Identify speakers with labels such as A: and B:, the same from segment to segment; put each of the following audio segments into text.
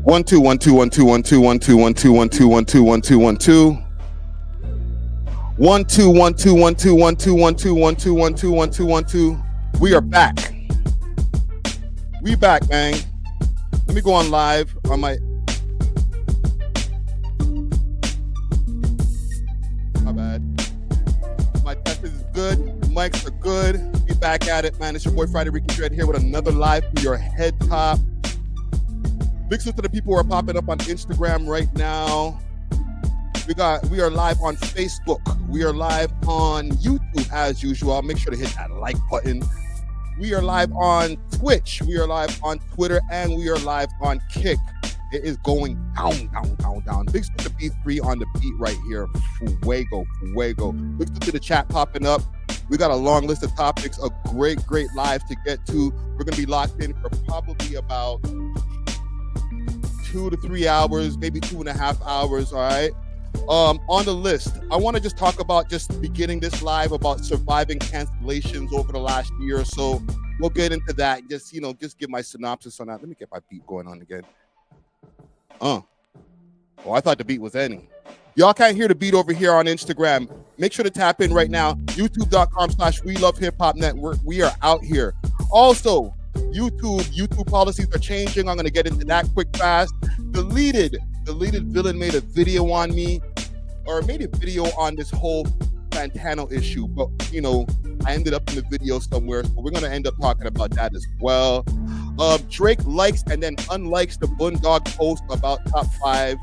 A: 1 2 1 2 1 2 1 2 1 2 1 2 1 2 1 2 1 2 1 2 1 2 1 2 1 2 1 2 1 2 1 2 1 2 1 2 1 2. We are back. We back, man. Let me go on live on my bad. My test is good. Mics are good. We back at it, man. It's your boy Friday Ricky Dread here with another live for your head top. Big salute to the people who are popping up on Instagram right now. We are live on Facebook. We are live on YouTube as usual. Make sure to hit that like button. We are live on Twitch. We are live on Twitter, and we are live on Kick. It is going down, down, down, down. Big salute to B3 on the beat right here. Fuego, fuego. Big salute to the chat popping up. We got a long list of topics, a great live to get to. We're going to be locked in for probably about 2 to 3 hours, maybe 2.5 hours, all right? On the list, I want to just talk about just beginning this live about surviving cancellations over the last year or so. We'll get into that. Just give my synopsis on that. Let me get my beat going on again. Oh, I thought the beat was ending. Y'all can't hear the beat over here on Instagram. Make sure to tap in right now. YouTube.com/welovehiphop network. We are out here. Also, YouTube policies are changing. I'm going to get into that quick fast. Deleted Villain made a video on me, or made a video on this whole Fantano issue, but I ended up in the video somewhere, so we're going to end up talking about that as well. Drake likes and then unlikes the Bundog post about Top 5.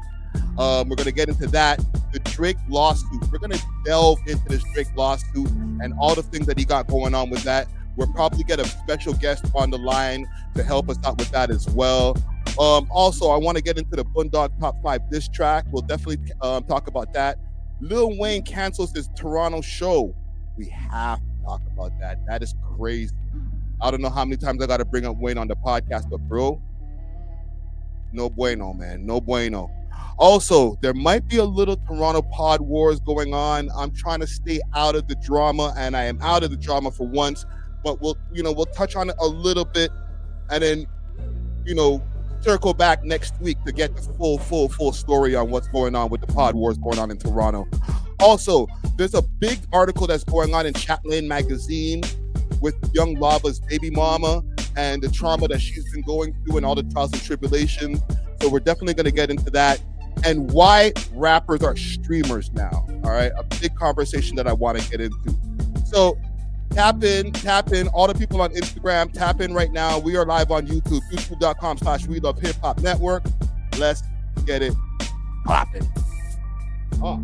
A: We're going to get into that. The Drake lawsuit. We're going to delve into this Drake lawsuit and all the things that he got going on with that. We'll probably get a special guest on the line to help us out with that as well. Also, I want to get into the Bundog Top 5 diss track. We'll definitely talk about that. Lil Wayne cancels his Toronto show. We have to talk about that. That is crazy. I don't know how many times I got to bring up Wayne on the podcast, but bro, no bueno, man. No bueno. Also, there might be a little Toronto pod wars going on. I'm trying to stay out of the drama, and I am out of the drama for once. But we'll touch on it a little bit, and then circle back next week to get the full story on what's going on with the pod wars going on in Toronto. Also, there's a big article that's going on in Chatelaine magazine with Young Lava's baby mama and the trauma that she's been going through and all the trials and tribulations. So we're definitely going to get into that, and why rappers are streamers now. All right, a big conversation that I want to get into. So tap in, all the people on Instagram, tap in right now. We are live on YouTube, youtube.com/welovehiphop network. Let's get it popping. Oh,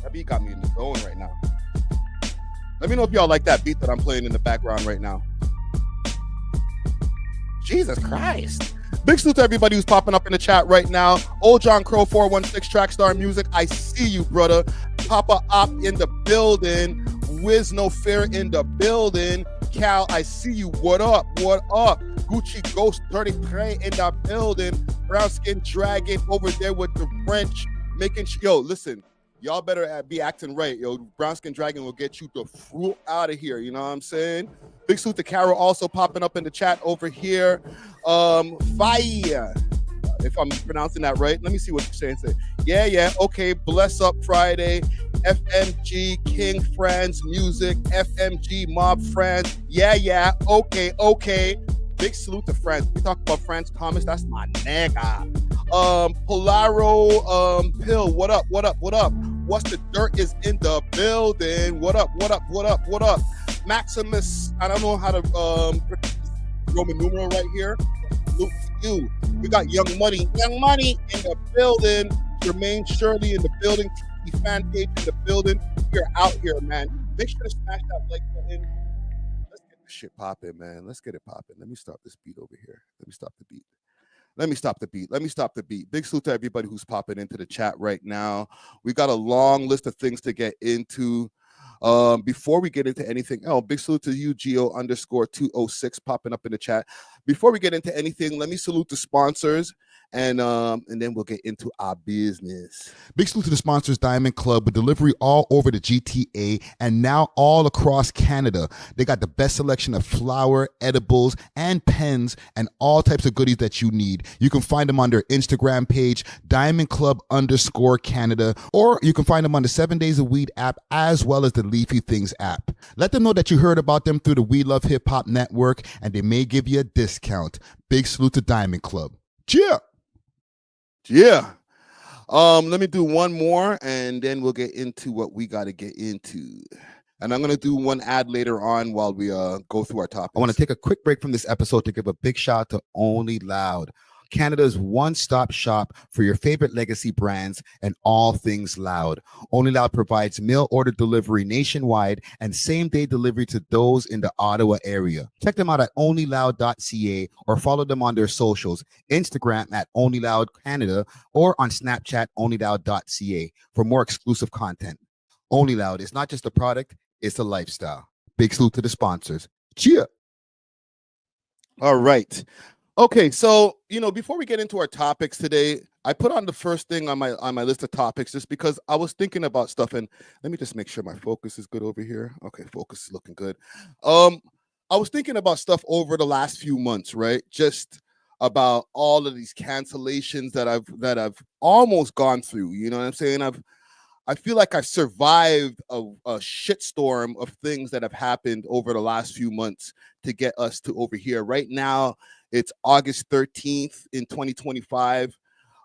A: that beat got me in the zone right now. Let me know if y'all like that beat that I'm playing in the background right now. Jesus Christ. Big salute to everybody who's popping up in the chat right now. Old John Crow 416 Trackstar Music. I see you, brother. Papa Op in the building. Wiz No Fair in the building. Cal, I see you. What up? What up? Gucci Ghost 33 in the building. Brown Skin Dragon over there with the French. Yo, listen. Y'all better be acting right. Yo, Brown Skin Dragon will get you the fruit out of here. You know what I'm saying? Big salute to Carol also popping up in the chat over here. Fire. If I'm pronouncing that right. Let me see what you're saying. Yeah. Okay. Bless up Friday. FMG King Friends Music. FMG Mob Friends. Yeah. Okay. Big salute to France. We talk about France Thomas. That's my nigga. Polaro Pill. What up? What's the dirt is in the building. What up? Maximus. I don't know how to Roman numeral right here. Salute to you. We got Young Money in the building. Jermaine Shirley in the building. TT Fan Page in the building. We're out here, man. Make sure to smash that like button. Let's get this shit popping, man. Let's get it popping. Let me stop this beat over here. Let me stop the beat. Big salute to everybody who's popping into the chat right now. We got a long list of things to get into. Before we get into anything, big salute to you, Geo_206 popping up in the chat. Before we get into anything, let me salute the sponsors, and then we'll get into our business.
B: Big salute to the sponsors, Diamond Club, with delivery all over the GTA and now all across Canada. They got the best selection of flour, edibles, and pens, and all types of goodies that you need. You can find them on their Instagram page, Diamond Club_Canada, or you can find them on the 7 Days of Weed app, as well as the Leafy Things app. Let them know that you heard about them through the We Love Hip Hop Network, and they may give you a discount. Big salute to Diamond Club. Cheer!
A: Yeah. Let me do one more, and then we'll get into what we got to get into. And I'm going to do one ad later on while we go through our topics.
B: I want to take a quick break from this episode to give a big shout out to Only Loud, Canada's one-stop shop for your favorite legacy brands and all things loud. Only Loud provides mail order delivery nationwide and same-day delivery to those in the Ottawa area. Check them out at onlyloud.ca or follow them on their socials, Instagram at onlyloudcanada or on Snapchat onlyloud.ca for more exclusive content. Only Loud is not just a product, it's a lifestyle. Big salute to the sponsors. Cheer!
A: All right. Okay, so before we get into our topics today, I put on the first thing on my list of topics just because I was thinking about stuff, and let me just make sure my focus is good over here. Okay, focus is looking good. I was thinking about stuff over the last few months, right? Just about all of these cancellations that I've almost gone through. You know what I'm saying? I feel like I've survived a shitstorm of things that have happened over the last few months to get us to over here. Right now, it's August 13th in 2025.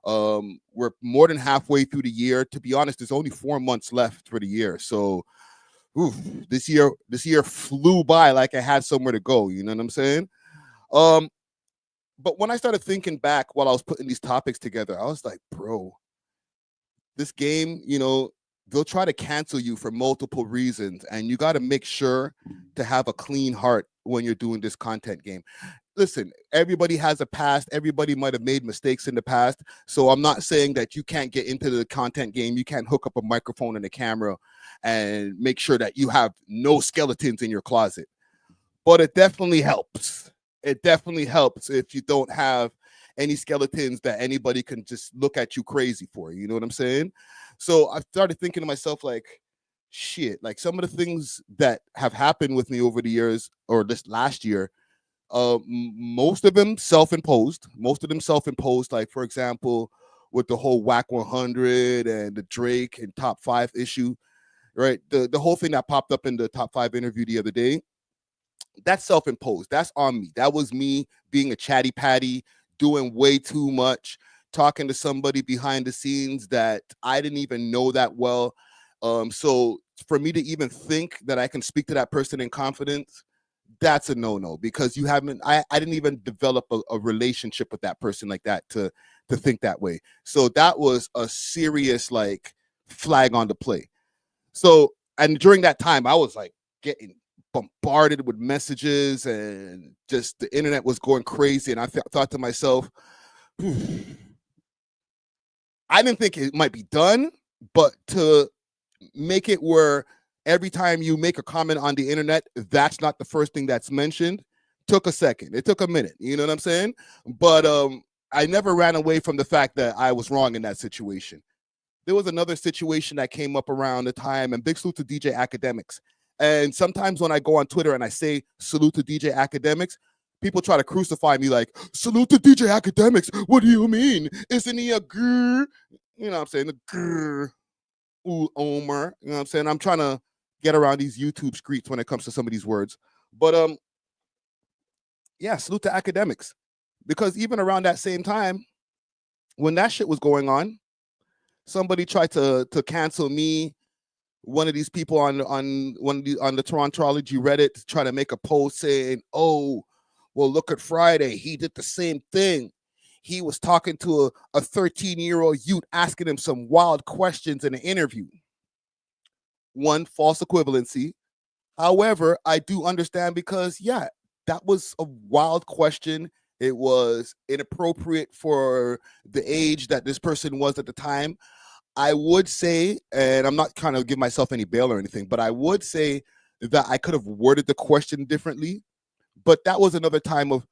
A: We're more than halfway through the year. To be honest, there's only 4 months left for the year. So this year flew by like I had somewhere to go. You know what I'm saying? But when I started thinking back while I was putting these topics together, I was like, bro, this game, they'll try to cancel you for multiple reasons, and you got to make sure to have a clean heart when you're doing this content game. Listen, everybody has a past. Everybody might have made mistakes in the past. So I'm not saying that you can't get into the content game. You can't hook up a microphone and a camera and make sure that you have no skeletons in your closet. But it definitely helps. It definitely helps if you don't have any skeletons that anybody can just look at you crazy for. You know what I'm saying? So I started thinking to myself, like, shit, like some of the things that have happened with me over the years or this last year, most of them self-imposed. Like, for example, with the whole Whack 100 and the Drake and Top 5 issue, right? The whole thing that popped up in the Top 5 interview the other day, that's self-imposed. That's on me. That was me being a chatty patty, doing way too much, talking to somebody behind the scenes that I didn't even know that well. So for me to even think that I can speak to that person in confidence, that's a no-no, because I didn't even develop a relationship with that person like that to think that way. So that was a serious like flag on the play. So, and during that time, I was like getting bombarded with messages and just the internet was going crazy. And I thought to myself, I didn't think it might be done, but to make it where every time you make a comment on the internet, that's not the first thing that's mentioned, took a second. It took a minute. You know what I'm saying? But I never ran away from the fact that I was wrong in that situation. There was another situation that came up around the time, and big salute to DJ Academics. And sometimes when I go on Twitter and I say salute to DJ Academics, people try to crucify me like, salute to DJ Academics. What do you mean? Isn't he a grrr? You know what I'm saying? The grrr. Ooh, Omer. You know what I'm saying? I'm trying to get around these YouTube streets when it comes to some of these words. But yeah, salute to Academics. Because even around that same time, when that shit was going on, somebody tried to cancel me. One of these people on the Torontoology Reddit to try to make a post saying, oh, well, look at Friday. He did the same thing. He was talking to a 13-year-old youth, asking him some wild questions in an interview. One, false equivalency. However, I do understand because, yeah, that was a wild question. It was inappropriate for the age that this person was at the time. I would say, and I'm not trying to give myself any bail or anything, but I would say that I could have worded the question differently. But that was another time of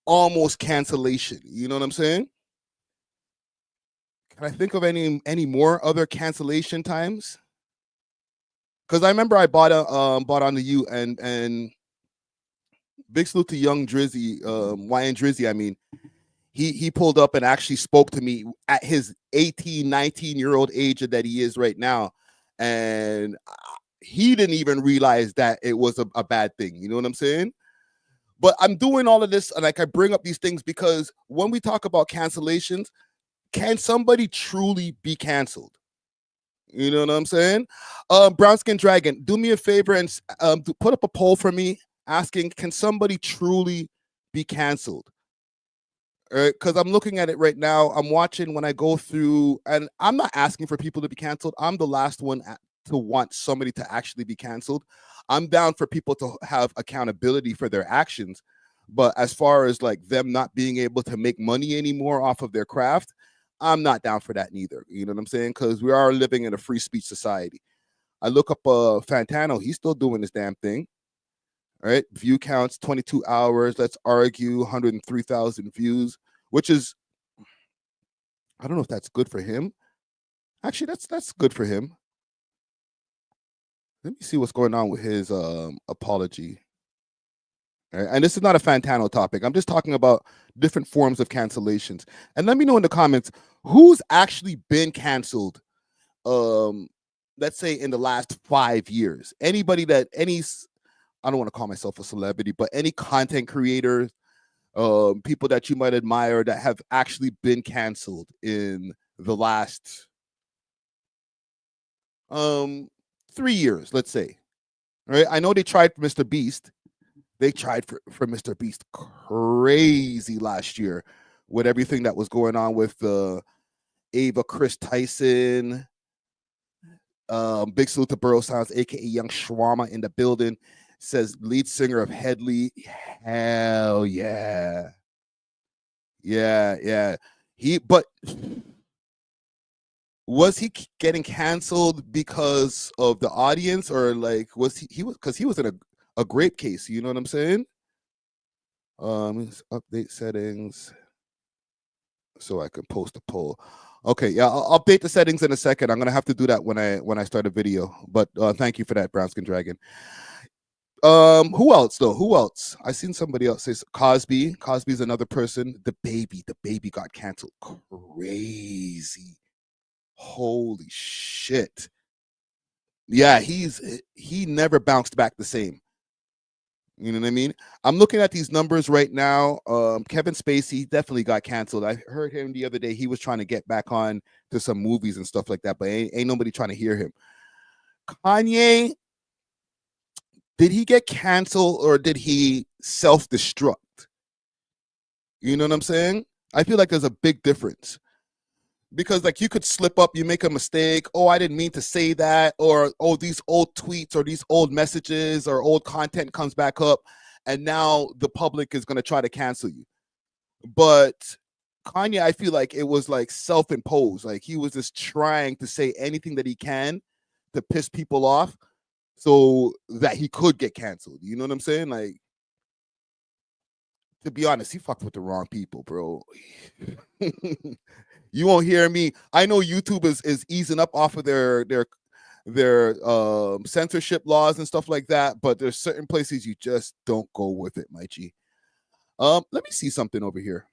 A: almost cancellation. You know what I'm saying? Can I think of any more other cancellation times? Because I remember I bought on the U and big salute to Young Drizzy, YN Drizzy. I mean, he pulled up and actually spoke to me at his 18, 19-year-old age that he is right now. And he didn't even realize that it was a bad thing. You know what I'm saying? But I'm doing all of this, and like I bring up these things because when we talk about cancellations, can somebody truly be canceled? You know what I'm saying? Brown Skin Dragon, do me a favor and put up a poll for me asking, can somebody truly be canceled? Because I'm looking at it right now. I'm watching when I go through, and I'm not asking for people to be canceled. I'm the last one to want somebody to actually be canceled. I'm down for people to have accountability for their actions. But as far as like them not being able to make money anymore off of their craft, I'm not down for that neither. You know what I'm saying? Because we are living in a free speech society. I look up Fantano. He's still doing this damn thing. All right, view counts 22 hours. Let's argue 103,000 views, which is, I don't know if that's good for him. Actually, that's good for him. Let me see what's going on with his apology. All right, and this is not a Fantano topic. I'm just talking about different forms of cancellations. And let me know in the comments who's actually been canceled. Let's say in the last 5 years. Anybody that I don't want to call myself a celebrity, but any content creators, people that you might admire that have actually been canceled in the last 3 years, let's say. Right? I know they tried for Mr. Beast. They tried for Mr. Beast crazy last year with everything that was going on with Ava Chris Tyson. Big salute to Burrow Sounds, aka Young Shawarma in the building. Says lead singer of Headley. Hell yeah. Yeah. But was he getting canceled because of the audience, or like was he was because he was in a grape case, you know what I'm saying? Update settings so I can post a poll. Okay, yeah, I'll update the settings in a second. I'm gonna have to do that when I start a video. But thank you for that, Brown Skin Dragon. Who else though? Who else? I seen somebody else say Cosby. Cosby's another person. The baby got canceled. Crazy. Holy shit. Yeah, he never bounced back the same. You know what I mean? I'm looking at these numbers right now. Kevin Spacey definitely got canceled. I heard him the other day. He was trying to get back on to some movies and stuff like that, but ain't nobody trying to hear him. Kanye, did he get canceled or did he self-destruct? You know what I'm saying? I feel like there's a big difference. Because like you could slip up, you make a mistake. Oh, I didn't mean to say that. Or, oh, these old tweets or these old messages or old content comes back up. And now the public is going to try to cancel you. But Kanye, I feel like it was like self-imposed. Like he was just trying to say anything that he can to piss people off so that he could get canceled. You know what I'm saying? Like, to be honest, he fucked with the wrong people, bro. You won't hear me. I know YouTube is easing up off of their censorship laws and stuff like that, but there's certain places you just don't go with it, my G. Let me see something over here.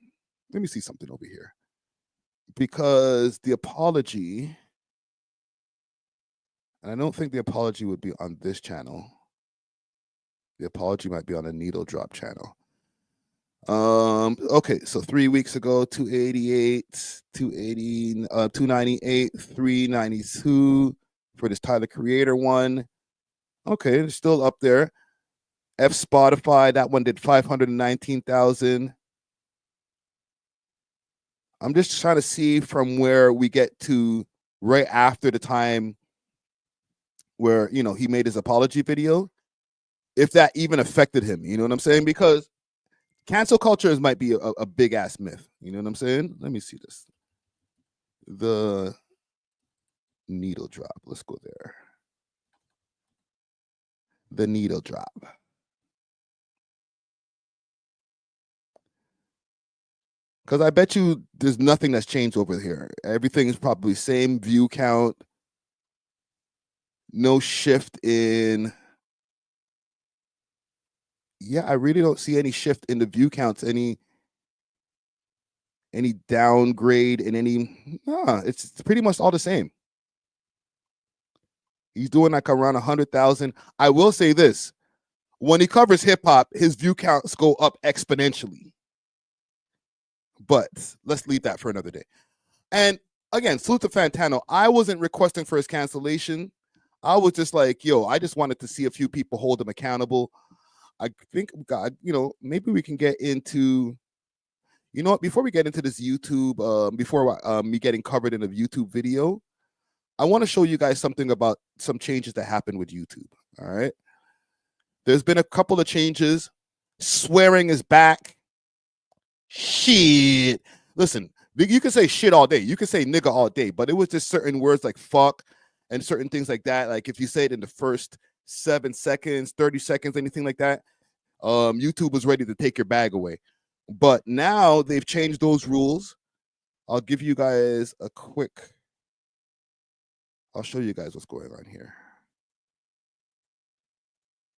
A: Because the apology, and I don't think the apology would be on this channel. The apology might be on a Needle Drop channel. Okay, so 3 weeks ago, 288, 280, 298, 392 for this Tyler Creator one. Okay, it's still up there. F Spotify, that one did 519,000. I'm just trying to see from where we get to right after the time where, you know, he made his apology video, if that even affected him. You know what I'm saying? Because cancel culture might be a big ass myth. You know what I'm saying? Let me see this. needle drop. Let's go there. The needle drop. Because I bet you there's nothing that's changed over here. Everything is probably same view count. No shift in. Yeah, I really don't see any shift in the view counts, any downgrade in any. It's pretty much all the same. He's doing like around 100,000. I will say this. When he covers hip hop, his view counts go up exponentially. But let's leave that for another day. And again, salute to Fantano. I wasn't requesting for his cancellation. I was just like, yo, I just wanted to see a few people hold him accountable. I think, God, maybe we can get into, what, before we get into this YouTube, before me getting covered in a YouTube video, I want to show you guys something about some changes that happened with YouTube. All right. There's been a couple of changes. Swearing is back. Shit. Listen, you can say shit all day. You can say nigga all day, but it was just certain words like fuck and certain things like that. Like if you say it in the first 7 seconds, 30 seconds, anything like that, YouTube was ready to take your bag away. But now they've changed those rules. I'll give you guys I'll show you guys what's going on here.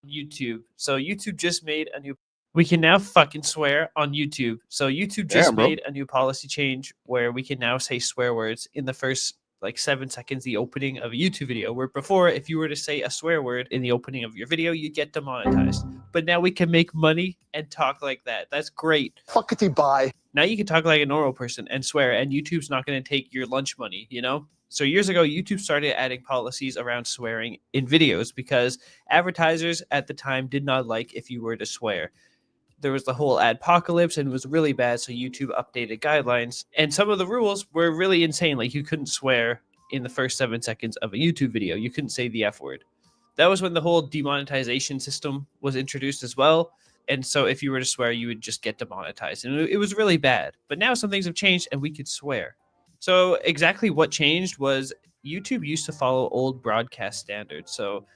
C: YouTube. So YouTube just made a new. We can now fucking swear on YouTube. So YouTube just made a new policy change where we can now say swear words in the first 7 seconds, the opening of a YouTube video, where before, if you were to say a swear word in the opening of your video, you'd get demonetized. But now we can make money and talk like that. That's great.
D: Fuckity bye.
C: Now you can talk like a normal person and swear, and YouTube's not going to take your lunch money, So years ago, YouTube started adding policies around swearing in videos because advertisers at the time did not like if you were to swear. There was the whole adpocalypse and it was really bad, so YouTube updated guidelines. And some of the rules were really insane. Like you couldn't swear in the first 7 seconds of a YouTube video. You couldn't say the F word. That was when the whole demonetization system was introduced as well. And so if you were to swear, you would just get demonetized. And it was really bad. But now some things have changed and we could swear. So exactly what changed was YouTube used to follow old broadcast standards. So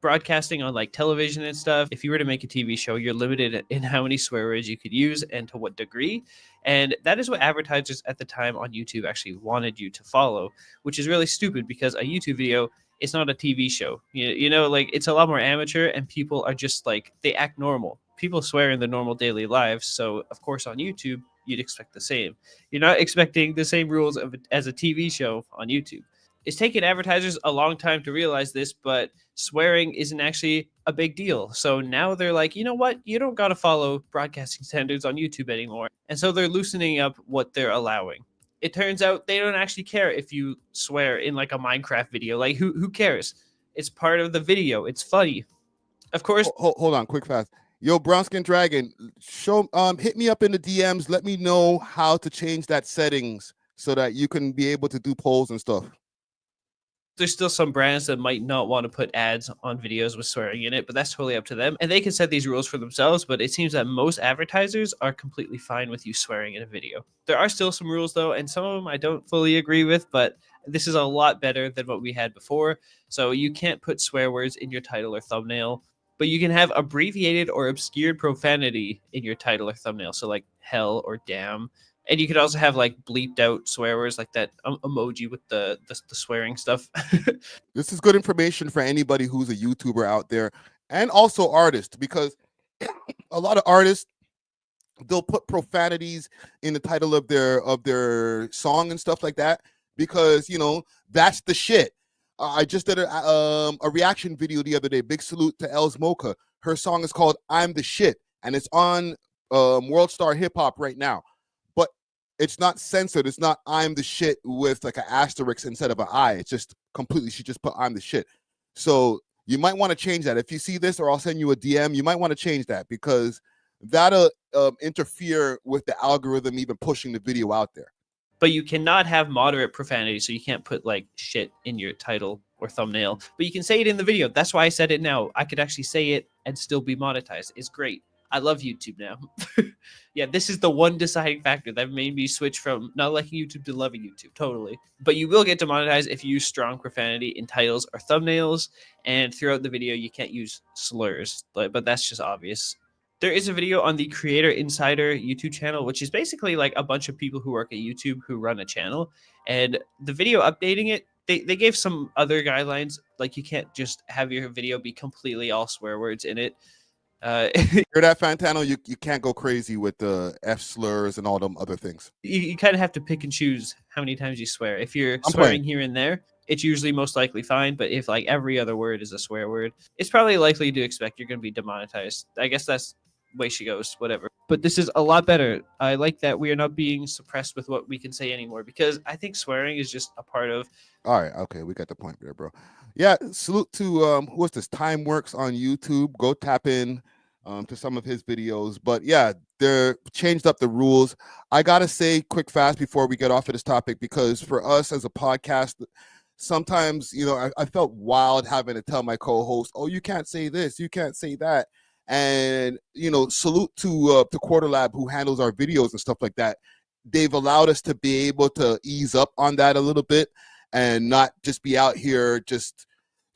C: broadcasting on television and stuff, if you were to make a TV show, you're limited in how many swear words you could use and to what degree. And that is what advertisers at the time on YouTube actually wanted you to follow, which is really stupid because a YouTube video is not a TV show. It's a lot more amateur and people are just they act normal. People swear in their normal daily lives. So of course on YouTube, you'd expect the same. You're not expecting the same rules as a TV show on YouTube. It's taken advertisers a long time to realize this, but swearing isn't actually a big deal. So now they're like, you know what? You don't got to follow broadcasting standards on YouTube anymore. And so they're loosening up what they're allowing. It turns out they don't actually care if you swear in a Minecraft video. Who cares? It's part of the video. It's funny. Of course.
A: Hold on, quick fast. Yo, Brown Skin Dragon, hit me up in the DMs. Let me know how to change that settings so that you can be able to do polls and stuff.
C: There's still some brands that might not want to put ads on videos with swearing in it, but that's totally up to them. And they can set these rules for themselves, but it seems that most advertisers are completely fine with you swearing in a video. There are still some rules, though, and some of them I don't fully agree with, but this is a lot better than what we had before. So you can't put swear words in your title or thumbnail, but you can have abbreviated or obscured profanity in your title or thumbnail. So hell or damn. And you could also have bleeped out swear words, like that emoji with the swearing stuff.
A: This is good information for anybody who's a YouTuber out there and also artists, because a lot of artists, they'll put profanities in the title of their song and stuff like that because, that's the shit. I just did a reaction video the other day. Big salute to Els Mocha. Her song is called I'm the Shit, and it's on World Star Hip Hop right now. It's not censored. It's not I'm the shit with an asterisk instead of an I. It's just completely, she just put I'm the shit. So you might want to change that. If you see this, or I'll send you a DM, you might want to change that because that'll interfere with the algorithm even pushing the video out there.
C: But you cannot have moderate profanity, so you can't put shit in your title or thumbnail. But you can say it in the video. That's why I said it now. I could actually say it and still be monetized. It's great. I love YouTube now. Yeah, this is the one deciding factor that made me switch from not liking YouTube to loving YouTube, totally. But you will get demonetized if you use strong profanity in titles or thumbnails, and throughout the video you can't use slurs, but that's just obvious. There is a video on the Creator Insider YouTube channel, which is basically like a bunch of people who work at YouTube who run a channel, and the video updating it, they gave some other guidelines, like you can't just have your video be completely all swear words in it.
A: Hear that, Fantano? You can't go crazy with the F slurs and all them other things.
C: You kind of have to pick and choose how many times you swear. If you're swearing here and there, it's usually most likely fine. But if like every other word is a swear word, it's probably likely to expect you're going to be demonetized. I guess that's the way she goes, whatever. But this is a lot better. I like that we are not being suppressed with what we can say anymore, because I think swearing is just a part of.
A: All right, okay, we got the point there, bro. Yeah, salute to who was this, Time Works on YouTube. Go tap in to some of his videos. But yeah, they're changed up the rules. I gotta say quick fast before we get off of this topic, because for us as a podcast, sometimes, you know, I felt wild having to tell my co-host, oh, you can't say this, you can't say that. And, you know, salute to Quarterlab, who handles our videos and stuff like that. They've allowed us to be able to ease up on that a little bit and not just be out here just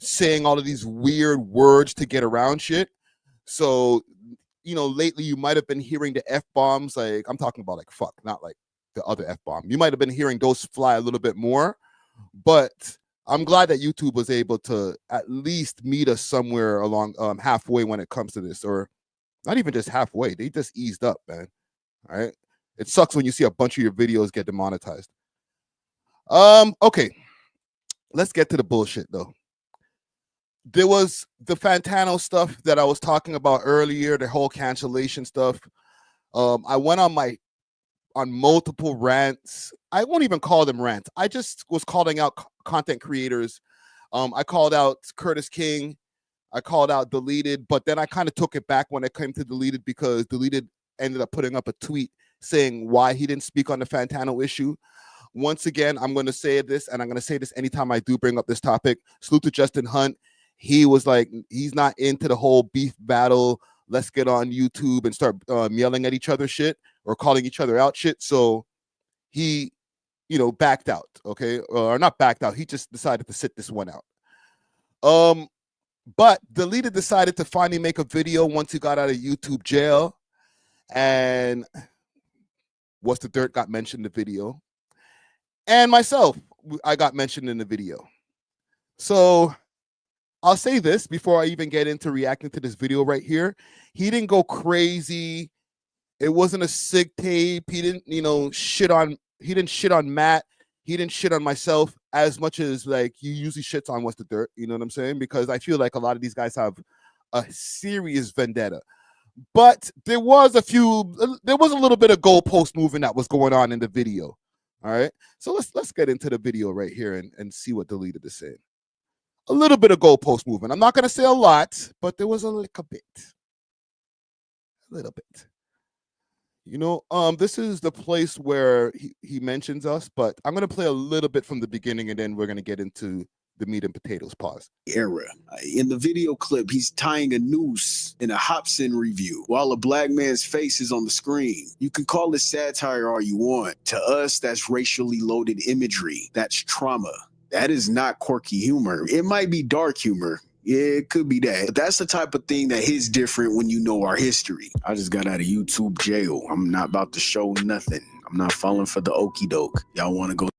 A: saying all of these weird words to get around shit. So, you know, lately you might have been hearing the F-bombs, like I'm talking about like fuck, not like the other F-bomb. You might have been hearing those fly a little bit more, but I'm glad that YouTube was able to at least meet us somewhere along halfway when it comes to this, or not even just halfway. They just eased up, man. All right. It sucks when you see a bunch of your videos get demonetized. Okay. Let's get to the bullshit though. There was the Fantano stuff that I was talking about earlier, the whole cancellation stuff. I went on multiple rants. I won't even call them rants. I just was calling out content creators. I called out Curtis King. I called out Deleted, but then I kind of took it back when it came to Deleted, because Deleted ended up putting up a tweet saying why he didn't speak on the Fantano issue. Once again, I'm going to say this, and I'm going to say this anytime I do bring up this topic. Salute to Justin Hunt. He was like, he's not into the whole beef battle. Let's get on YouTube and start yelling at each other shit or calling each other out shit. So he, you know, backed out, okay? Or not backed out. He just decided to sit this one out. But Deleted decided to finally make a video once he got out of YouTube jail. And What's the Dirt got mentioned in the video. And myself, I got mentioned in the video. So I'll say this before I even get into reacting to this video right here. He didn't go crazy. It wasn't a sick tape. He didn't, you know, shit on Matt. He didn't shit on myself as much as like he usually shits on What's the Dirt. You know what I'm saying? Because I feel like a lot of these guys have a serious vendetta. But there was a little bit of goalpost moving that was going on in the video. All right. So let's get into the video right here and see what Deleted is saying. A little bit of goalpost movement. I'm not going to say a lot, but there was a little bit. A little bit. You know, this is the place where he mentions us, but I'm going to play a little bit from the beginning, and then we're going to get into the meat and potatoes. Pause.
D: Era. In the video clip, he's tying a noose in a Hobson review while a black man's face is on the screen. You can call it satire all you want. To us, that's racially loaded imagery. That's trauma. That is not quirky humor. It might be dark humor. Yeah, it could be that. But that's the type of thing that hits different when you know our history. I just got out of YouTube jail. I'm not about to show nothing. I'm not falling for the okie doke. Y'all want to go?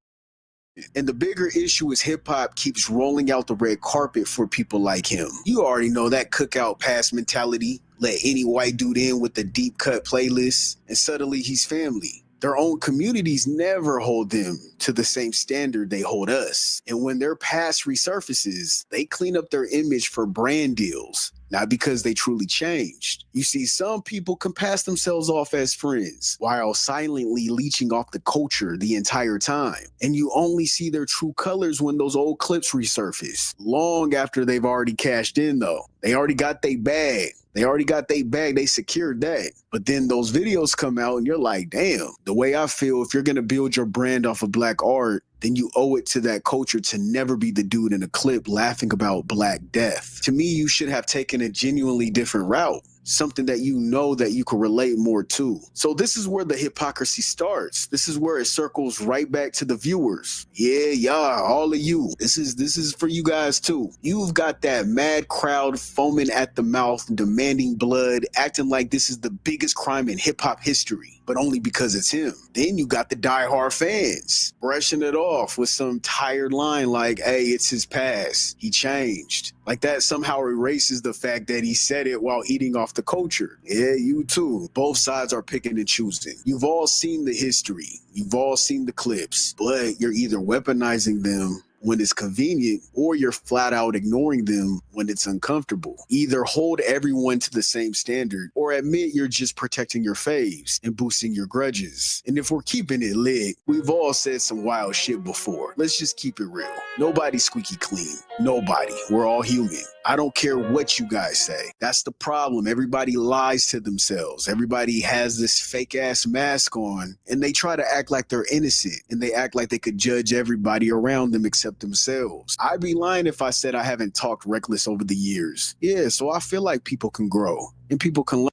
D: And the bigger issue is hip-hop keeps rolling out the red carpet for people like him. You already know that cookout pass mentality. Let any white dude in with a deep cut playlist, and suddenly he's family. Their own communities never hold them to the same standard they hold us. And when their past resurfaces, they clean up their image for brand deals, not because they truly changed. You see, some people can pass themselves off as friends while silently leeching off the culture the entire time. And you only see their true colors when those old clips resurface, long after they've already cashed in though. They already got their bag. They secured that. But then those videos come out and you're like, damn, the way I feel, if you're going to build your brand off of black art, then you owe it to that culture to never be the dude in a clip laughing about Black Death. To me, you should have taken a genuinely different route. something that you know that you can relate more to. So this is where the hypocrisy starts. This is where it circles right back to the viewers. Yeah, all of you. This is for you guys too. You've got that mad crowd foaming at the mouth, demanding blood, acting like this is the biggest crime in hip-hop history, but only because it's him. Then you got the diehard fans brushing it off with some tired line like, hey, it's his past. He changed. Like that somehow erases the fact that he said it while eating off the culture. Yeah, you too. Both sides are picking and choosing. You've all seen the history. You've all seen the clips, but you're either weaponizing them when it's convenient, or you're flat out ignoring them when it's uncomfortable. Either hold everyone to the same standard, or admit you're just protecting your faves and boosting your grudges. And if we're keeping it lit, we've all said some wild shit before. Let's just keep it real. Nobody's squeaky clean. Nobody. We're all human. I don't care what you guys say. That's the problem. Everybody lies to themselves. Everybody has this fake ass mask on, and they try to act like they're innocent, and they act like they could judge everybody around them except themselves. I'd be lying if I said I haven't talked reckless over the years. Yeah, so I feel like people can grow and people can learn.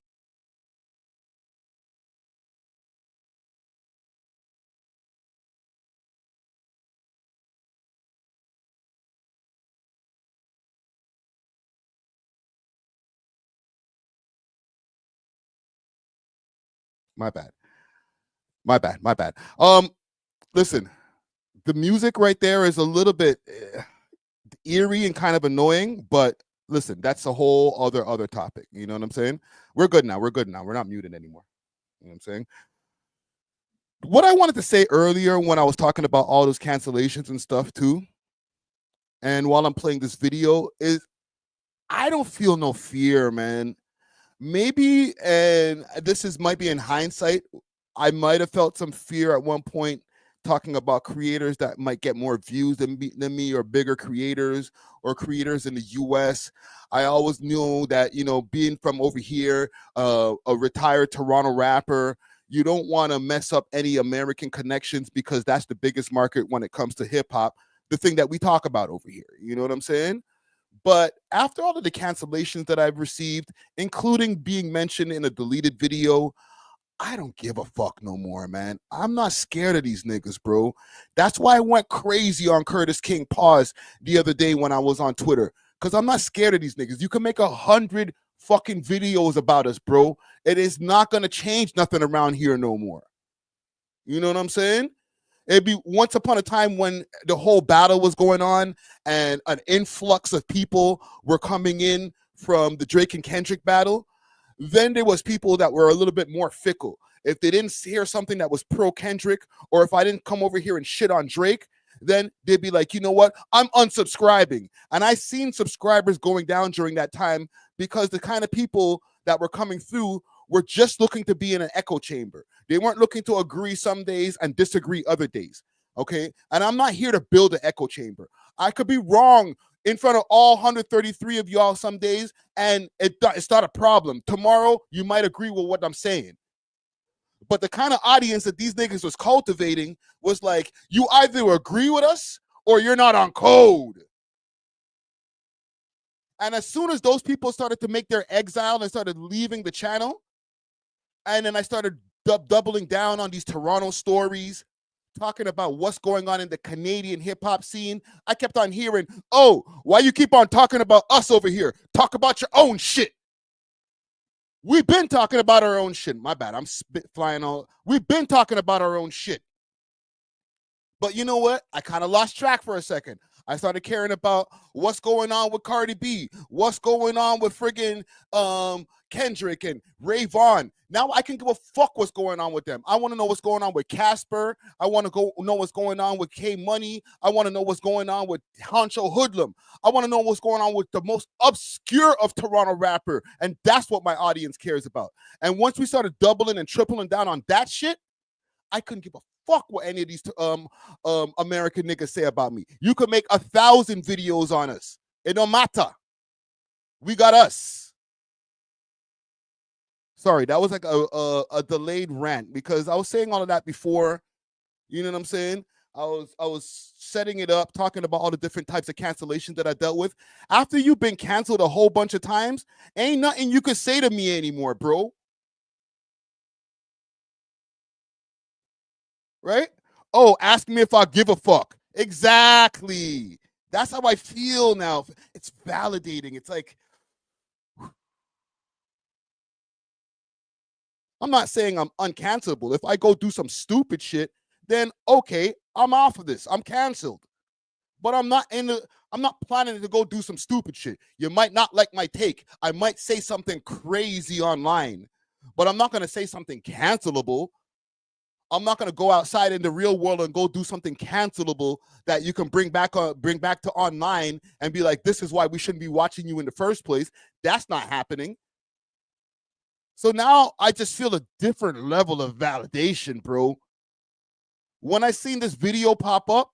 A: My bad. My bad. Listen, the music right there is a little bit eerie and kind of annoying, but listen, that's a whole other topic. You know what I'm saying? We're good now. We're not muted anymore. You know what I'm saying? What I wanted to say earlier when I was talking about all those cancellations and stuff too, and while I'm playing this video, is I don't feel no fear, man. Maybe, and might be in hindsight, I might have felt some fear at one point talking about creators that might get more views than me, or bigger creators, or creators in the US. I always knew that, being from over here, a retired Toronto rapper, you don't want to mess up any American connections, because that's the biggest market when it comes to hip hop, the thing that we talk about over here. You know what I'm saying? But after all of the cancellations that I've received, including being mentioned in a deleted video, I don't give a fuck no more, man. I'm not scared of these niggas, bro. That's why I went crazy on Curtis King Pause the other day when I was on Twitter, because I'm not scared of these niggas. You can make 100 fucking videos about us, bro. It is not going to change nothing around here no more. You know what I'm saying? It'd be once upon a time when the whole battle was going on and an influx of people were coming in from the Drake and Kendrick battle. Then there was people that were a little bit more fickle. If they didn't hear something that was pro Kendrick, or if I didn't come over here and shit on Drake, then they'd be like, you know what? I'm unsubscribing. And I seen subscribers going down during that time, because the kind of people that were coming through were just looking to be in an echo chamber. They weren't looking to agree some days and disagree other days. Okay. And I'm not here to build an echo chamber. I could be wrong in front of all 133 of y'all some days, and it's not a problem. Tomorrow, you might agree with what I'm saying. But the kind of audience that these niggas was cultivating was like, you either agree with us or you're not on code. And as soon as those people started to make their exile and started leaving the channel, and then I started doubling down on these Toronto stories, talking about what's going on in the Canadian hip-hop scene, I kept on hearing, oh, why you keep on talking about us over here? Talk about your own shit. We've been talking about our own shit. My bad, I'm flying all. We've been talking about our own shit. But you know what? I kind of lost track for a second. I started caring about what's going on with Cardi B, what's going on with friggin' Kendrick and Ray Vaughn. Now I can give a fuck what's going on with them. I want to know what's going on with Casper. I want to know what's going on with K Money. I want to know what's going on with Honcho Hoodlum. I want to know what's going on with the most obscure of Toronto rapper. And that's what my audience cares about. And once we started doubling and tripling down on that shit, I couldn't give a fuck what any of these American niggas say about me. You could make 1,000 videos on us. It don't matter. We got us. Sorry, that was like a delayed rant, because I was saying all of that before. You know what I'm saying? I was setting it up, talking about all the different types of cancellation that I dealt with. After you've been canceled a whole bunch of times, ain't nothing you could say to me anymore, bro. Right? Oh, ask me if I give a fuck. Exactly. That's how I feel now. It's validating. It's like, I'm not saying I'm uncancelable. If I go do some stupid shit, then okay, I'm off of this. I'm canceled. But I'm not planning to go do some stupid shit. You might not like my take. I might say something crazy online, but I'm not going to say something cancelable. I'm not going to go outside in the real world and go do something cancelable that you can bring back to online and be like, this is why we shouldn't be watching you in the first place. That's not happening. So now I just feel a different level of validation, bro. When I seen this video pop up,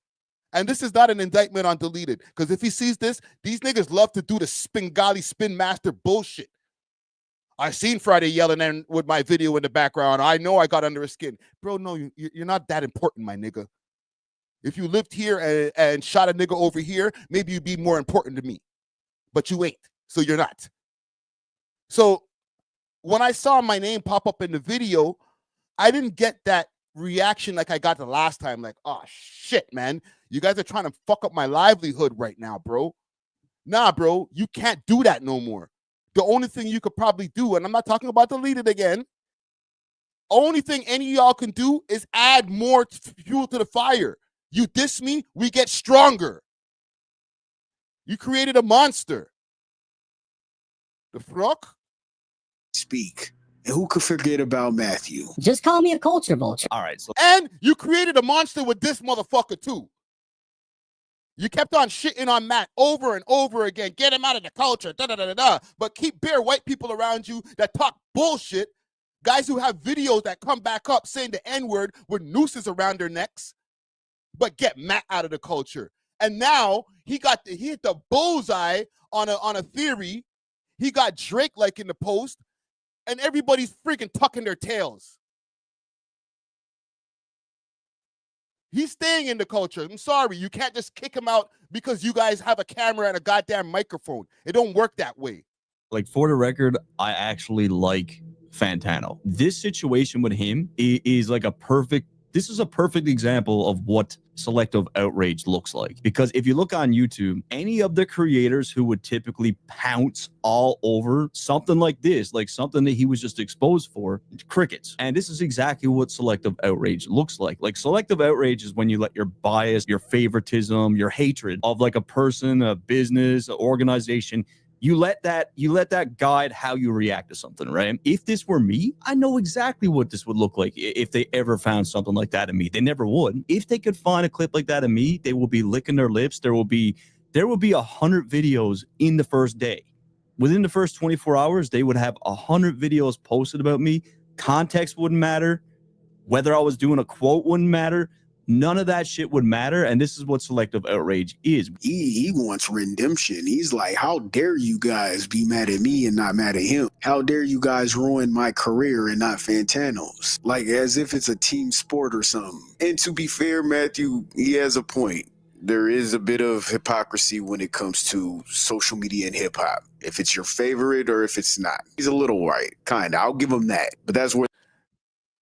A: and this is not an indictment on Deleted, because if he sees this, these niggas love to do the spin master bullshit. I seen Friday yelling and with my video in the background. I know I got under his skin. Bro, no, you're not that important, my nigga. If you lived here and shot a nigga over here, maybe you'd be more important to me. But you ain't, so you're not. So when I saw my name pop up in the video, I didn't get that reaction like I got the last time. Like, oh, shit, man. You guys are trying to fuck up my livelihood right now, bro. Nah, bro, you can't do that no more. The only thing you could probably do, and I'm not talking about Deleted again, only thing any of y'all can do is add more fuel to the fire. You diss me, we get stronger. You created a monster. The fuck?
D: Speak. And who could forget about Matthew?
E: Just call me a culture vulture.
F: All right. So
A: And you created a monster with this motherfucker too. You kept on shitting on Matt over and over again. Get him out of the culture. Da, da, da, da, da. But keep bare white people around you that talk bullshit. Guys who have videos that come back up saying the N-word with nooses around their necks. But get Matt out of the culture. And now he hit the bullseye on a theory. He got Drake like in the post. And everybody's freaking tucking their tails. He's staying in the culture. I'm sorry. You can't just kick him out because you guys have a camera and a goddamn microphone. It don't work that way.
F: like, for the record, I actually like Fantano. This situation with him is like a perfect, this is a perfect example of what selective outrage looks like. Because if you look on YouTube, any of the creators who would typically pounce all over something like this, like something that he was just exposed for, crickets. And this is exactly what selective outrage looks like. Like, selective outrage is when you let your bias, your favoritism, your hatred of like a person, a business, an organization, you let that guide how you react to something, right? If this were me, I know exactly what this would look like if they ever found something like that in me. They never would. If they could find a clip like that in me, they will be licking their lips. There will be 100 videos in the first day. Within the first 24 hours, they would have 100 videos posted about me. Context wouldn't matter. Whether I was doing a quote wouldn't matter. None of that shit would matter, and this is what selective outrage is.
D: He wants redemption. He's like, how dare you guys be mad at me and not mad at him? How dare you guys ruin my career and not Fantano's? Like, as if it's a team sport or something. And to be fair, Matthew, he has a point. There is a bit of hypocrisy when it comes to social media and hip-hop. If it's your favorite or if it's not. He's a little right, kind of. I'll give him that. But that's where...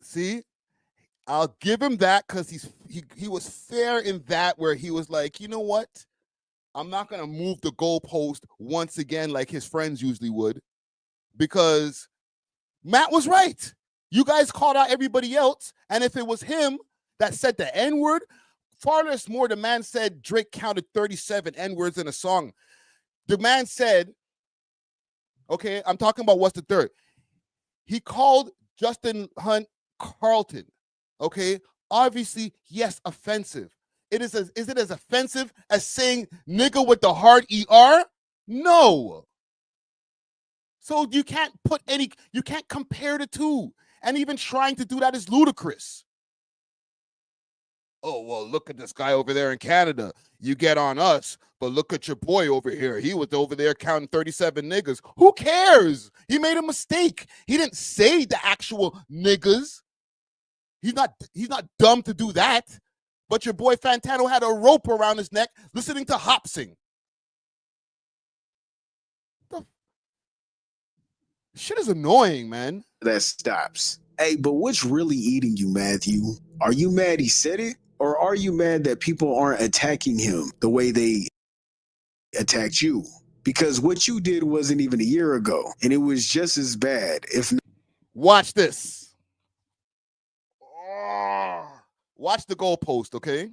A: See? I'll give him that because he was fair in that, where he was like, you know what? I'm not going to move the goalpost once again like his friends usually would, because Matt was right. You guys called out everybody else, and if it was him that said the N-word, far less more, the man said Drake counted 37 N-words in a song. The man said, okay, I'm talking about what's the third. He called Justin Hunt Carlton. Okay, obviously, yes, offensive. Is it as offensive as saying nigga with the hard ER? No. So you can't compare the two. And even trying to do that is ludicrous. Oh, well, look at this guy over there in Canada. You get on us, but look at your boy over here. He was over there counting 37 niggas. Who cares? He made a mistake. He didn't say the actual niggas. He's not dumb to do that, but your boy Fantano had a rope around his neck listening to Hop sing. The shit is annoying, man.
D: That stops. Hey, but what's really eating you, Matthew? Are you mad he said it? Or are you mad that people aren't attacking him the way they attacked you? Because what you did wasn't even a year ago, and it was just as bad, if not.
A: Watch this. Watch the goalpost, okay? I'm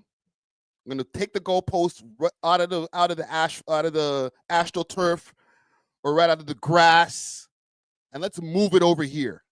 A: gonna take the goalpost out of the astroturf, or right out of the grass, and let's move it over here.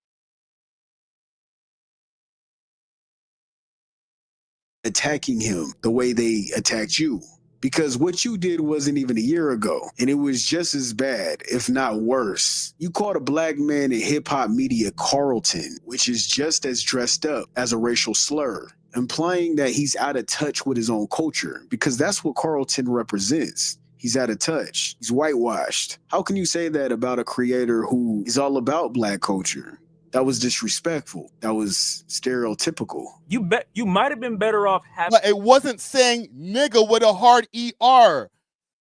D: Attacking him the way they attacked you. Because what you did wasn't even a year ago, and it was just as bad, if not worse. You called a black man in hip-hop media Carlton, which is just as dressed up as a racial slur, implying that he's out of touch with his own culture, because that's what Carlton represents. He's out of touch. He's whitewashed. How can you say that about a creator who is all about black culture? That was disrespectful. That was stereotypical.
E: You might have been better off having.
A: But it wasn't saying nigga with a hard ER,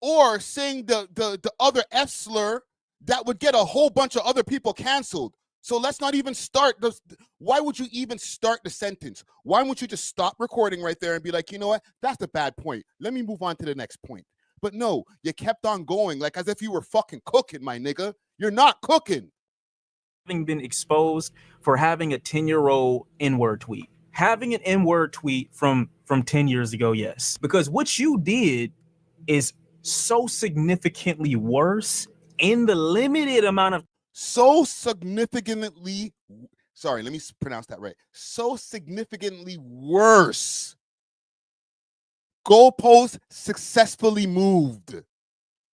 A: or saying the other F slur that would get a whole bunch of other people canceled. So let's not even start. Why would you even start the sentence? Why wouldn't you just stop recording right there and be like, you know what? That's a bad point. Let me move on to the next point. But no, you kept on going like as if you were fucking cooking, my nigga. You're not cooking.
E: Having been exposed for having a 10-year-old N-word tweet. Having an N-word tweet from 10 years ago, yes. Because what you did is so significantly worse in the limited amount of...
A: So significantly, sorry, let me pronounce that right. So significantly worse. Goalpost successfully moved.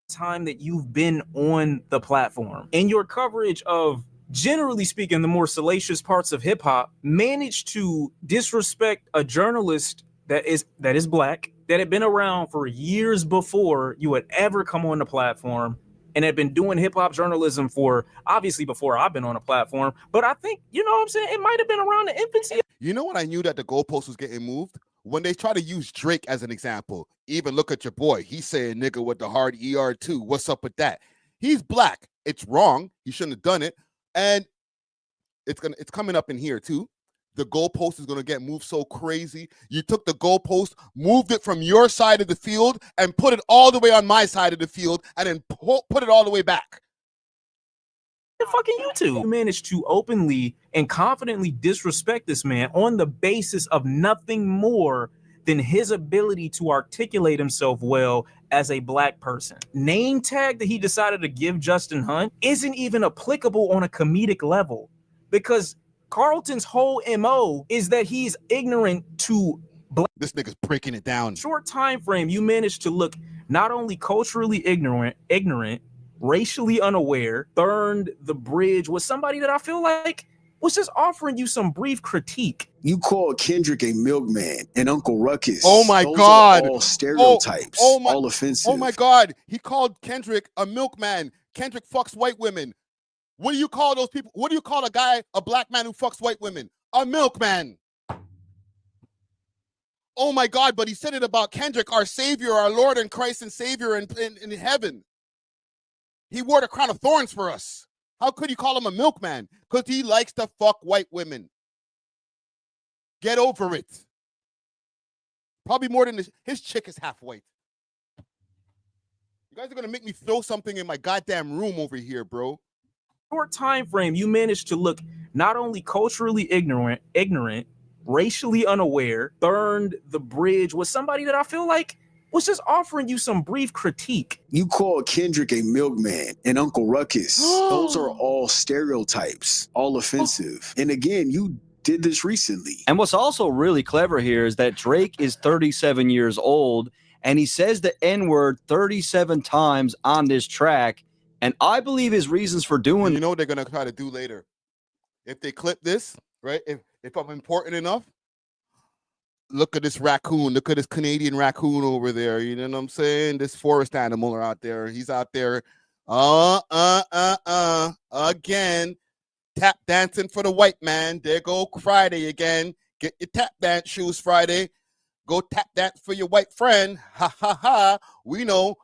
E: Time that you've been on the platform. In your coverage of, generally speaking, the more salacious parts of hip hop, managed to disrespect a journalist that is black, that had been around for years before you had ever come on the platform, and had been doing hip hop journalism for, obviously, before I've been on a platform. But I think, you know what I'm saying, it might have been around the infancy.
A: You know when I knew that the goalpost was getting moved? When they try to use Drake as an example. Even look at your boy. He's saying nigga with the hard ER too. What's up with that? He's black. It's wrong. He shouldn't have done it. And it's coming up in here too. The goalpost is gonna get moved so crazy. You took the goalpost, moved it from your side of the field, and put it all the way on my side of the field, and then put it all the way back.
E: Fucking YouTube. You managed to openly and confidently disrespect this man on the basis of nothing more than his ability to articulate himself well as a black person. Name tag that he decided to give Justin Hunt isn't even applicable on a comedic level, because Carlton's whole MO is that he's ignorant to black.
A: This nigga's breaking it down.
E: Short time frame, you managed to look not only culturally ignorant, racially unaware, burned the bridge with somebody that I feel like was just offering you some brief critique.
D: You called Kendrick a milkman and Uncle Ruckus.
A: Oh my
D: Those
A: God.
D: Are all stereotypes. All offensive.
A: Oh my God. He called Kendrick a milkman. Kendrick fucks white women. What do you call those people? What do you call a black man who fucks white women? A milkman. Oh my God, but he said it about Kendrick, our savior, our Lord and Christ and Savior in heaven. He wore the crown of thorns for us. How could you call him a milkman? Because he likes to fuck white women. Get over it. Probably more than his chick is half white. You guys are going to make me throw something in my goddamn room over here, bro.
E: Short time frame, you managed to look not only culturally ignorant, racially unaware, burned the bridge with somebody that I feel like was just offering you some brief critique.
D: You called Kendrick a milkman and Uncle Ruckus. Those are all stereotypes, all offensive. And again, you did this recently.
F: And what's also really clever here is that Drake is 37 years old, and he says the N-word 37 times on this track. And I believe his reasons for doing...
A: You know what they're going to try to do later? If they clip this, right? If I'm important enough, look at this raccoon. Look at this Canadian raccoon over there. You know what I'm saying? This forest animal are out there. He's out there. Again. Tap dancing for the white man. There go Friday again. Get your tap dance shoes Friday. Go tap that for your white friend. Ha ha ha. We know,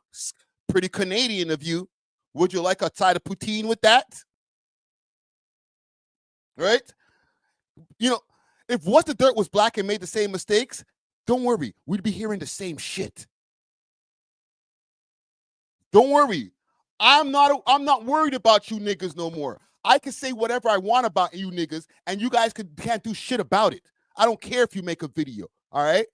A: pretty Canadian of you. Would you like a side of poutine with that? Right? You know, if What the Dirt was black and made the same mistakes, don't worry, we'd be hearing the same shit. Don't worry. I'm not worried about you niggas no more. I can say whatever I want about you niggas, and you guys can't do shit about it. I don't care if you make a video. All right?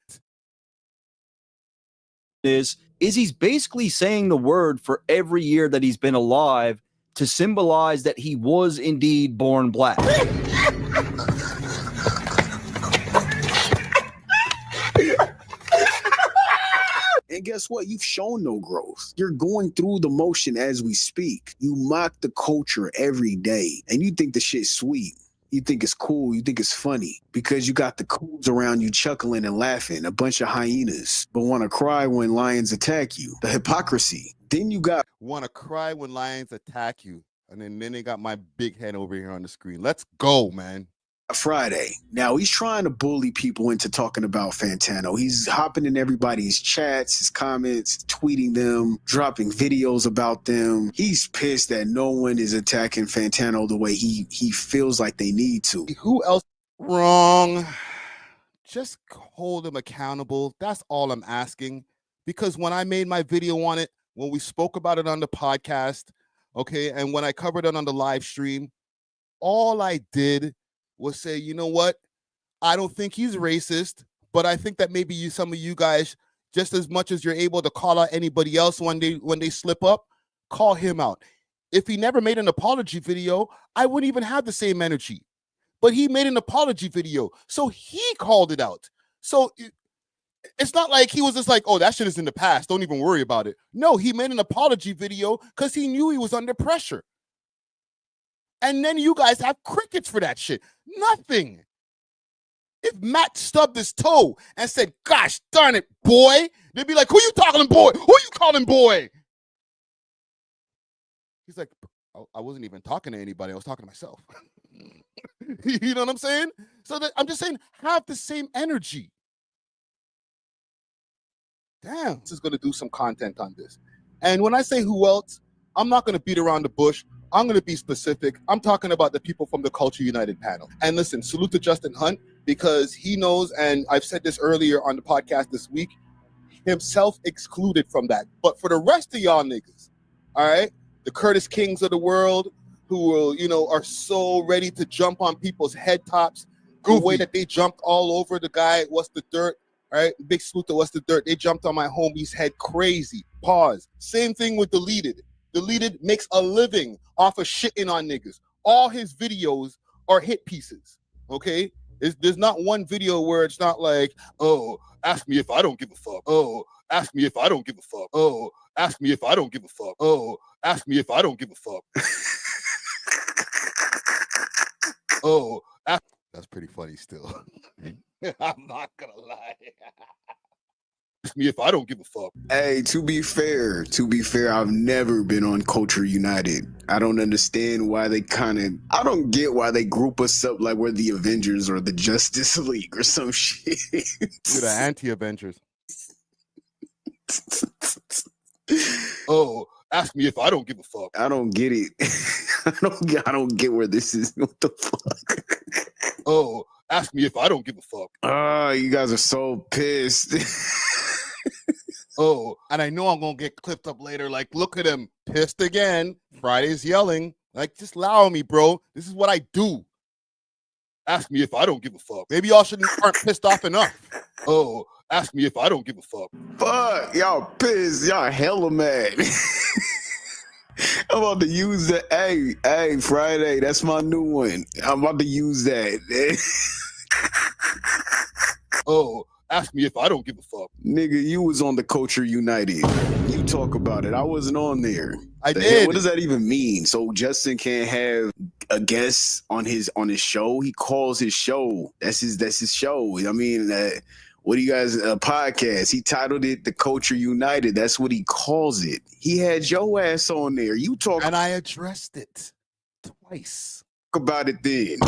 F: Is he's basically saying the word for every year that he's been alive to symbolize that he was indeed born black.
D: And guess what? You've shown no growth. You're going through the motion as we speak. You mock the culture every day, and you think the shit's sweet. You think it's cool. You think it's funny because you got the cools around you chuckling and laughing, a bunch of hyenas, but want to cry when lions attack you. The hypocrisy. Then you got
A: want to cry when lions attack you. And then they got my big head over here on the screen. Let's go, man.
D: Friday. Now he's trying to bully people into talking about Fantano. He's hopping in everybody's chats, his comments, tweeting them, dropping videos about them. He's pissed that no one is attacking Fantano the way he feels like they need to.
A: Who else? Wrong. Just hold him accountable. That's all I'm asking. Because when I made my video on it, when we spoke about it on the podcast, okay, and when I covered it on the live stream, all I did was say, you know what? I don't think he's racist, but I think that maybe some of you guys, just as much as you're able to call out anybody else when they slip up, call him out. If he never made an apology video, I wouldn't even have the same energy. But he made an apology video, so he called it out. So it's not like he was just like, oh, that shit is in the past. Don't even worry about it. No, he made an apology video because he knew he was under pressure. And then you guys have crickets for that shit. Nothing. If Matt stubbed his toe and said, gosh darn it, boy, they'd be like, who you talking boy? Who you calling boy? He's like, I wasn't even talking to anybody. I was talking to myself. You know what I'm saying? So I'm just saying, have the same energy. Damn, this is going to do some content on this. And when I say who else, I'm not going to beat around the bush. I'm going to be specific. I'm talking about the people from the Culture United panel. And listen, salute to Justin Hunt, because he knows, and I've said this earlier on the podcast this week, himself excluded from that. But for the rest of y'all niggas, all right, the Curtis Kings of the world, who will, are so ready to jump on people's head tops, the way that they jumped all over the guy, What's the Dirt, all right, big salute to What's the Dirt. They jumped on my homie's head crazy. Pause. Same thing with Deleted. Deleted makes a living off of shitting on niggas. All his videos are hit pieces, okay? There's not one video where it's not like, oh, ask me if I don't give a fuck. Oh, ask me if I don't give a fuck. Oh, ask me if I don't give a fuck. Oh, ask me if I don't give a fuck. Oh, that's pretty funny still. I'm not gonna lie. Ask me if I don't give a fuck.
D: Hey, to be fair, I've never been on Culture United. I don't understand why I don't get why they group us up like we're the Avengers or the Justice League or some shit.
A: You're the anti-Avengers. Oh, ask me if I don't give a fuck.
D: I don't get it. I don't get where this is. What the fuck?
A: Oh, ask me if I don't give a fuck.
D: You guys are so pissed.
A: Oh, and I know I'm gonna get clipped up later. Like, look at him, pissed again. Friday's yelling. Like, just allow me, bro. This is what I do. Ask me if I don't give a fuck. Maybe y'all aren't pissed off enough. Oh, ask me if I don't give a fuck.
D: Fuck, y'all pissed. Y'all hella mad. I'm about to use that. Hey, Friday, that's my new one. I'm about to use that.
A: Oh, ask me if I don't give a fuck.
D: Nigga, you was on the Culture United. You talk about it. I wasn't on there.
A: I did.
D: What does that even mean? So Justin can't have a guest on his show? He calls his show. That's his show. I mean, what do you guys, a podcast? He titled it The Culture United. That's what he calls it. He had your ass on there. You talk.
A: And I addressed it twice.
D: About it then.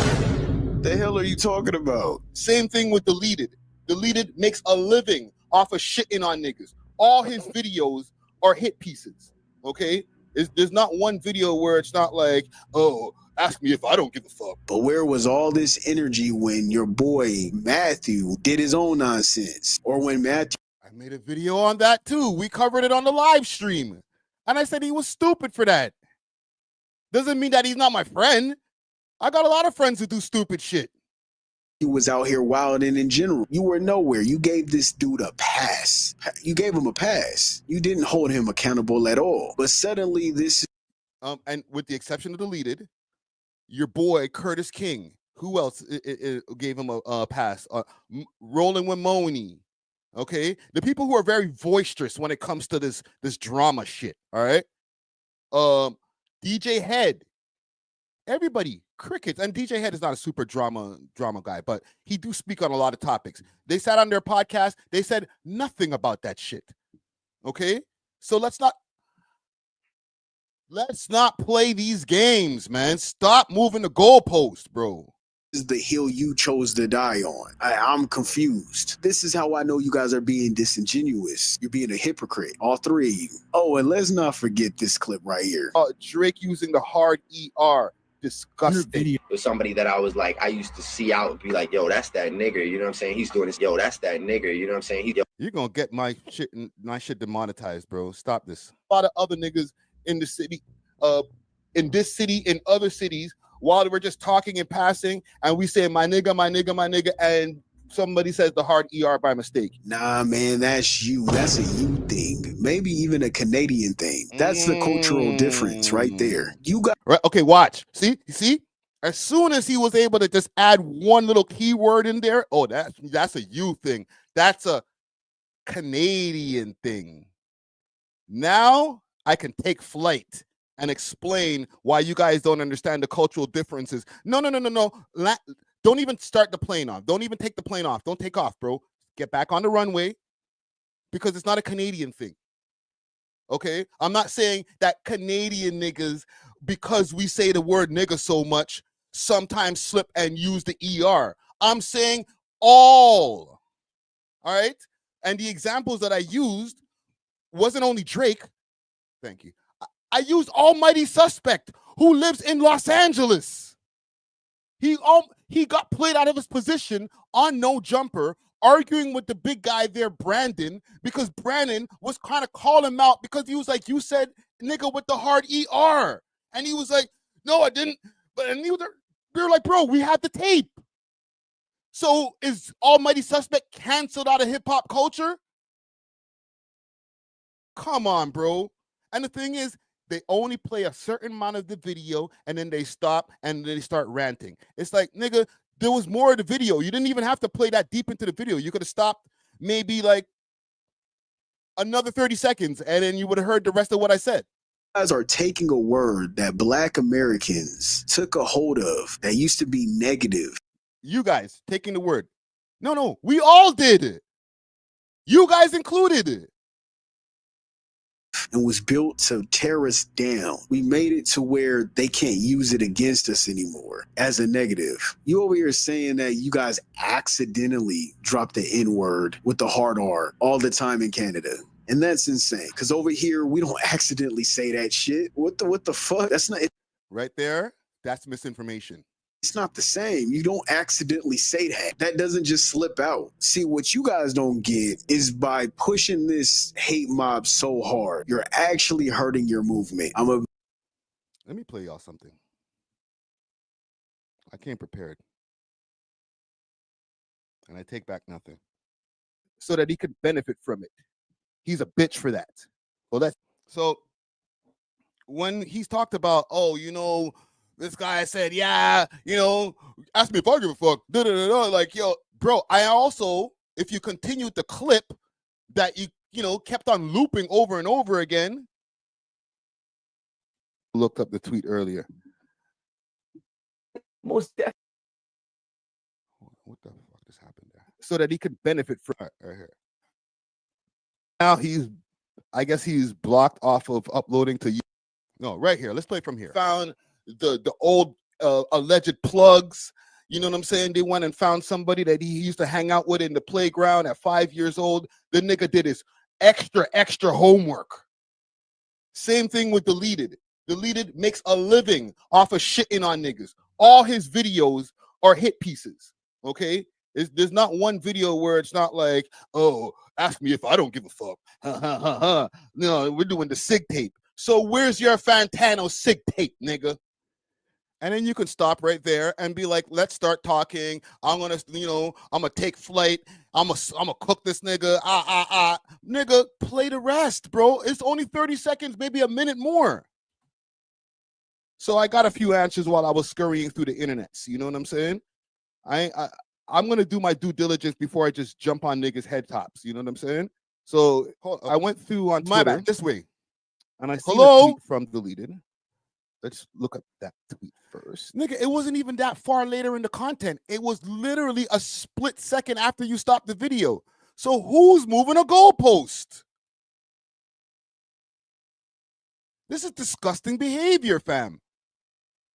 D: The hell are you talking about?
A: Same thing with Deleted. Deleted makes a living off of shitting on niggas. All his videos are hit pieces. Okay, there's not one video where it's not like, oh, ask me if I don't give a fuck.
D: But where was all this energy when your boy Matthew did his own nonsense? Or when Matthew...
A: I made a video on that too. We covered it on the live stream. And I said he was stupid for that. Doesn't mean that he's not my friend. I got a lot of friends who do stupid shit.
D: He was out here wilding in general. You were nowhere. You gave this dude a pass. You gave him a pass. You didn't hold him accountable at all. But suddenly this...
A: And with the exception of Deleted, your boy Curtis King, who else gave him a pass? Rolling with Moni. Okay, the people who are very boisterous when it comes to this drama shit. All right, DJ Head, everybody, crickets, and DJ Head is not a super drama guy, but he do speak on a lot of topics. They sat on their podcast, they said nothing about that shit. Okay, so let's not play these games, man. Stop moving the goalpost, bro.
D: Is the hill you chose to die on. I'm confused. This is how I know you guys are being disingenuous. You're being a hypocrite, all three of you. Oh, and let's not forget this clip right here.
A: Drake using the hard ER. Disgusting.
G: With somebody that I was like, I used to see out and be like, yo, that's that nigga. You know what I'm saying? He's doing this. Yo, that's that nigga. You know what I'm saying?
A: You're going to get my shit demonetized, bro. Stop this. A lot of other niggas in the city, in this city, in other cities, while we're just talking and passing, and we say, my nigga, and somebody says the hard ER by mistake.
D: Nah, man, that's you. That's a you thing. Maybe even a Canadian thing. That's the cultural difference right there. You got...
A: Right, okay, watch. See? As soon as he was able to just add one little keyword in there, oh, that's a you thing. That's a Canadian thing. Now I can take flight and explain why you guys don't understand the cultural differences. No. Don't even start the plane off. Don't even take the plane off. Don't take off, bro. Get back on the runway, because it's not a Canadian thing. Okay? I'm not saying that Canadian niggas, because we say the word nigga so much, sometimes slip and use the ER. I'm saying all right? And the examples that I used wasn't only Drake. Thank you. I used Almighty Suspect, who lives in Los Angeles. He got played out of his position on No Jumper, arguing with the big guy there, Brandon, because Brandon was kind of calling him out because he was like, you said nigga with the hard ER. And he was like, no, I didn't. But they were like, bro, we have the tape. So is Almighty Suspect canceled out of hip hop culture? Come on, bro. And the thing is, they only play a certain amount of the video and then they stop and then they start ranting. It's like, nigga, there was more of the video. You didn't even have to play that deep into the video. You could have stopped maybe like another 30 seconds and then you would have heard the rest of what I said.
D: You guys are taking a word that Black Americans took a hold of that used to be negative.
A: You guys taking the word. No, we all did it. You guys included it.
D: And was built to tear us down. We made it to where they can't use it against us anymore as a negative. You over here saying that you guys accidentally dropped the N-word with the hard R all the time in Canada. And that's insane. Because over here, we don't accidentally say that shit. What the fuck? That's not it.
A: Right there, that's misinformation.
D: It's not the same. You don't accidentally say that. That doesn't just slip out. See, what you guys don't get is by pushing this hate mob so hard, you're actually hurting your movement.
A: Let me play y'all something. I came prepared. And I take back nothing. So that he could benefit from it. He's a bitch for that. Well, so when he's talked about, oh, you know, this guy said, yeah, you know, ask me if I give a fuck. Like, yo, bro, I also, if you continued the clip that you know, kept on looping over and over again. Looked up the tweet earlier.
H: Most definitely.
A: What the fuck just happened there? So that he could benefit from right here. Now I guess he's blocked off of uploading to you. No, right here. Let's play from here. Found the old alleged plugs, You know what I'm saying? They went and found somebody that he used to hang out with in the playground at 5 years old. The nigga did his extra homework. Same thing with Deleted. Deleted makes a living off of shitting on niggas. All his videos are hit pieces. Okay? There's not one video where it's not like, oh, ask me if I don't give a fuck. No, we're doing the SIG tape. So where's your Fantano SIG tape, nigga? And then you can stop right there and be like, let's start talking. I'm gonna take flight. I'm gonna cook this nigga. Nigga, play the rest, bro. It's only 30 seconds, maybe a minute more. So I got a few answers while I was scurrying through the internet. You know what I'm saying? I'm gonna do my due diligence before I just jump on niggas' head tops. You know what I'm saying? So I went through on Twitter, my bad, this way, and I see a tweet from Deleted. Let's look up that tweet first. Nigga, it wasn't even that far later in the content. It was literally a split second after you stopped the video. So who's moving a goalpost? This is disgusting behavior, fam.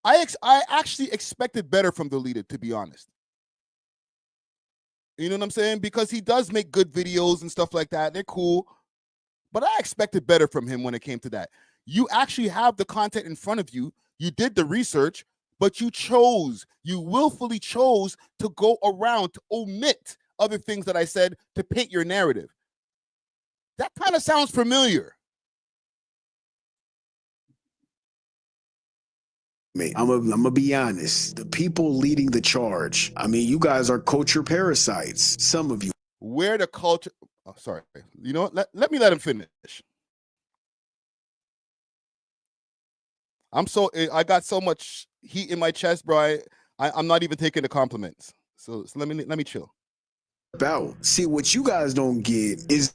A: I actually expected better from Deleted, to be honest. You know what I'm saying? Because he does make good videos and stuff like that. They're cool. But I expected better from him when it came to that. You actually have the content in front of you. You did the research, but you willfully chose to go around to omit other things that I said to paint your narrative. That kind of sounds familiar.
D: I'm gonna be honest. The people leading the charge, I mean, you guys are culture parasites. Some of you.
A: Where the culture... Oh, sorry. You know what? Let me let him finish. I got so much heat in my chest, bro. I'm not even taking the compliments. So let me chill.
D: See, what you guys don't get is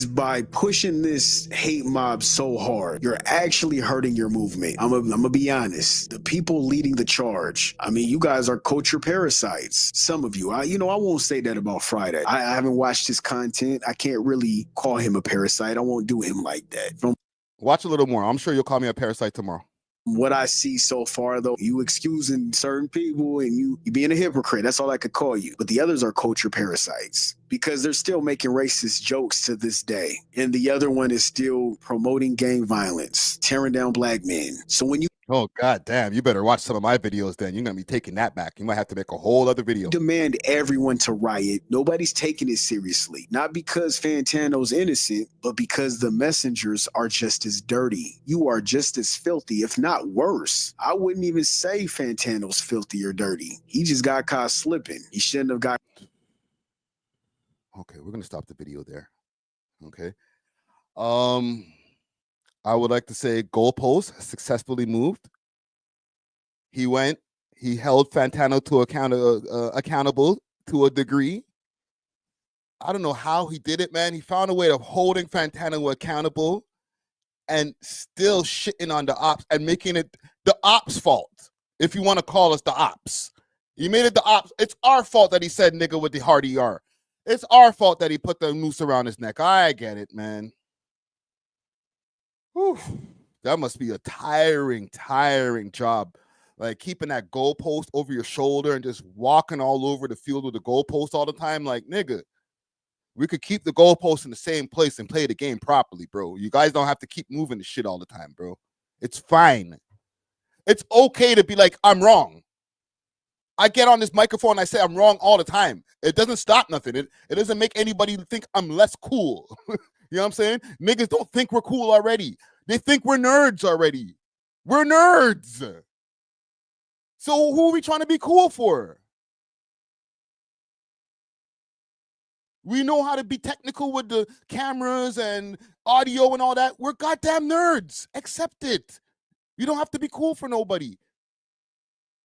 D: by pushing this hate mob so hard, you're actually hurting your movement. I'm gonna be honest. The people leading the charge, I mean, you guys are culture parasites. Some of you, I won't say that about Friday. I haven't watched his content. I can't really call him a parasite. I won't do him like that.
A: Watch a little more. I'm sure you'll call me a parasite tomorrow.
D: What I see so far, though, you excusing certain people and you being a hypocrite. That's all I could call you. But the others are culture parasites because they're still making racist jokes to this day. And the other one is still promoting gang violence, tearing down black men. So when you...
A: Oh, God damn. You better watch some of my videos then. You're going to be taking that back. You might have to make a whole other video.
D: Demand everyone to riot. Nobody's taking it seriously. Not because Fantano's innocent, but because the messengers are just as dirty. You are just as filthy, if not worse. I wouldn't even say Fantano's filthy or dirty. He just got caught slipping. He shouldn't have got...
A: Okay, we're going to stop the video there. Okay. I would like to say goalpost successfully moved. He held Fantano to accountable to a degree. I don't know how he did it, man. He found a way of holding Fantano accountable and still shitting on the ops and making it the ops' fault, if you want to call us the ops. He made it the ops. It's our fault that he said nigga with the hard ER. It's our fault that he put the noose around his neck. I get it, man. Whew. That must be a tiring job. Like keeping that goalpost over your shoulder and just walking all over the field with the goalpost all the time. Like, nigga, we could keep the goalpost in the same place and play the game properly, bro. You guys don't have to keep moving the shit all the time, bro. It's fine. It's okay to be like, I'm wrong. I get on this microphone and I say I'm wrong all the time. It doesn't stop nothing. It doesn't make anybody think I'm less cool. You know what I'm saying? Niggas don't think we're cool already. They think we're nerds already. We're nerds. So who are we trying to be cool for? We know how to be technical with the cameras and audio and all that. We're goddamn nerds. Accept it. You don't have to be cool for nobody.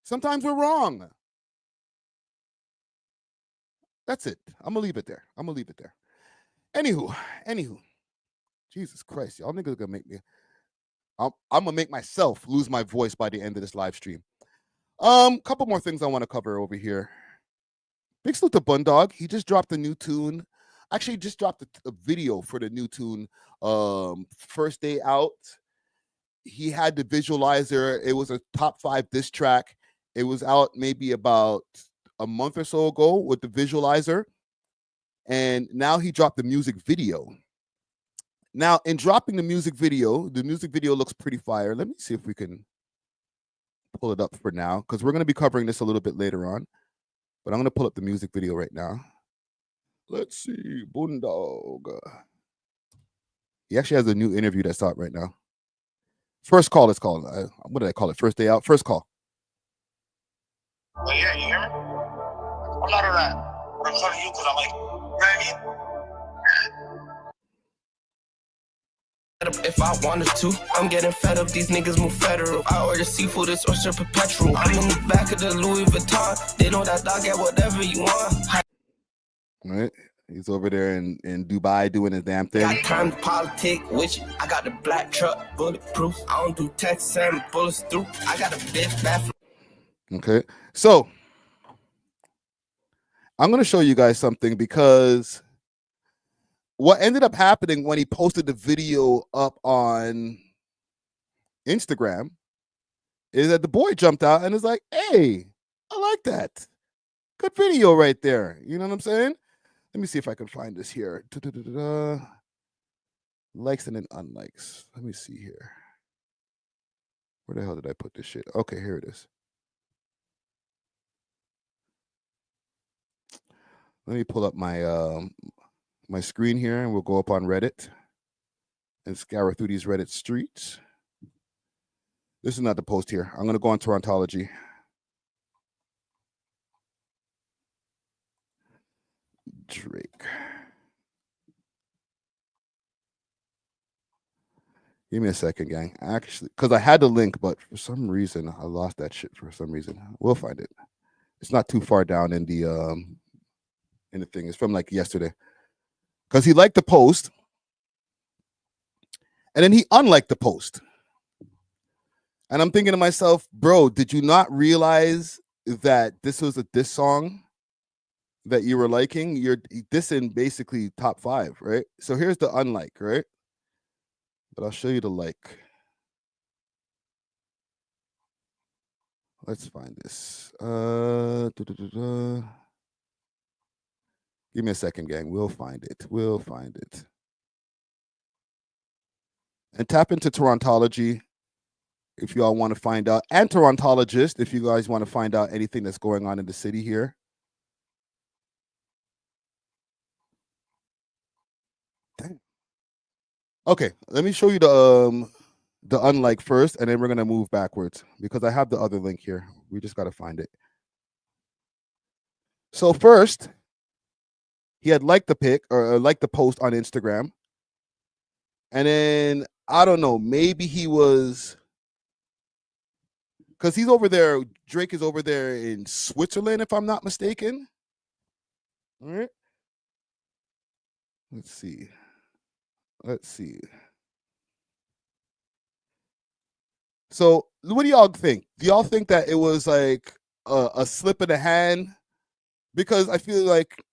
A: Sometimes we're wrong. That's it. I'm going to leave it there. Anywho. Jesus Christ, y'all niggas gonna make me. I'm gonna make myself lose my voice by the end of this live stream. Couple more things I want to cover over here. Big salute to Bundog. He just dropped a new tune. Actually, just dropped a video for the new tune. First day out. He had the visualizer. It was a top 5 diss track. It was out maybe about a month or so ago with the visualizer. And now he dropped the music video. Now, in dropping the music video looks pretty fire. Let me see if we can pull it up for now, because we're going to be covering this a little bit later on. But I'm going to pull up the music video right now. Let's see. Bundog. He actually has a new interview that's out right now. First call, it's called. What did I call it? First day out? First call.
H: Well, yeah, you hear me? I'm not a rat, but I'm calling you because I like you. You know what I mean?
I: If I wanted to, I'm getting fed up. These niggas move federal. I order seafood, it's oyster perpetual. I'm in the back of the Louis Vuitton. They know that I get whatever you want.
A: All right. He's over there in Dubai doing his damn thing.
I: Got time to politic, which I got the black truck, bulletproof. I don't do text and bullets through. I got a bitch bathroom.
A: Okay. So I'm going to show you guys something, because what ended up happening when he posted the video up on Instagram is that the boy jumped out and is like, hey, I like that. Good video right there. You know what I'm saying? Let me see if I can find this here. Likes and then unlikes. Let me see here. Where the hell did I put this shit? Okay, here it is. Let me pull up my my screen here, and we'll go up on Reddit and scour through these Reddit streets. This is not the post here. I'm going to go on Torontology. Drake. Give me a second, gang. Actually, because I had the link, but for some reason, I lost that shit for some reason. We'll find it. It's not too far down in the thing. It's from like yesterday. Because he liked the post, and then he unliked the post. And I'm thinking to myself, bro, did you not realize that this was a diss song that you were liking? You're dissing basically top 5, right? So here's the unlike, right? But I'll show you the like. Let's find this. Give me a second, gang. We'll find it. We'll find it. And tap into Torontology if you all want to find out. And Torontologist, if you guys want to find out anything that's going on in the city here. Dang. Okay, let me show you the unlike first, and then we're going to move backwards, because I have the other link here. We just got to find it. So first, he had liked the pic, or liked the post on Instagram. And then, I don't know, maybe he was, because he's over there, Drake is over there in Switzerland, if I'm not mistaken. All right. Let's see. Let's see. So what do y'all think? Do y'all think that it was like a slip of the hand? Because I feel like,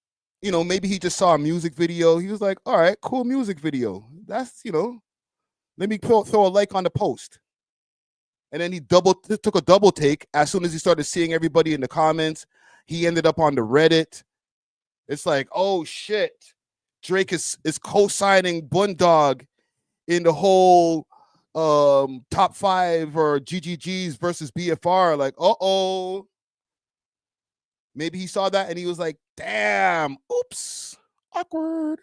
A: you know, maybe he just saw a music video. He was like, all right, cool music video. That's, you know, let me throw a like on the post. And then he took a double take. As soon as he started seeing everybody in the comments, he ended up on the Reddit. It's like, oh shit, Drake is co-signing Bundog in the whole top 5 or GGGs versus BFR. Like, uh-oh. Maybe he saw that and he was like, damn, oops, awkward.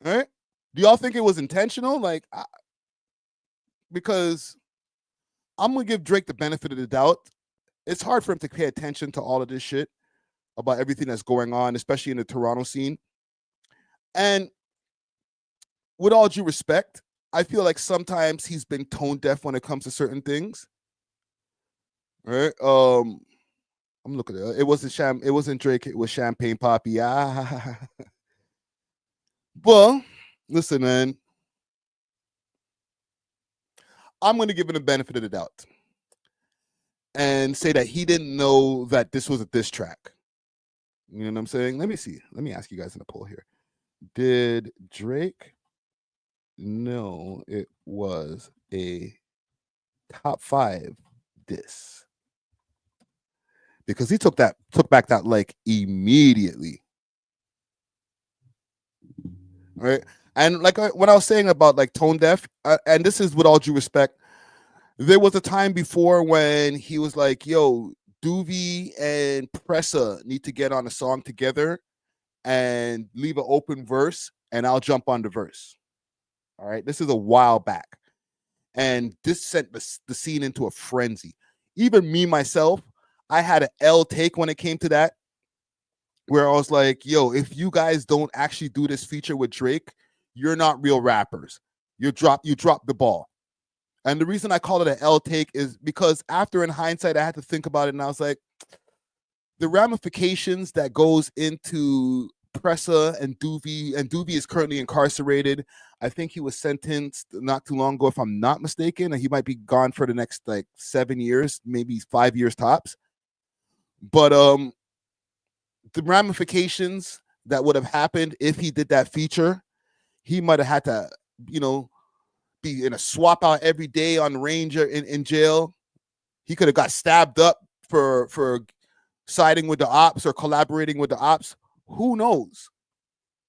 A: All right. Do y'all think it was intentional? Like, because I'm going to give Drake the benefit of the doubt. It's hard for him to pay attention to all of this shit about everything that's going on, especially in the Toronto scene. And with all due respect, I feel like sometimes he's been tone deaf when it comes to certain things. All right. I'm looking at it. It wasn't Drake, it was Champagne Poppy. Ah. Well, listen, man. I'm going to give him the benefit of the doubt and say that he didn't know that this was a diss track. You know what I'm saying? Let me see. Let me ask you guys in a poll here. Did Drake know it was a top 5 diss? because he took back that like immediately. Right. And like what I was saying about like tone deaf, and this is with all due respect, there was a time before when he was like, yo, Doovie and Pressa need to get on a song together and leave an open verse, and I'll jump on the verse. All right. This is a while back. And this sent the scene into a frenzy. Even me, myself, I had an L take when it came to that, where I was like, yo, if you guys don't actually do this feature with Drake, you're not real rappers. You drop the ball. And the reason I call it an L take is because after in hindsight, I had to think about it, and I was like, the ramifications that goes into Pressa and Doovie is currently incarcerated. I think he was sentenced not too long ago, if I'm not mistaken, and he might be gone for the next like 7 years, maybe 5 years tops. But the ramifications that would have happened if he did that feature, he might have had to, be in a swap out every day on Ranger in jail. He could have got stabbed up for siding with the ops or collaborating with the ops. Who knows?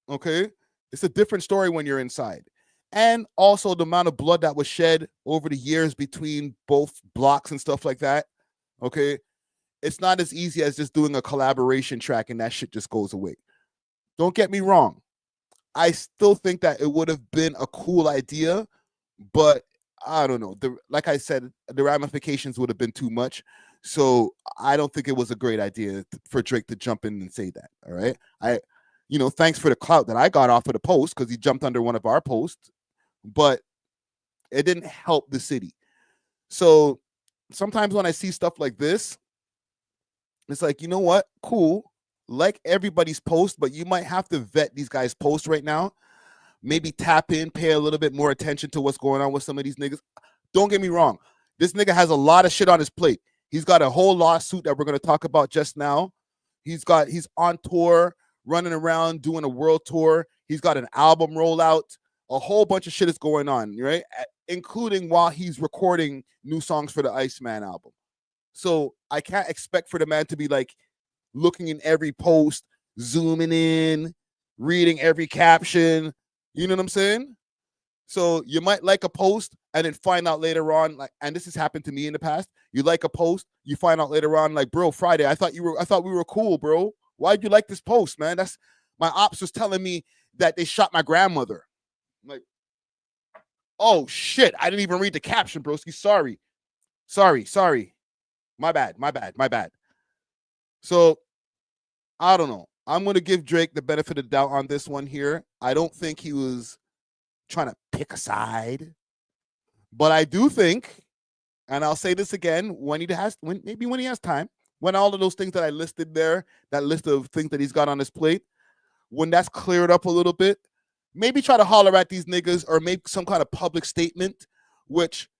A: Okay. It's a different story when you're inside. And also the amount of blood that was shed over the years between both blocks and stuff like that. Okay. It's not as easy as just doing a collaboration track and that shit just goes away. Don't get me wrong. I still think that it would have been a cool idea, but I don't know. Like I said, the ramifications would have been too much. So I don't think it was a great idea for Drake to jump in and say that. All right. Thanks for the clout that I got off of the post because he jumped under one of our posts, but it didn't help the city. So sometimes when I see stuff like this, it's like, you know what? Cool. Like everybody's post, but you might have to vet these guys' posts right now. Maybe tap in, pay a little bit more attention to what's going on with some of these niggas. Don't get me wrong. This nigga has a lot of shit on his plate. He's got a whole lawsuit that we're going to talk about just now. He's on tour, running around, doing a world tour. He's got an album rollout. A whole bunch of shit is going on, right? Including while he's recording new songs for the Iceman album. So I can't expect for the man to be like looking in every post, zooming in, reading every caption. You know what I'm saying? So you might like a post and then find out later on, like, and this has happened to me in the past. You like a post, you find out later on, like, bro, Friday, I thought we were cool, bro. Why'd you like this post, man? That's my ops was telling me that they shot my grandmother. I'm like, oh shit, I didn't even read the caption, broski. Sorry. My bad. So I don't know. I'm going to give Drake the benefit of the doubt on this one here. I don't think he was trying to pick a side, but I do think, and I'll say this again, when he has time, when all of those things that I listed there, that list of things that he's got on his plate, when that's cleared up a little bit, maybe try to holler at these niggas or make some kind of public statement, which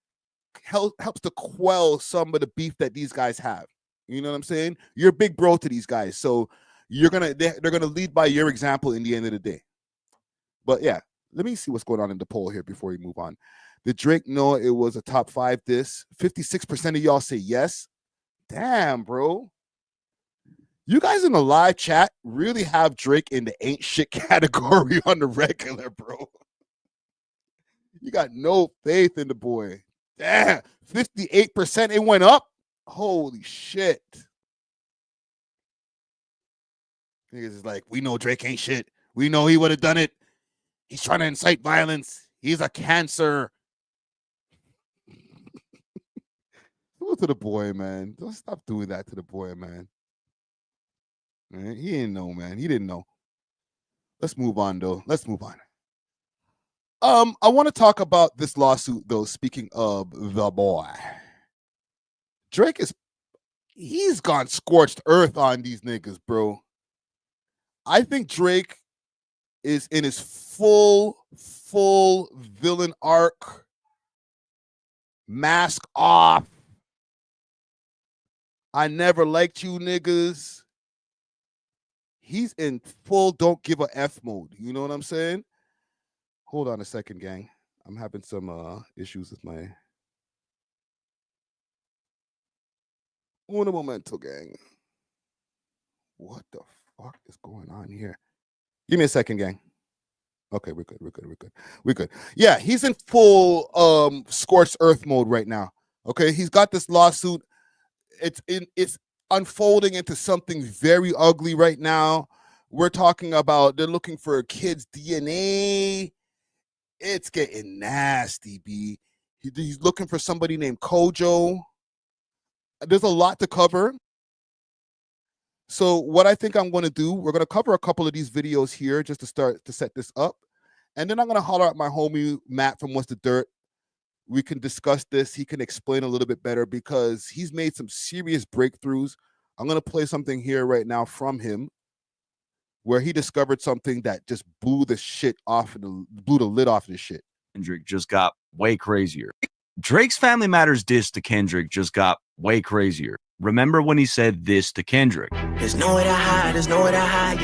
A: helps to quell some of the beef that these guys have. You know what I'm saying? You're a big bro to these guys, so they're gonna lead by your example in the end of the day. But yeah, let me see what's going on in the poll here before we move on. Did Drake know it was a top 5 diss? 56% of y'all say yes. Damn, bro. You guys in the live chat really have Drake in the ain't shit category on the regular, bro. You got no faith in the boy. Damn, 58%. It went up. Holy shit. Niggas is like, we know Drake ain't shit. We know he would have done it. He's trying to incite violence. He's a cancer. Go to the boy, man. Don't stop doing that to the boy, man. He didn't know, man. He didn't know. Let's move on, though. I want to talk about this lawsuit, though, speaking of the boy. Drake he's gone scorched earth on these niggas, bro. I think Drake is in his full villain arc. Mask off. I never liked you niggas. He's in full don't give a F mode. You know what I'm saying? Hold on a second, gang. I'm having some issues with my... Un momento, gang. What the fuck is going on here? Give me a second, gang. Okay, we're good. We're good. Yeah, he's in full Scorched Earth mode right now. Okay, he's got this lawsuit. It's unfolding into something very ugly right now. We're talking about they're looking for a kid's DNA. It's getting nasty, B. He's looking for somebody named Kojo. There's a lot to cover. So what I think I'm going to do, we're going to cover a couple of these videos here just to start to set this up. And then I'm going to holler at my homie Matt from What's the Dirt. We can discuss this. He can explain a little bit better because he's made some serious breakthroughs. I'm going to play something here right now from him where he discovered something that just blew the lid off the shit.
F: Kendrick just got way crazier. Drake's Family Matters diss to Kendrick just got way crazier. Remember when he said this to Kendrick?
I: There's nowhere to hide,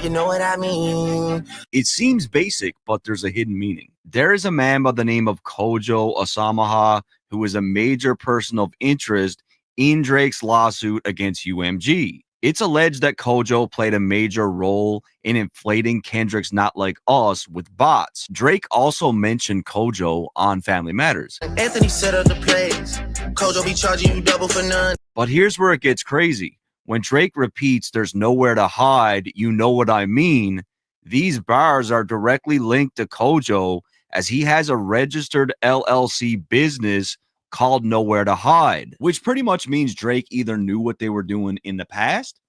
I: you know what I mean?
F: It seems basic, but there's a hidden meaning. There is a man by the name of Kojo Osamaha who is a major person of interest in Drake's lawsuit against UMG. It's alleged that Kojo played a major role in inflating Kendrick's Not Like Us with bots. Drake also mentioned Kojo on Family Matters.
I: Anthony set up the plays. Kojo be charging you double for none.
F: But here's where it gets crazy. When Drake repeats, there's nowhere to hide, you know what I mean, these bars are directly linked to Kojo as he has a registered LLC business called Nowhere to Hide, which pretty much means Drake either knew what they were doing in the past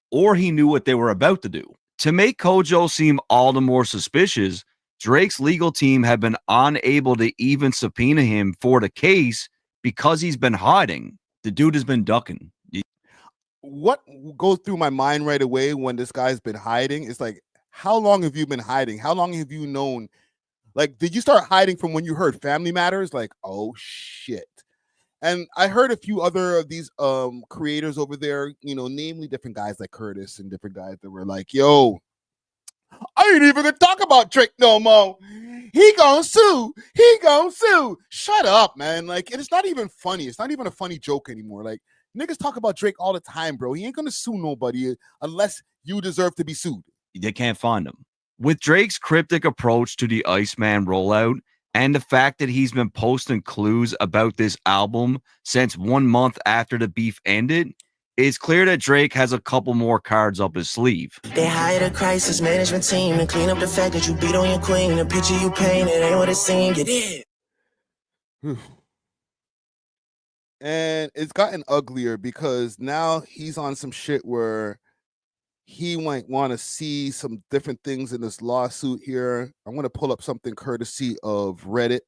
F: or he knew what they were about to do. To make Kojo seem all the more suspicious, Drake's legal team have been unable to even subpoena him for the case because he's been hiding. The dude has been ducking.
A: What goes through my mind right away when this guy's been hiding is like, how long have you been hiding? How long have you known? Like, did you start hiding from when you heard Family Matters? Like, oh shit. And I heard a few other of these creators over there, you know, namely different guys like Curtis and different guys that were like, yo, I ain't even gonna talk about Drake no more. He gonna sue. Shut up, man. Like, it's not even funny. It's not even a funny joke anymore. Like, niggas talk about Drake all the time, bro. He ain't gonna sue nobody unless you deserve to be sued.
F: They can't find him. With Drake's cryptic approach to the Iceman rollout and the fact that he's been posting clues about this album since 1 month after the beef ended, it's clear that Drake has a couple more cards up his sleeve.
I: They hired a crisis management team to clean up the fact that you beat on your queen. The picture you painted ain't what it seemed. You did.
A: And it's gotten uglier because now he's on some shit where he might want to see some different things in this lawsuit here. I'm going to pull up something courtesy of Reddit.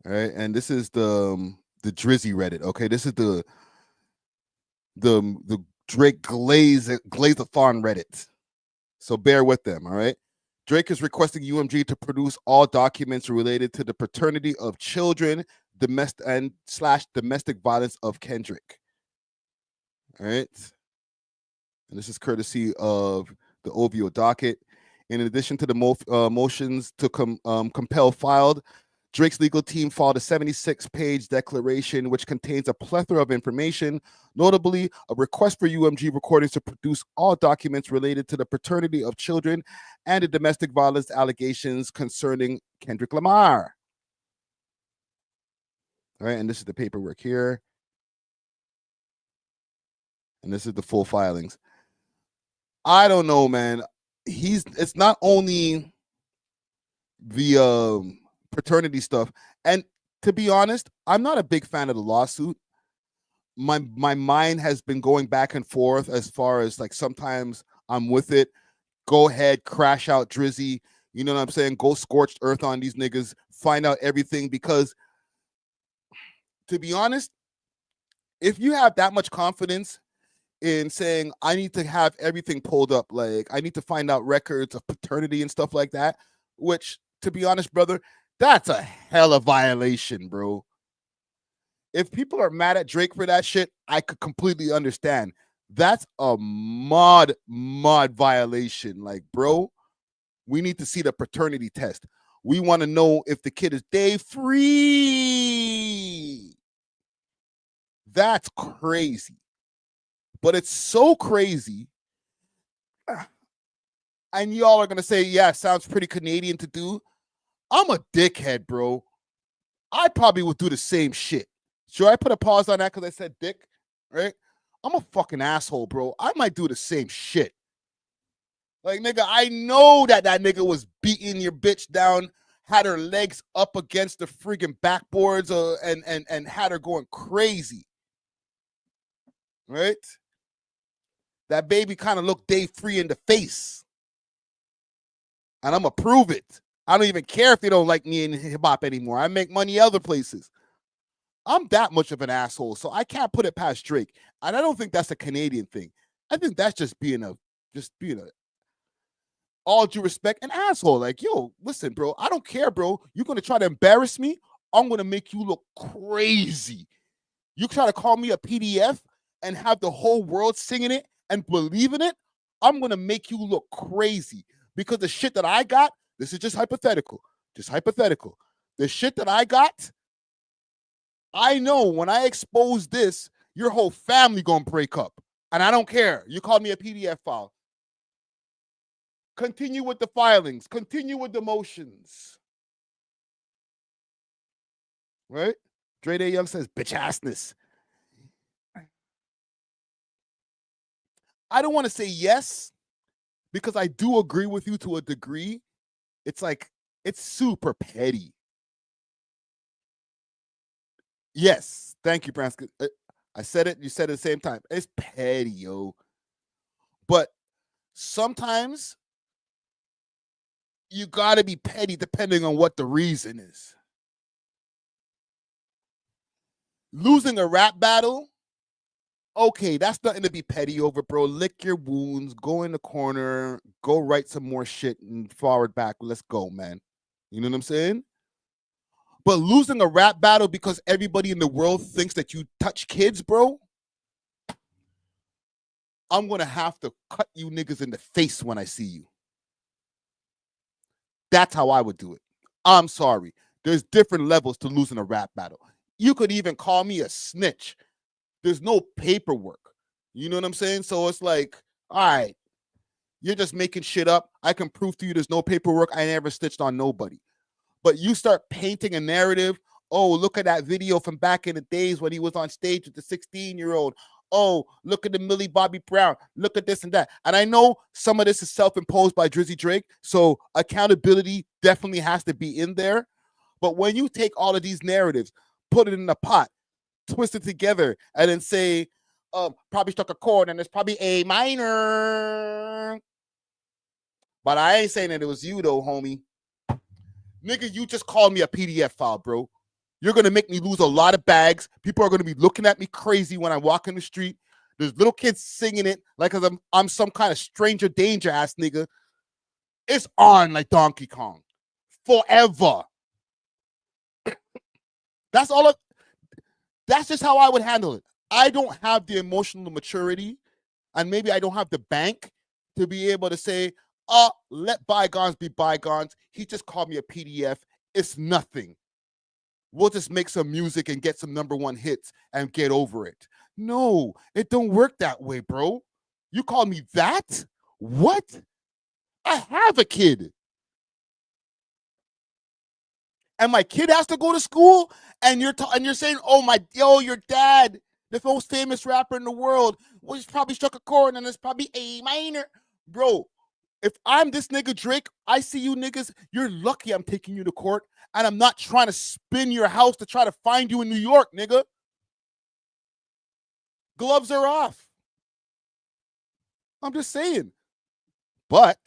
A: All right, and this is the Drizzy Reddit. Okay, this is the Drake Glaze-a-thon Reddit. So bear with them. All right. Drake is requesting UMG to produce all documents related to the paternity of children, domestic violence of Kendrick. All right. And this is courtesy of the OVO docket. In addition to the motions to compel filed, Drake's legal team filed a 76-page declaration which contains a plethora of information, notably a request for UMG Recordings to produce all documents related to the paternity of children and the domestic violence allegations concerning Kendrick Lamar. All right, and this is the paperwork here. And this is the full filings. I don't know, man. It's not only the paternity stuff. And to be honest, I'm not a big fan of the lawsuit. My mind has been going back and forth as far as like sometimes I'm with it. Go ahead, crash out Drizzy. You know what I'm saying? Go Scorched Earth on these niggas. Find out everything because to be honest, if you have that much confidence in saying I need to have everything pulled up, like I need to find out records of paternity and stuff like that, which to be honest, brother, that's a hella violation, bro. If people are mad at Drake for that shit, I could completely understand. That's a mod violation. Like, bro, we need to see the paternity test. We want to know if the kid is day free. That's crazy. But it's so crazy. And y'all are going to say, yeah, sounds pretty Canadian to do. I'm a dickhead, bro. I probably would do the same shit. Sure, I put a pause on that because I said dick, right? I'm a fucking asshole, bro. I might do the same shit. Like, nigga, I know that nigga was beating your bitch down, had her legs up against the friggin' backboards and had her going crazy. Right? That baby kind of looked Dave Free in the face. And I'm going to prove it. I don't even care if they don't like me in hip-hop anymore. I make money other places. I'm that much of an asshole, so I can't put it past Drake. And I don't think that's a Canadian thing. I think that's just being a all due respect, an asshole. Like, yo, listen, bro, I don't care, bro. You're going to try to embarrass me? I'm going to make you look crazy. You try to call me a PDF and have the whole world singing it and believe in it? I'm going to make you look crazy because the shit that I got, this is just hypothetical. The shit that I got, I know when I expose this, your whole family going to break up. And I don't care. You called me a PDF file. Continue with the filings. Continue with the motions. Right? Dre Day Young says, bitch assness. I don't want to say yes, because I do agree with you to a degree. It's like, it's super petty. Yes. Thank you, Bransky. I said it. You said it at the same time. It's petty, yo. But sometimes you got to be petty depending on what the reason is. Losing a rap battle, okay, that's nothing to be petty over, bro. Lick your wounds, go in the corner, go write some more shit and forward back. Let's go, man. You know what I'm saying? But losing a rap battle because everybody in the world thinks that you touch kids, bro, I'm going to have to cut you niggas in the face when I see you. That's how I would do it. I'm sorry. There's different levels to losing a rap battle. You could even call me a snitch. There's no paperwork. You know what I'm saying? So it's like, all right, you're just making shit up. I can prove to you there's no paperwork. I never snitched on nobody. But you start painting a narrative. Oh, look at that video from back in the days when he was on stage with the 16-year-old. Oh, look at the Millie Bobby Brown. Look at this and that. And I know some of this is self-imposed by Drizzy Drake, so accountability definitely has to be in there. But when you take all of these narratives, put it in a pot, twist it together, and then say, probably struck a chord, and it's probably A minor. But I ain't saying that it was you, though, homie. Nigga, you just called me a PDF file, bro. You're going to make me lose a lot of bags. People are going to be looking at me crazy when I walk in the street. There's little kids singing it like I'm some kind of stranger danger ass nigga. It's on like Donkey Kong. Forever. That's just how I would handle it. I don't have the emotional maturity, and maybe I don't have the bank to be able to say, let bygones be bygones. He just called me a PDF. It's nothing. We'll just make some music and get some #1 hits and get over it. No, it don't work that way, bro. You call me that? What? I have a kid. And my kid has to go to school, and you're saying, your dad, the most famous rapper in the world, was probably struck a chord, and it's probably A minor. Bro, if I'm this nigga Drake, I see you niggas, you're lucky I'm taking you to court, and I'm not trying to spin your house to try to find you in New York, nigga. Gloves are off. I'm just saying. But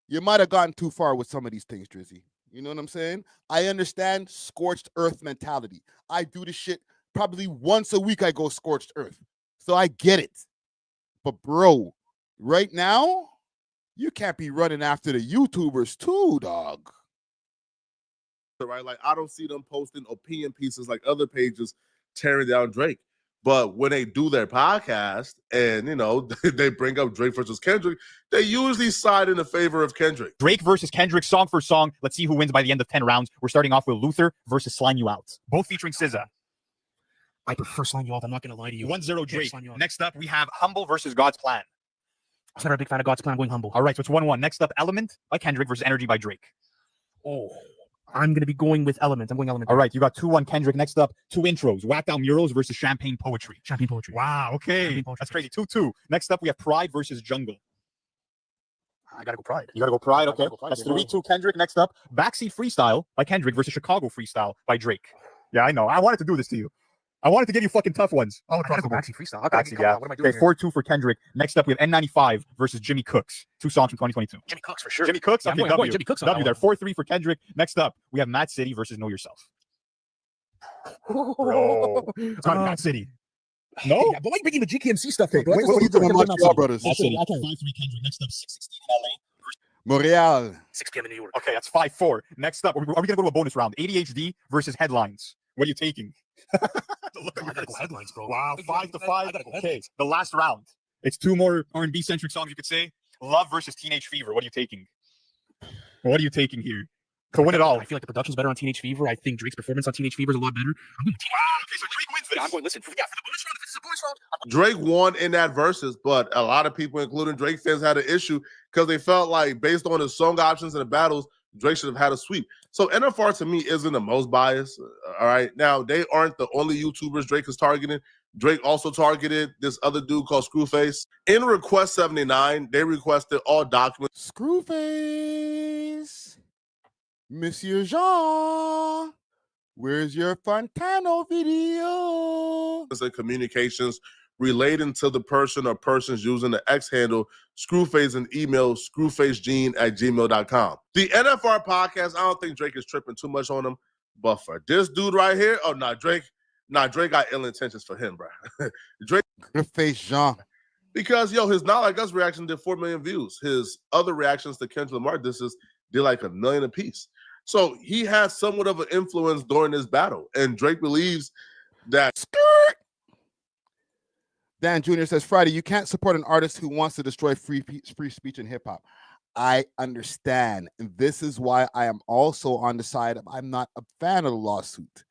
A: you might have gotten too far with some of these things, Drizzy. You know what I'm saying? I understand scorched earth mentality. I do this shit probably once a week. I go scorched earth. So I get it. But bro, right now, you can't be running after the YouTubers too, dog.
J: Right? Like, I don't see them posting opinion pieces like other pages tearing down Drake. But when they do their podcast and, they bring up Drake versus Kendrick, they usually side in the favor of Kendrick.
K: Drake versus Kendrick, song for song. Let's see who wins by the end of 10 rounds. We're starting off with Luther versus Slime You Out. Both featuring SZA.
L: I prefer Slime Y'all. I'm not gonna lie to you.
K: 1-0 Drake.
L: Slime Y'all.
K: Next up, we have Humble versus God's Plan.
L: I was never a big fan of God's Plan. I'm going Humble.
K: All right, so it's 1-1. Next up, Element by Kendrick versus Energy by Drake.
L: Oh, I'm gonna be going with Element. I'm going Element.
K: All right, you got 2-1 Kendrick. Next up, 2 intros. Whacked Out Murals versus Champagne Poetry.
L: Champagne Poetry.
K: Wow, okay.
L: Champagne Poetry.
K: That's crazy. 2-2. Next up, we have Pride versus Jungle.
L: I gotta go Pride.
K: You gotta go Pride, okay.
L: Go Pride,
K: That's
L: bro.
K: 3-2 Kendrick. Next up, Backseat Freestyle by Kendrick versus Chicago Freestyle by Drake. Yeah, I know. I wanted to do this to you. I wanted to give you fucking tough ones.
L: Oh, I gotta go Backseat Freestyle.
K: Backseat, yeah.
L: What am I doing
K: Okay, 4-2 for Kendrick. Next up, we have N95 versus Jimmy Cooks. 2 songs from 2022.
L: Jimmy Cooks for sure.
K: Jimmy Cooks?
L: Yeah,
K: Okay,
L: I'm going Jimmy Cooks on
K: W
L: that
K: there. 4-3 for Kendrick. Next up, we have Mad City versus Know Yourself. Bro. It's not Mad City. No?
L: Yeah, but why are you bringing the GKMC stuff up, bro?
B: Wait, what are you doing on Montreal, brothers?
K: Mad City. 5-3 Kendrick. Next up, 616 in LA.
B: Montreal.
L: 6 p.m. in New York.
K: Okay, that's 5-4. Next up, are we going to go to a bonus round? ADHD versus Headlines. What are you taking? Look at
L: I gotta go Headlines, bro.
K: Wow, 5-5.
L: I gotta go
K: Okay,
L: Headlines.
K: the last round. It's 2 more R&B centric songs, you could say. Love versus Teenage Fever. What are you taking? What are you taking here to win it all?
L: I feel like the production's better on Teenage Fever. I think Drake's performance on Teenage Fever is a lot better. I'm going
K: Okay, so Drake wins this.
L: I'm going, listen, for the bonus round, if this is a bonus round,
J: Drake won in that versus, but a lot of people, including Drake fans, had an issue because they felt like based on his song options and the battles, Drake should have had a sweep. So NFR to me isn't the most biased. All right. Now, they aren't the only YouTubers Drake is targeting. Drake also targeted this other dude called Screwface. In request 79, they requested all documents.
B: Screwface. Monsieur Jean. Where's your Fontano video?
J: And communications relating to the person or persons using the X handle Screwface and email screwfacegene@gmail.com. The NFR podcast, I don't think Drake is tripping too much on him, but for this dude right here, oh, Drake got ill intentions for him, bro. Drake.
B: Screwface Jean.
J: Because, his Not Like Us reaction did 4 million views. His other reactions to Kendrick Lamar disses did like 1 million apiece. So he has somewhat of an influence during this battle. And Drake believes that.
B: Skirt. Dan Jr. says, Friday, you can't support an artist who wants to destroy free speech in hip hop. I understand. And this is why I am also on the side of I'm not a fan of the lawsuit.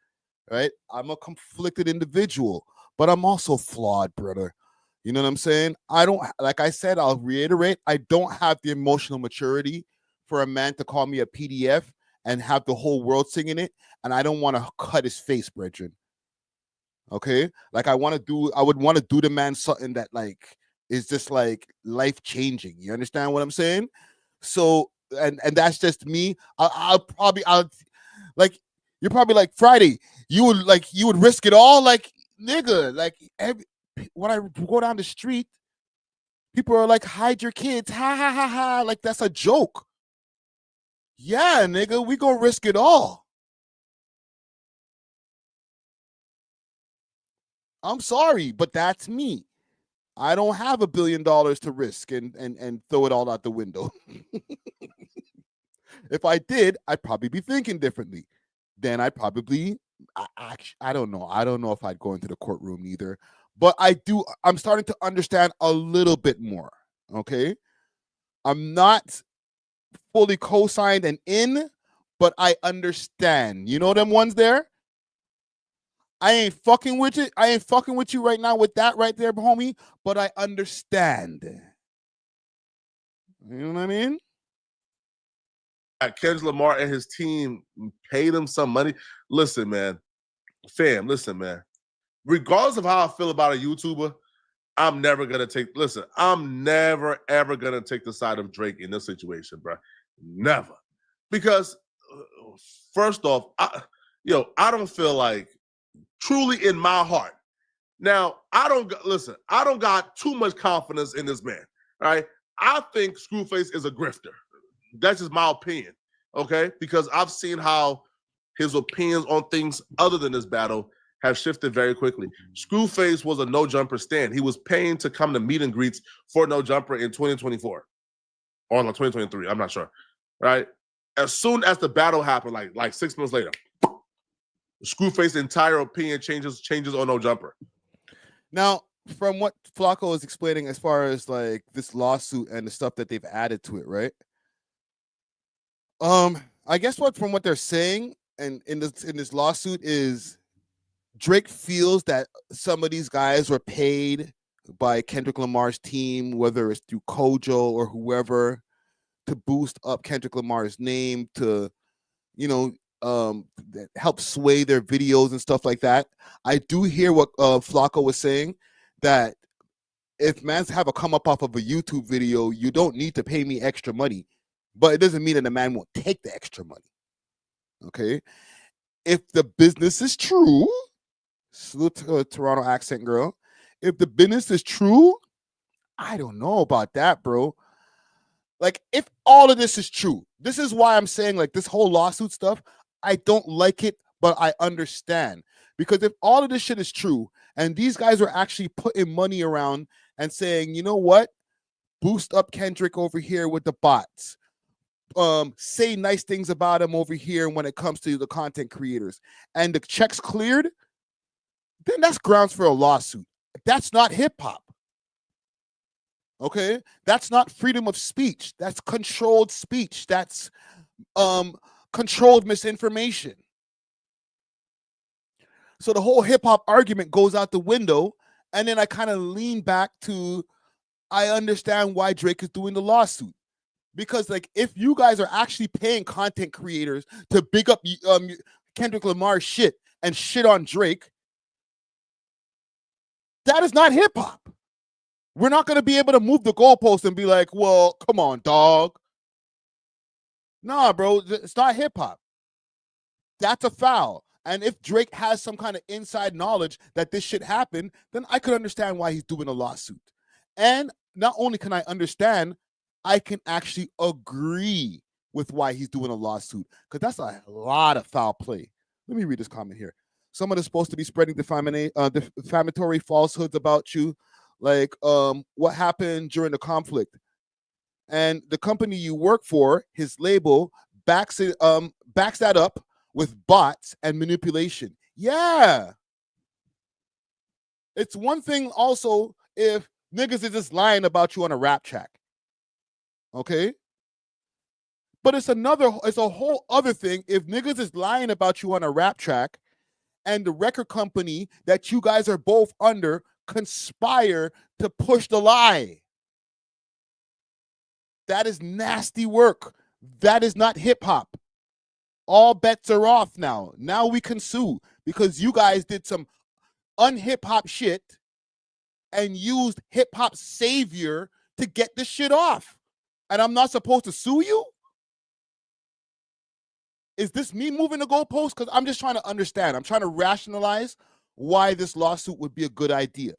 B: Right? I'm a conflicted individual, but I'm also flawed, brother. You know what I'm saying? I don't, like I said, I'll reiterate, I don't have the emotional maturity for a man to call me a PDF and have the whole world singing it. And I don't want to cut his face, brethren. Okay, like I would want to do the man something that like is just like life changing. You understand what I'm saying? So, and that's just me. I'll like, you're probably like, Friday, you would risk it all, like nigga. Like when I go down the street, people are like, hide your kids, ha ha ha ha. Like that's a joke. Yeah, nigga, we gonna risk it all. I'm sorry, but that's me. I don't have $1 billion to risk and throw it all out the window. If I did, I'd probably be thinking differently. Then I don't know. I don't know if I'd go into the courtroom either. But I'm starting to understand a little bit more. Okay. I'm not fully co-signed and in, but I understand. You know them ones there? I ain't fucking with it. I ain't fucking with you right now with that right there, homie. But I understand. You know what I mean?
J: Kendrick Lamar and his team paid him some money. Listen, man. Fam, listen, man. Regardless of how I feel about a YouTuber, I'm never ever gonna take the side of Drake in this situation, bro. Never. Because first off, I don't feel like truly in my heart. Now, I don't got too much confidence in this man. All right. I think Screwface is a grifter. That's just my opinion. Okay. Because I've seen how his opinions on things other than this battle have shifted very quickly. Screwface was a no jumper stand. He was paying to come to meet and greets for no jumper in 2024 or no 2023. I'm not sure. Right. As soon as the battle happened, like 6 months later, Screwface's entire opinion changes on no jumper.
B: Now, from what Flacco is explaining as far as like this lawsuit and the stuff that they've added to it, right? I guess from what they're saying and in this lawsuit is
A: Drake feels that some of these guys were paid by Kendrick Lamar's team, whether it's through Kojo or whoever, to boost up Kendrick Lamar's name, to, you know, help sway their videos and stuff like that. I do hear what Flacco was saying, that if mans have a come up off of a YouTube video, you don't need to pay me extra money, but it doesn't mean that the man won't take the extra money. Okay, if the business is true, salute to Toronto accent girl. If the business is true, I don't know about that, bro. Like, if all of this is true, this is why I'm saying, like, this whole lawsuit stuff, I don't like it, but I understand. Because if all of this shit is true, and these guys are actually putting money around and saying, you know what, boost up Kendrick over here with the bots, say nice things about him over here when it comes to the content creators, and the checks cleared, then that's grounds for a lawsuit. That's not hip-hop. Okay, that's not freedom of speech. That's controlled speech. That's controlled misinformation. So the whole hip-hop argument goes out the window, and then I kind of lean back to, I understand why Drake is doing the lawsuit. Because, like, if you guys are actually paying content creators to big up Kendrick Lamar's shit and shit on Drake, that is not hip-hop. We're not going to be able to move the goalpost and be like, well, come on, dog. Nah, bro, it's not hip-hop. That's a foul. And if Drake has some kind of inside knowledge that this shit happened, then I could understand why he's doing a lawsuit. And not only can I understand, I can actually agree with why he's doing a lawsuit, because that's a lot of foul play. Let me read this comment here. Someone is supposed to be spreading defamatory falsehoods about you, like what happened during the conflict. And the company you work for, his label, backs that up with bots and manipulation. Yeah. It's one thing also if niggas is just lying about you on a rap track. Okay? But it's a whole other thing if niggas is lying about you on a rap track and the record company that you guys are both under conspire to push the lie. That is nasty work. That is not hip hop. All bets are off now. Now we can sue because you guys did some unhip hop shit and used hip hop savior to get this shit off. And I'm not supposed to sue you? Is this me moving the goalpost? Because I'm just trying to understand. I'm trying to rationalize why this lawsuit would be a good idea.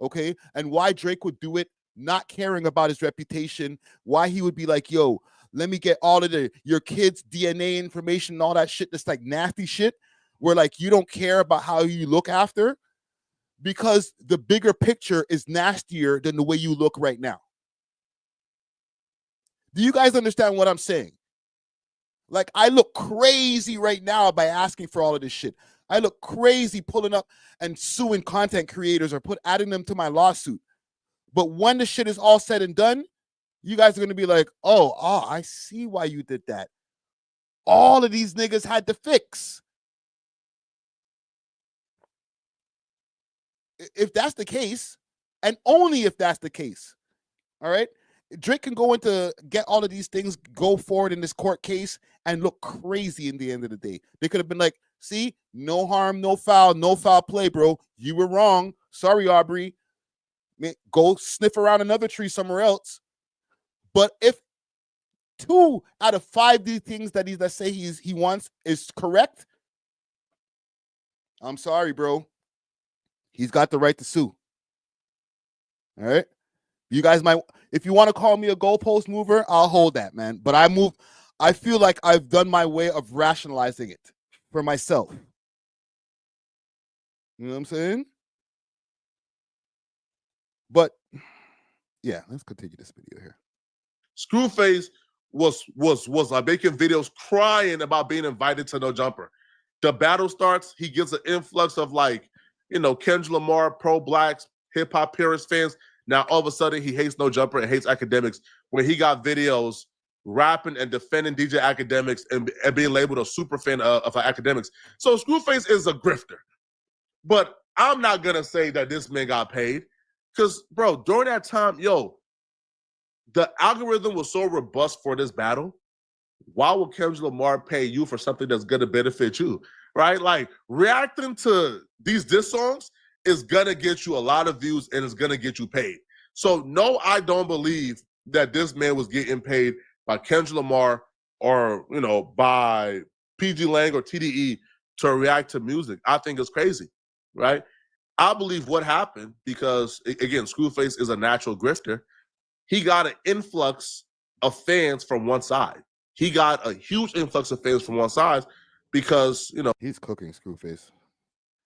A: Okay? And why Drake would do it, not caring about his reputation. Why he would be like, yo, let me get all of your kids' DNA information and all that shit. That's like nasty shit where like you don't care about how you look after because the bigger picture is nastier than the way you look right now. Do you guys understand what I'm saying? Like, I look crazy right now by asking for all of this shit. I look crazy pulling up and suing content creators or adding them to my lawsuit. But when the shit is all said and done, you guys are going to be like, oh, I see why you did that. All of these niggas had to fix. If that's the case, and only if that's the case, all right? Drake can go into get all of these things, go forward in this court case and look crazy in the end of the day. They could have been like, see, no harm, no foul play, bro. You were wrong. Sorry, Aubrey. Go sniff around another tree somewhere else. But if 2 out of 5 these things that let's say he wants is correct, I'm sorry, bro. He's got the right to sue. All right? You guys might, if you want to call me a goalpost mover, I'll hold that, man. But I feel like I've done my way of rationalizing it for myself. You know what I'm saying? But yeah, let's continue this video here.
J: Screwface was making videos crying about being invited to No Jumper. The battle starts, he gets an influx of like, Kendrick Lamar, pro-blacks, hip-hop purist fans. Now, all of a sudden, he hates No Jumper and hates academics when he got videos rapping and defending DJ Academics and being labeled a super fan of academics. So Screwface is a grifter. But I'm not gonna say that this man got paid, because bro, during that time, the algorithm was so robust for this battle. Why would Kendrick Lamar pay you for something that's gonna benefit you, right? Like reacting to these diss songs is gonna get you a lot of views and it's gonna get you paid. So no, I don't believe that this man was getting paid by Kendrick Lamar or by PG Lang or TDE to react to music. I think it's crazy, right? I believe what happened, because again, Screwface is a natural grifter. He got an influx of fans from one side. He got a huge influx of fans from one side because
B: he's cooking Screwface.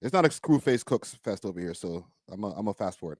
B: It's not a Screwface cooks fest over here, so I'm a fast forward.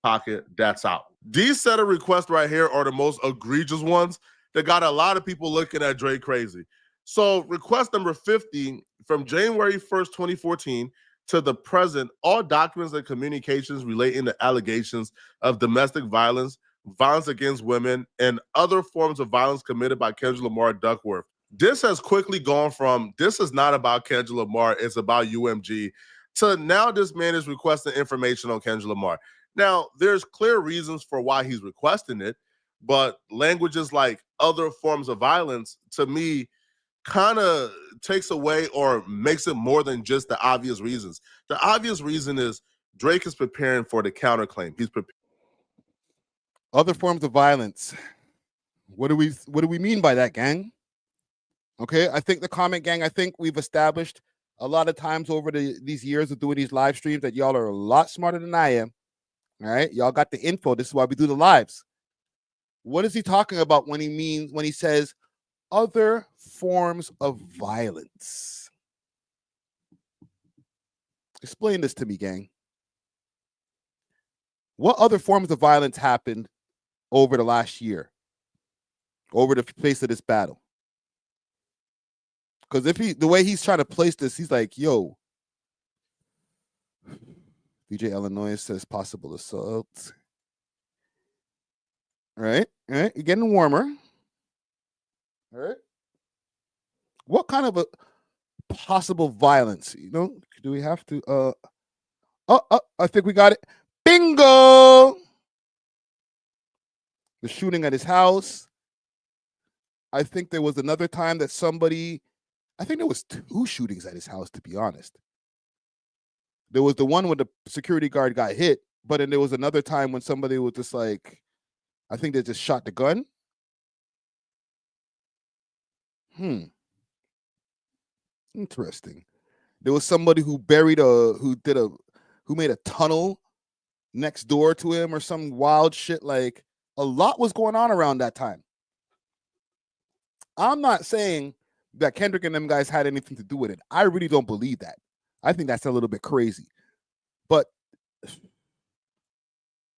J: Pocket, that's out. These set of requests right here are the most egregious ones that got a lot of people looking at Drake crazy. So request number 50, from January 1st, 2014 to the present, all documents and communications relating to allegations of domestic violence, violence against women, and other forms of violence committed by Kendrick Lamar Duckworth. This has quickly gone from, this is not about Kendrick Lamar, it's about UMG, to now this man is requesting information on Kendrick Lamar. Now, there's clear reasons for why he's requesting it, but languages like other forms of violence, to me, kind of takes away or makes it more than just the obvious reasons. The obvious reason is Drake is preparing for the counterclaim. He's preparing.
B: Other forms of violence. What do we mean by that, gang? Okay, I think the comment gang, I think we've established a lot of times over these years of doing these live streams that y'all are a lot smarter than I am. All right, y'all got the info. This is why we do the lives. What is he talking about when he says other forms of violence? Explain this to me, gang. What other forms of violence happened over the last year, over the face of this battle? Because the way he's trying to place this, he's like, yo, DJ Illinois says possible assault. All right, you're getting warmer. All right. What kind of a possible violence? Do we have to? I think we got it. Bingo! The shooting at his house. I think there was another time that I think there was 2 shootings at his house, to be honest. There was the one when the security guard got hit, but then there was another time when somebody was just like, I think they just shot the gun. Interesting. There was somebody who who made a tunnel next door to him or some wild shit. Like, a lot was going on around that time. I'm not saying that Kendrick and them guys had anything to do with it. I really don't believe that. I think that's a little bit crazy. But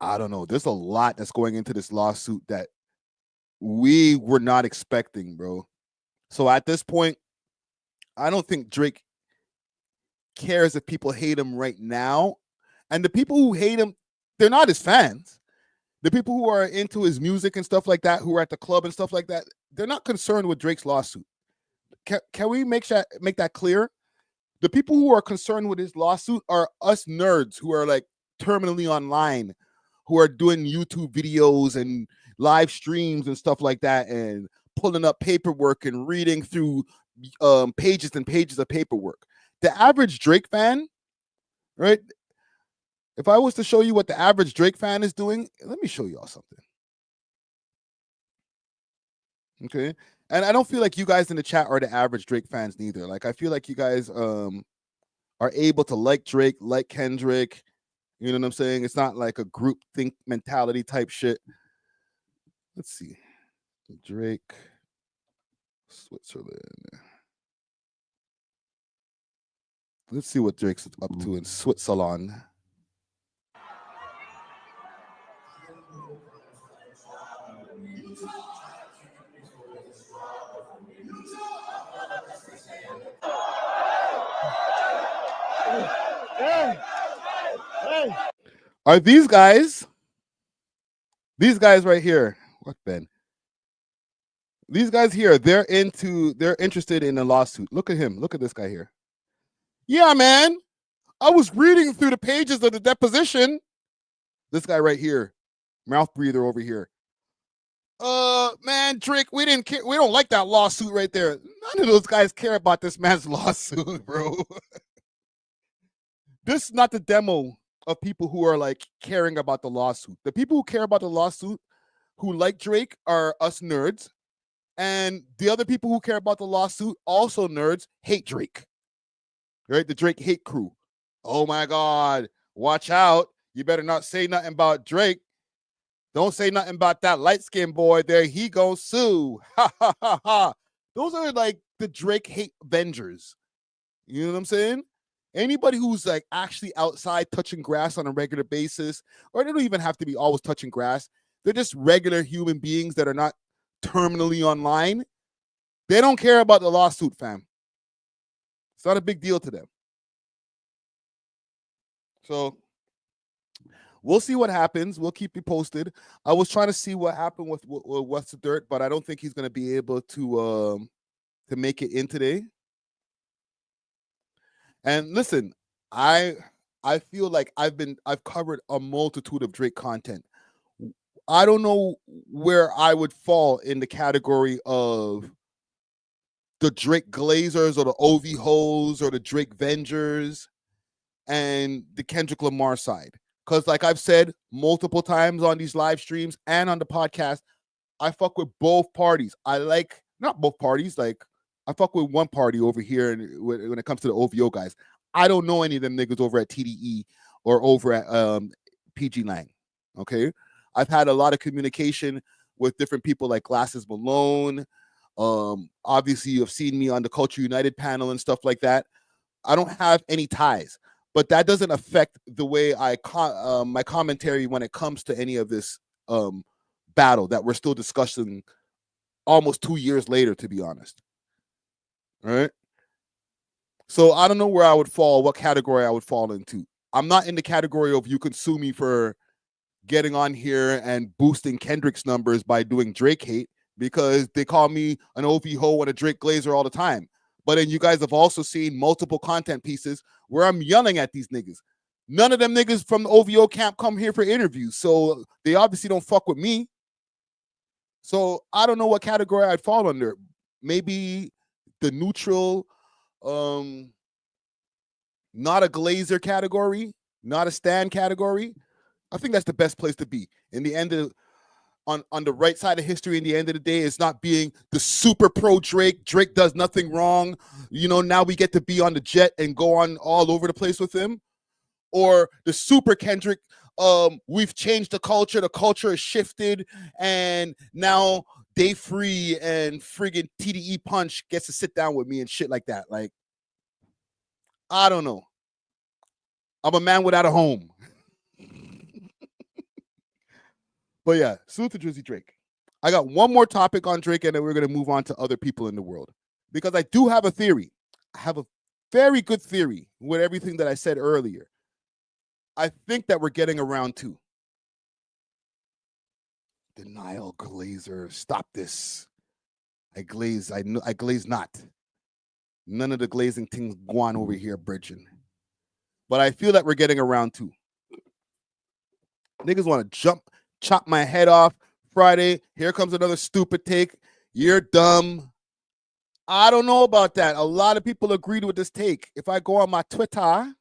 B: I don't know. There's a lot that's going into this lawsuit that we were not expecting, bro. So at this point, I don't think Drake cares if people hate him right now. And the people who hate him, they're not his fans. The people who are into his music and stuff like that, who are at the club and stuff like that, they're not concerned with Drake's lawsuit. Can we make that clear? The people who are concerned with his lawsuit are us nerds who are like terminally online, who are doing YouTube videos and live streams and stuff like that, and pulling up paperwork and reading through pages and pages of paperwork. The average Drake fan, right? If I was to show you what the average Drake fan is doing, let me show y'all something. Okay. And I don't feel like you guys in the chat are the average Drake fans neither. Like, I feel like you guys are able to like Drake, like Kendrick. You know what I'm saying? It's not like a group think mentality type shit. Let's see. Drake, Switzerland. Let's see what Drake's up to in Switzerland. Are these guys right here? What, Ben? These guys here, they're interested in a lawsuit. Look at him. Look at this guy here. Yeah, man.
A: I was reading through the pages of the deposition. This guy right here, mouth breather over here. Man, Drake, we didn't care. We don't like that lawsuit right there. None of those guys care about this man's lawsuit, bro. This is not the demo of people who are like caring about the lawsuit. The people who care about the lawsuit, who like Drake, are us nerds. And the other people who care about the lawsuit, also nerds, hate Drake. Right? The Drake hate crew. Oh my God. Watch out. You better not say nothing about Drake. Don't say nothing about that light-skinned boy there. He gonna sue. Ha ha ha ha. Those are like the Drake hate Avengers. You know what I'm saying? Anybody who's like actually outside touching grass on a regular basis, or they don't even have to be always touching grass. They're just regular human beings that are not terminally online. They don't care about the lawsuit, fam. It's not a big deal to them. So we'll see what happens. We'll keep you posted. I was trying to see what happened with What's the Dirt, but I don't think he's going to be able to make it in today. And listen, I feel like I've covered a multitude of Drake content. I don't know where I would fall in the category of the Drake Glazers or the OV Hoes or the Drake Vengers and the Kendrick Lamar side. Because like I've said multiple times on these live streams and on the podcast, I fuck with both parties. I like, not both parties, like I fuck with one party over here when it comes to the OVO guys. I don't know any of them niggas over at TDE or over at PG Lang, okay? I've had a lot of communication with different people like Glasses Malone. Obviously, you've seen me on the Culture United panel and stuff like that. I don't have any ties, but that doesn't affect the way I my commentary when it comes to any of this battle that we're still discussing almost 2 years later, to be honest. All right. So I don't know where I would fall, what category I would fall into. I'm not in the category of you can sue me for getting on here and boosting Kendrick's numbers by doing Drake hate, because they call me an OV ho and a Drake Glazer all the time. But then you guys have also seen multiple content pieces where I'm yelling at these niggas. None of them niggas from the OVO camp come here for interviews, so they obviously don't fuck with me. So I don't know what category I'd fall under. Maybe the neutral, not a Glazer category, not a Stan category. I think that's the best place to be. In the end of on the right side of history, in the end of the day, it's not being the super pro Drake. Drake does nothing wrong. You know, now we get to be on the jet and go on all over the place with him. Or the super Kendrick, we've changed the culture. The culture has shifted, and now Day Free and friggin' TDE Punch gets to sit down with me and shit like that. Like, I don't know. I'm a man without a home. But yeah, salute to Drizzy Drake. I got one more topic on Drake, and then we're going to move on to other people in the world. Because I do have a theory. I have a very good theory with everything that I said earlier. I think that we're getting around to. Denial, Glazer, stop this. I glaze not. None of the glazing things go on over here, Bridgen. But I feel that we're getting around to. Niggas want to chop my head off Friday. Here comes another stupid take. You're dumb. I don't know about that. A lot of people agreed with this take. If I go on my Twitter,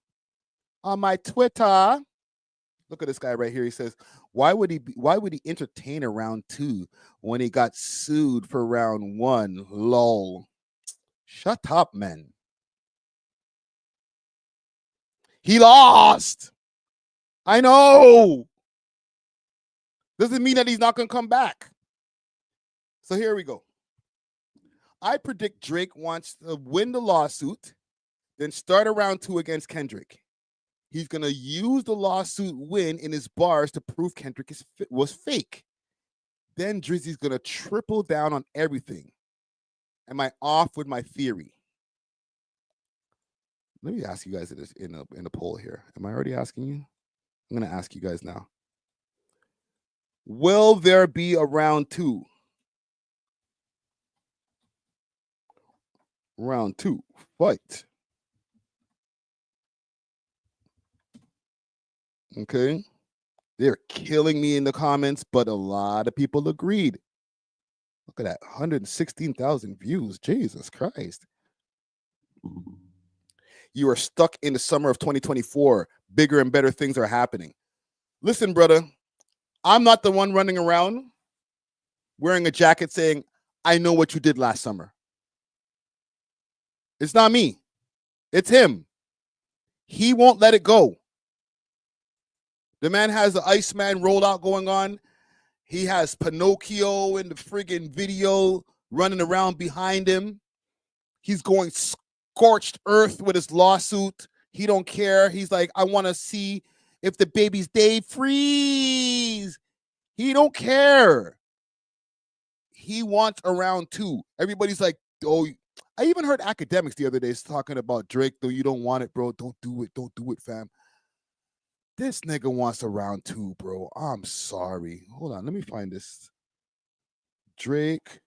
A: look at this guy right here. He says, why would he entertain a round 2 when he got sued for round 1? Lol. Shut up, man. He lost. I know. Doesn't mean that he's not going to come back. So here we go. I predict Drake wants to win the lawsuit, then start a round 2 against Kendrick. He's going to use the lawsuit win in his bars to prove Kendrick was fake. Then Drizzy's going to triple down on everything. Am I off with my theory? Let me ask you guys this in a poll here. Am I already asking you? I'm going to ask you guys now. Will there be a round 2? Round 2, fight. Okay. They're killing me in the comments, but a lot of people agreed. Look at that, 116,000 views. Jesus Christ. You are stuck in the summer of 2024. Bigger and better things are happening. Listen, brother, I'm not the one running around wearing a jacket saying, I know what you did last summer. It's not me. It's him. He won't let it go. The man has the Iceman rollout going on. He has Pinocchio in the friggin' video running around behind him. He's going scorched earth with his lawsuit. He don't care. He's like, I want to see if the baby's day freeze. He don't care. He wants a round two. Everybody's like, oh, I even heard academics the other day talking about Drake, though you don't want it, bro. Don't do it. Don't do it, fam. This nigga wants a round two, bro. I'm sorry. Hold on. Let me find this. Drake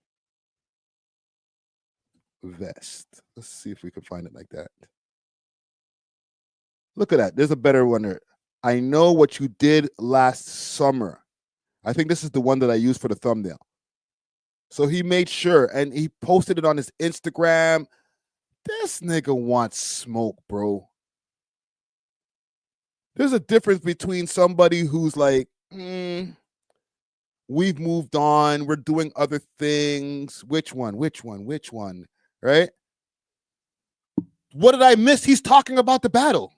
A: vest. Let's see if we can find it like that. Look at that. There's a better one there. I know what you did last summer. I think this is the one that I used for the thumbnail. So he made sure, and he posted it on his Instagram. This nigga wants smoke, bro. There's a difference between somebody who's like, we've moved on, we're doing other things. Which one? Right? What did I miss? He's talking about the battle.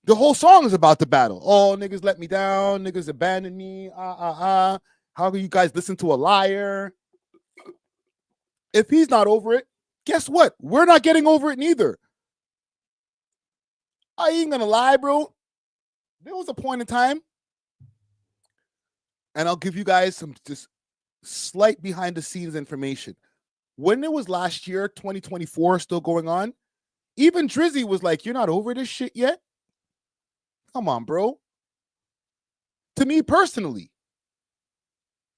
A: The whole song is about the battle. Oh, niggas let me down. Niggas abandoned me. How can you guys listen to a liar? If he's not over it, guess what? We're not getting over it neither. I ain't gonna lie, bro. There was a point in time, and I'll give you guys some just slight behind the scenes information. When it was last year, 2024, still going on, even Drizzy was like, you're not over this shit yet? Come on, bro. To me personally.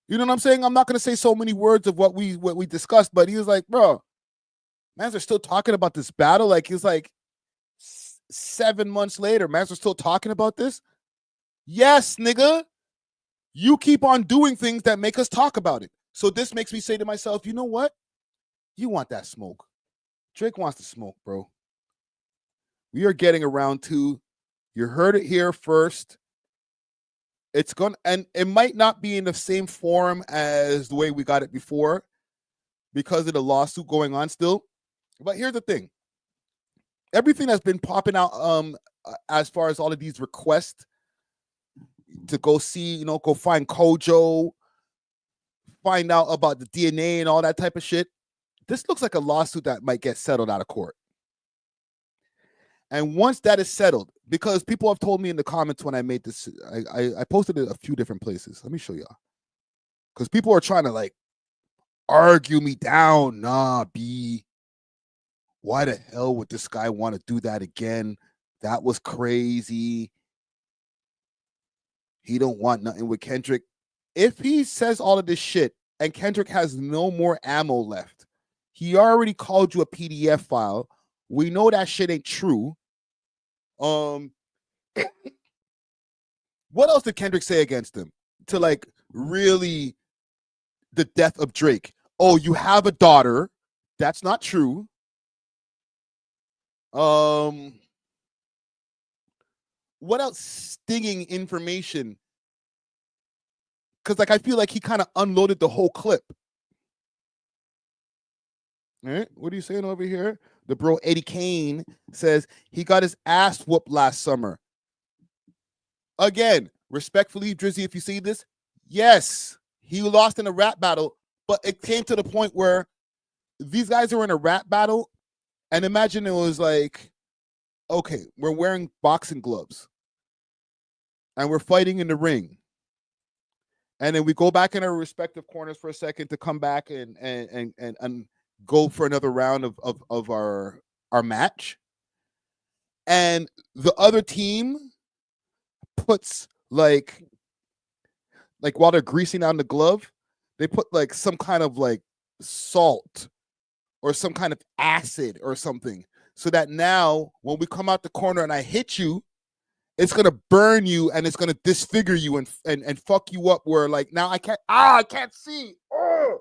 A: You know what I'm saying? I'm not going to say so many words of what we discussed, but he was like, bro, mans are still talking about this battle. Like, he's like, 7 months later, mans are still talking about this? Yes, nigga. You keep on doing things that make us talk about it. So this makes me say to myself, you know what? You want that smoke. Drake wants to smoke, bro. We are getting around to, you heard it here first. It's going to, and it might not be in the same form as the way we got it before because of the lawsuit going on still. But here's the thing. Everything that's been popping out as far as all of these requests to go see, go find Kojo, find out about the DNA and all that type of shit. This looks like a lawsuit that might get settled out of court. And once that is settled, because people have told me in the comments when I made this, I posted it a few different places. Let me show y'all. Because people are trying to like argue me down. Nah, B. Why the hell would this guy want to do that again? That was crazy. He don't want nothing with Kendrick. If he says all of this shit and Kendrick has no more ammo left, he already called you a PDF file. We know that shit ain't true. What else did Kendrick say against him to like really the death of Drake? Oh, you have a daughter. That's not true. What else stinging information? Because like I feel like he kind of unloaded the whole clip. All right, what are you saying over here? The bro Eddie Kane says he got his ass whooped last summer. Again, respectfully, Drizzy, if you see this, yes, he lost in a rap battle, but it came to the point where these guys are in a rap battle, and imagine it was like, okay, we're wearing boxing gloves, and we're fighting in the ring, and then we go back in our respective corners for a second to come back and go for another round of our match, and the other team puts like while they're greasing down the glove, they put like some kind of like salt or some kind of acid or something, so that now when we come out the corner and I hit you, it's gonna burn you and it's gonna disfigure you and fuck you up. Where like now I can't see. Oh,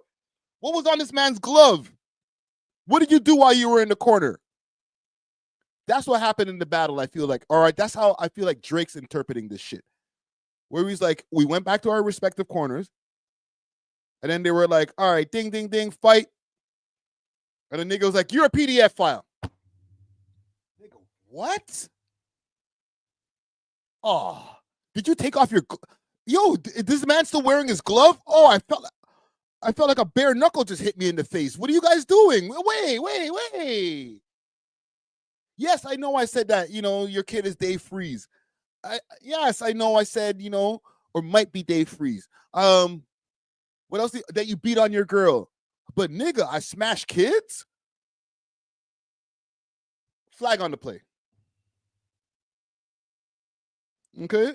A: what was on this man's glove? What did you do while you were in the corner? That's what happened in the battle. I feel like, all right, that's how I feel like Drake's interpreting this shit. Where he's like, we went back to our respective corners, and then they were like, all right, ding, ding, ding, fight. And the nigga was like, you're a PDF file. Nigga, what? Oh, did you take off your yo? Is this man still wearing his glove? Oh, I felt like a bare knuckle just hit me in the face. What are you guys doing? Wait. Yes, I know I said that, your kid is Dave Freeze. Yes, I know I said, or might be Dave Freeze. What else that you beat on your girl? But nigga, I smash kids? Flag on the play. Okay?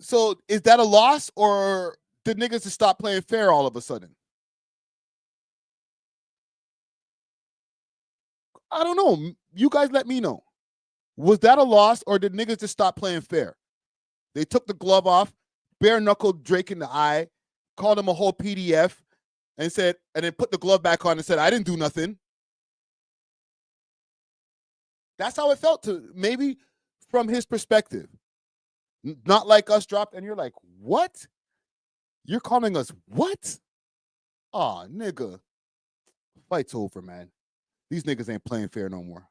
A: So is that a loss, or did niggas just stop playing fair all of a sudden? I don't know. You guys let me know. Was that a loss, or did niggas just stop playing fair? They took the glove off, bare knuckled Drake in the eye, called him a whole PDF, and then put the glove back on and said, I didn't do nothing. That's how it felt to maybe from his perspective. Not like us dropped, and you're like, what? You're calling us what? Aw, nigga. Fight's over, man. These niggas ain't playing fair no more.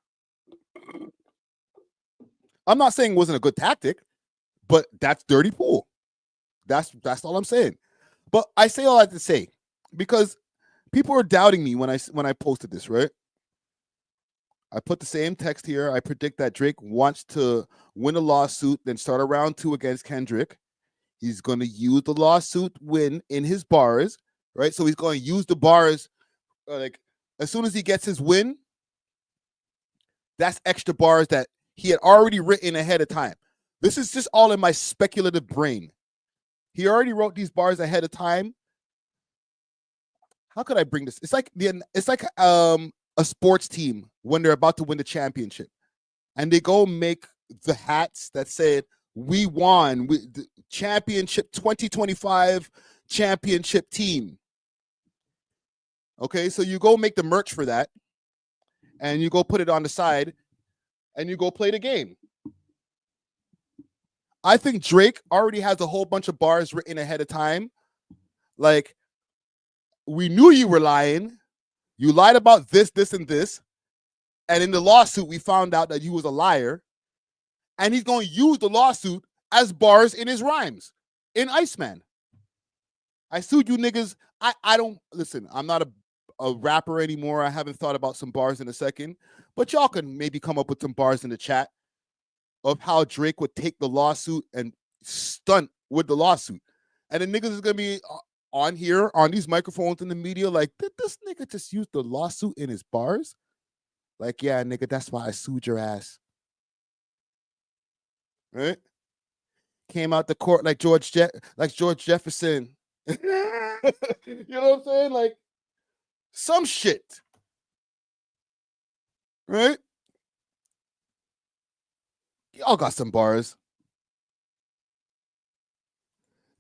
A: I'm not saying it wasn't a good tactic, but that's dirty pool. That's all I'm saying. But I say all I have to say because people are doubting me when I posted this, right? I put the same text here. I predict that Drake wants to win a lawsuit, then start a round 2 against Kendrick. He's going to use the lawsuit win in his bars, right? So he's going to use the bars like as soon as he gets his win. That's extra bars that he had already written ahead of time. This is just all in my speculative brain. He already wrote these bars ahead of time. How could I bring this? It's like a sports team when they're about to win the championship, and they go make the hats that said "We won, the championship 2025 championship team." Okay, so you go make the merch for that, and you go put it on the side, and you go play the game. I think Drake already has a whole bunch of bars written ahead of time. Like, we knew you were lying. You lied about this, this, and this. And in the lawsuit, we found out that you was a liar. And he's going to use the lawsuit as bars in his rhymes. In Iceman. I sued you niggas. I don't, listen, I'm not a rapper anymore. I haven't thought about some bars in a second. But y'all can maybe come up with some bars in the chat of how Drake would take the lawsuit and stunt with the lawsuit. And the niggas is going to be on here, on these microphones in the media, like, did this nigga just use the lawsuit in his bars? Like, yeah, nigga, that's why I sued your ass. Right? Came out the court like George Jefferson. You know what I'm saying? Like, some shit. Right? Y'all got some bars.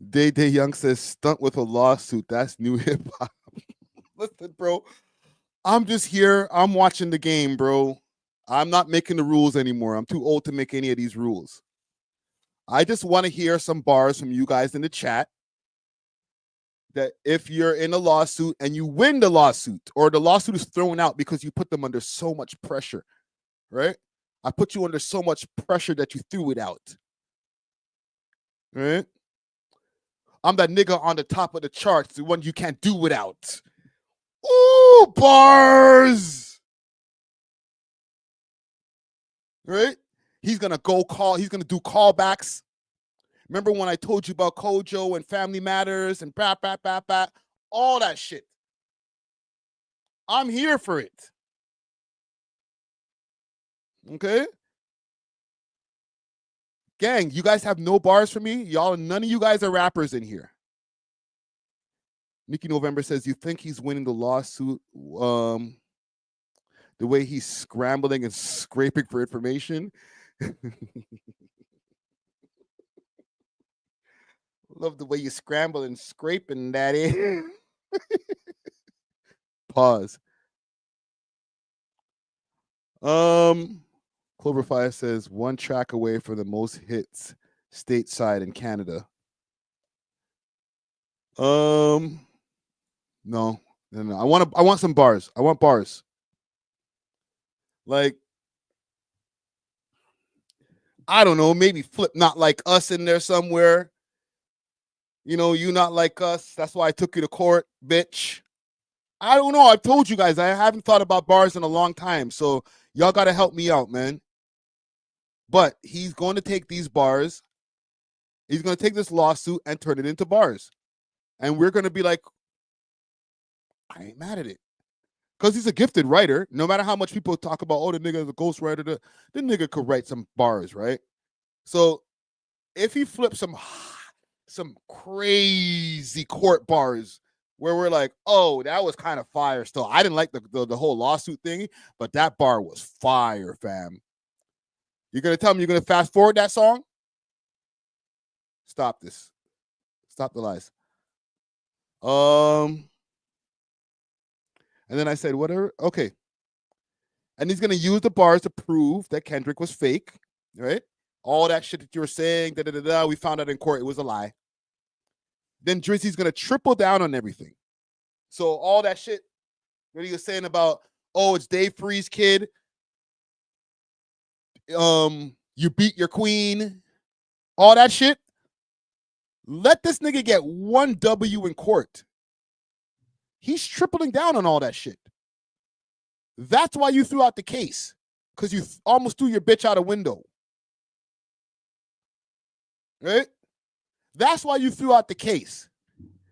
A: Day Young says, stunt with a lawsuit. That's new hip hop. Listen, bro. I'm just here. I'm watching the game, bro. I'm not making the rules anymore. I'm too old to make any of these rules. I just want to hear some bars from you guys in the chat that if you're in a lawsuit and you win the lawsuit, or the lawsuit is thrown out because you put them under so much pressure, right? I put you under so much pressure that you threw it out. Right? I'm that nigga on the top of the charts, the one you can't do without. Ooh, bars. Right? He's gonna do callbacks. Remember when I told you about Kojo and Family Matters and all that shit. I'm here for it. Okay? Gang, you guys have no bars for me? None of you guys are rappers in here. Nikki November says, you think he's winning the lawsuit the way he's scrambling and scraping for information? Love the way you scramble and scraping, daddy. Pause. Cloverfire says 1 track away for the most hits stateside in Canada. No. I want some bars. I want bars. Like, I don't know, maybe flip Not Like Us in there somewhere. You know, You Not Like Us. That's why I took you to court, bitch. I don't know. I've told you guys I haven't thought about bars in a long time. So y'all got to help me out, man. But he's going to take these bars. He's going to take this lawsuit and turn it into bars. And we're going to be like, I ain't mad at it. Because he's a gifted writer. No matter how much people talk about, oh, the nigga is a ghostwriter, the nigga could write some bars, right? So if he flips some crazy court bars where we're like, oh, that was kind of fire still. I didn't like the whole lawsuit thingy, but that bar was fire, fam. You're going to tell me you're going to fast forward that song? Stop this. Stop the lies. And then I said, whatever. Okay. And he's going to use the bars to prove that Kendrick was fake, right? All that shit that you were saying, we found out in court it was a lie. Then Drizzy's going to triple down on everything. So all that shit that he was saying about, oh, it's Dave Free's kid. You beat your queen. All that shit. Let this nigga get 1 W in court. He's tripling down on all that shit. That's why you threw out the case. Because you almost threw your bitch out a window. Right? That's why you threw out the case.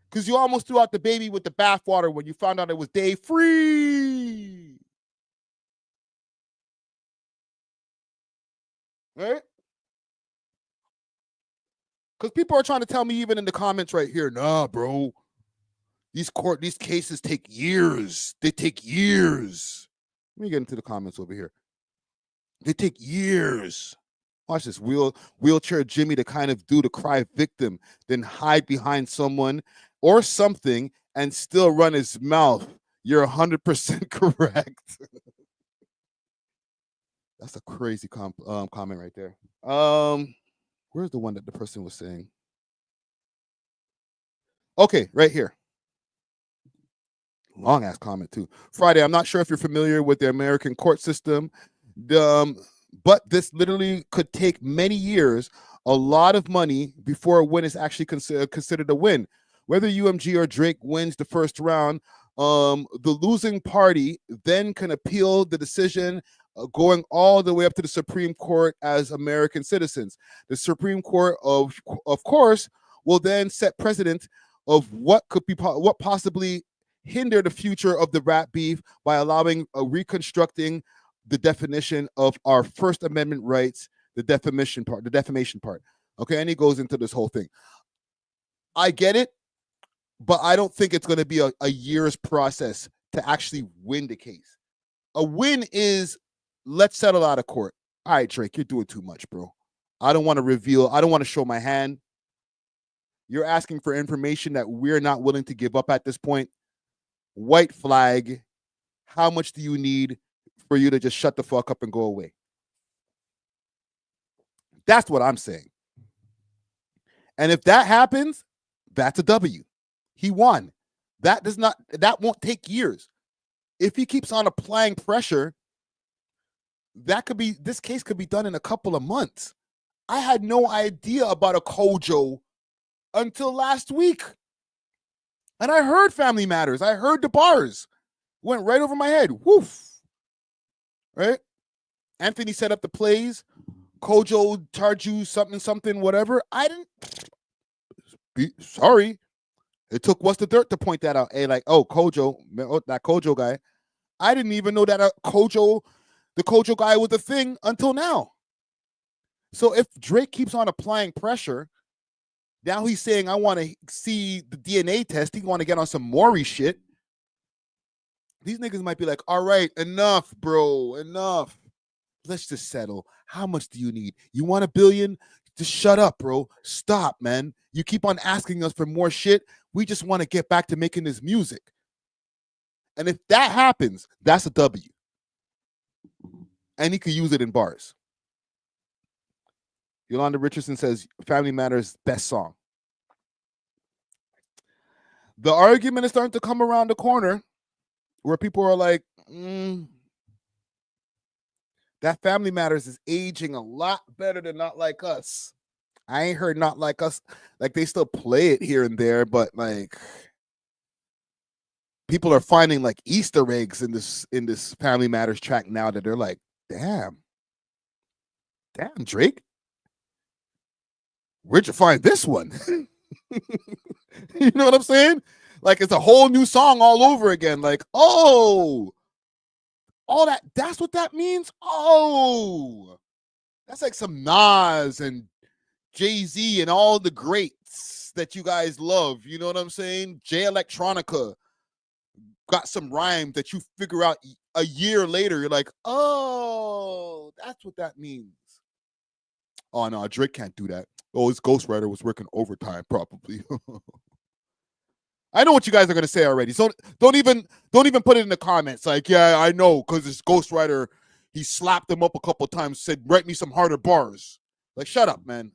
A: Because you almost threw out the baby with the bathwater when you found out it was Dave Free. Right? Because people are trying to tell me even in the comments right here, nah, bro. These cases take years. They take years. Let me get into the comments over here. They take years. Watch this. Wheelchair Jimmy, the kind of dude to cry victim, then hide behind someone or something and still run his mouth. You're 100% correct. That's a crazy comment right there. Where's the one that the person was saying? Okay, right here. Long ass comment too. Friday, I'm not sure if you're familiar with the American court system, but this literally could take many years, a lot of money before a win is actually considered a win. Whether UMG or Drake wins the first round, the losing party then can appeal the decision going all the way up to the Supreme Court as American citizens. The Supreme Court, of course, will then set precedent of what possibly hinder the future of the rap beef by allowing reconstructing the definition of our First Amendment rights, the defamation part. Okay, and he goes into this whole thing. I get it, but I don't think it's going to be a year's process to actually win the case. A win is, let's settle out of court. All right, Drake, you're doing too much, bro. I don't want to show my hand. You're asking for information that we're not willing to give up at this point. White flag. How much do you need for you to just shut the fuck up and go away? That's what I'm saying. And if that happens, that's a W. He won. That won't take years. If he keeps on applying pressure, this case could be done in a couple of months. I had no idea about a Kojo until last week. And I heard Family Matters. I heard the bars. Went right over my head. Woof. Right? Anthony set up the plays. Kojo charged you something, whatever. I didn't. Sorry. It took What's the Dirt to point that out. Hey, like, Kojo, that Kojo guy. I didn't even know that the Kojo guy was a thing until now. So if Drake keeps on applying pressure, now he's saying, I want to see the DNA test. He want to get on some Maury shit. These niggas might be like, all right, enough, bro, enough. Let's just settle. How much do you need? You want $1 billion? Just shut up, bro. Stop, man. You keep on asking us for more shit. We just want to get back to making this music. And if that happens, that's a W. And he could use it in bars. Yolanda Richardson says, Family Matters, best song. The argument is starting to come around the corner where people are like, that Family Matters is aging a lot better than Not Like Us. I ain't heard Not Like Us. Like, they still play it here and there, but like people are finding like Easter eggs in this Family Matters track now that they're like, damn, Drake, where'd you find this one? You know what I'm saying? Like, it's a whole new song all over again. Like, oh, all that's what that means? Oh, that's like some Nas and Jay-Z and all the greats that you guys love. You know what I'm saying? Jay Electronica got some rhyme that you figure out a year later. You're like, oh, that's what that means. Oh, no, Drake can't do that. Oh, his ghostwriter was working overtime, probably. I know what you guys are gonna say already. So don't even put it in the comments. Like, yeah, I know, because his ghostwriter, he slapped him up a couple times, said, write me some harder bars. Like, shut up, man.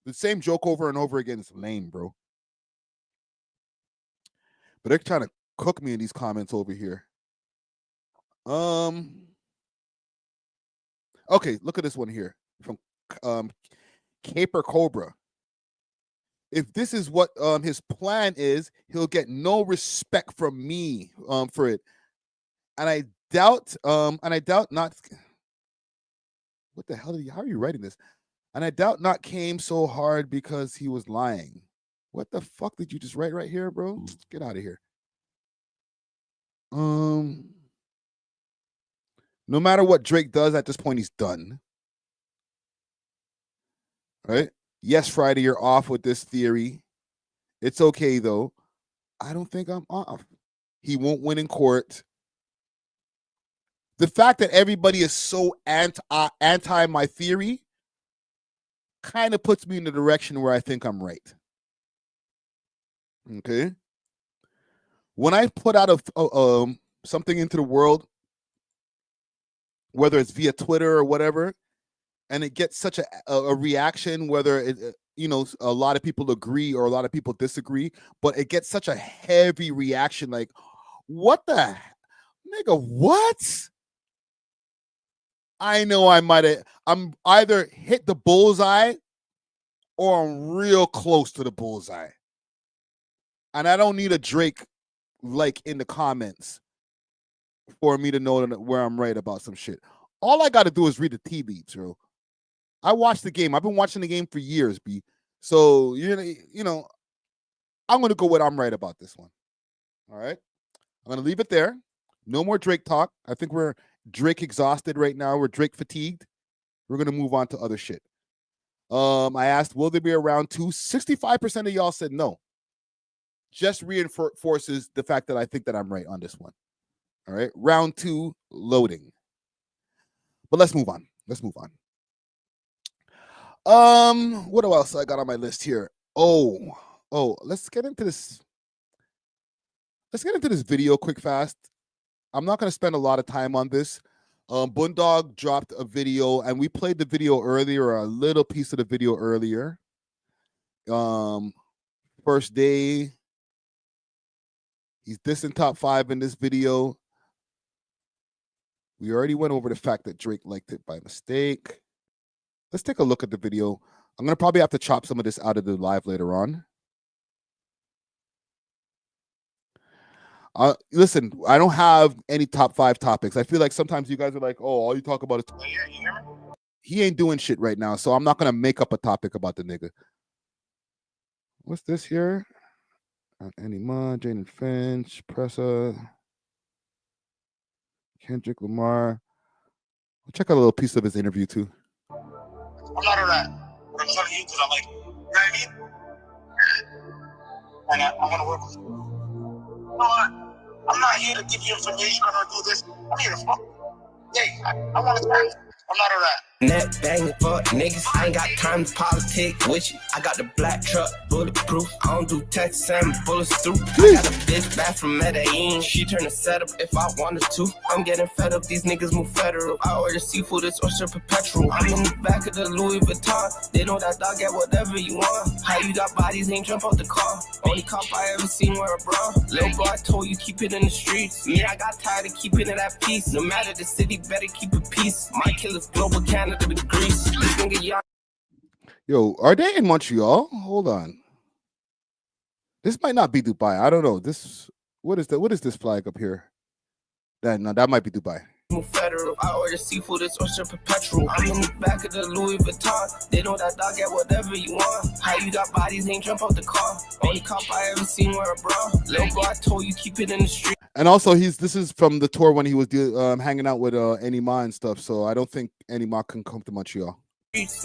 A: The same joke over and over again is lame, bro. But they're trying to cook me in these comments over here. Okay, look at this one here from Caper Cobra. If this is what his plan is, he'll get no respect from me for it. And I doubt not. What the hell how are you writing this? And I doubt not came so hard because he was lying. What the fuck did you just write right here, bro? Get out of here. No matter what Drake does at this point, he's done. Right? Yes, Friday, you're off with this theory. It's okay, though. I don't think I'm off. He won't win in court. The fact that everybody is so anti my theory kind of puts me in the direction where I think I'm right. Okay? When I put out something into the world, whether it's via Twitter or whatever, and it gets such a reaction, whether it, a lot of people agree or a lot of people disagree, but it gets such a heavy reaction. Like, what the nigga? What? I know I'm either hit the bullseye or I'm real close to the bullseye. And I don't need a Drake like in the comments for me to know where I'm right about some shit. All I got to do is read the tea leaves, bro. I watched the game. I've been watching the game for years, B. So, I'm going to go with I'm right about this one. All right? I'm going to leave it there. No more Drake talk. I think we're Drake exhausted right now. We're Drake fatigued. We're going to move on to other shit. I asked, will there be a round 2? 65% of y'all said no. Just reinforces the fact that I think that I'm right on this one. All right? Round 2, loading. But let's move on. What else I got on my list here? Oh, let's get into this. Let's get into this video quick fast. I'm not going to spend a lot of time on this. Bundog dropped a video, and we played the video earlier, or a little piece of the video earlier. First day. He's dissing Top 5 in this video. We already went over the fact that Drake liked it by mistake. Let's take a look at the video. I'm going to probably have to chop some of this out of the live later on. Listen, I don't have any top 5 topics. I feel like sometimes you guys are like, oh, all you talk about is... He ain't doing shit right now, so I'm not going to make up a topic about the nigga. What's this here? Annie Ma, Jaden Finch, Pressa, Kendrick Lamar. I'll check out a little piece of his interview, too.
H: I'm not a rat, but I'm telling you because I like it. You know what I mean? And I want to work with you. You know what? I'm not here to give you information or do this. I'm here to fuck. Hey, I want to tell you, I'm not a rat.
I: Net banging for niggas, I ain't got time to politic with you. I got the black truck, bulletproof. I don't do text, send bullets through. I got a bitch back from Medellin. She turn the setup if I wanted to. I'm getting fed up, these niggas move federal. I order seafood, it's oyster perpetual. I'm in the back of the Louis Vuitton. They know that dog get whatever you want. How you got bodies, ain't jump out the car. Only cop I ever seen wear a bra. Lil bro, I told you keep it in the streets. Me, I got tired of keeping it at peace. No matter the city, better keep it peace. My killer's global Canada to Greece. This nigga young.
A: Yo, are they in Montreal? Hold on. This might not be Dubai. I don't know. This what is this flag up here? That might be Dubai.
I: Federal. I order seafood, it's oyster perpetual. I'm in the back of the Louis Vuitton. They know that dog get whatever you want. How you got bodies, ain't jump out the car. Only cop I ever seen wear a bra. Lil bro, I told you keep it in the street.
A: And also, this is from the tour when he was hanging out with Enima and stuff. So I don't think Enima can come to Montreal.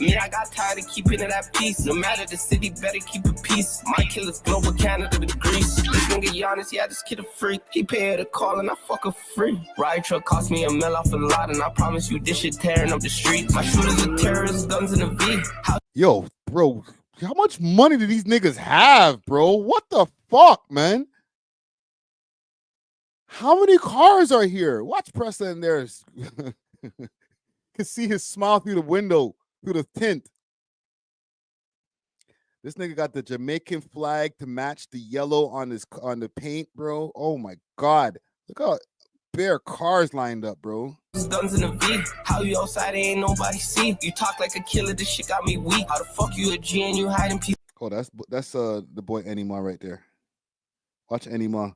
I: Me, I got tired of keeping it at peace. No matter the city, better keep it peace. My killer's global Canada to Greece. This nigga Giannis, yeah, this kid a freak. He paid a call and I fuck a free. Ride truck cost me $1 million off a lot, and I promise you this shit tearing up the street. My shooters are terrorists, guns in the V.
A: Yo, bro, how much money do these niggas have, bro? What the fuck, man? How many cars are here? Watch Preston there. Can see his smile through the window, through the tint. This nigga got the Jamaican flag to match the yellow on the paint, bro. Oh my god. Look how bare cars lined up, bro.
I: Guns in the V. How you outside ain't nobody see. You talk like a killer, this shit got me weak. How the fuck you a G and you hiding people?
A: Oh, that's the boy Enima right there. Watch Enima.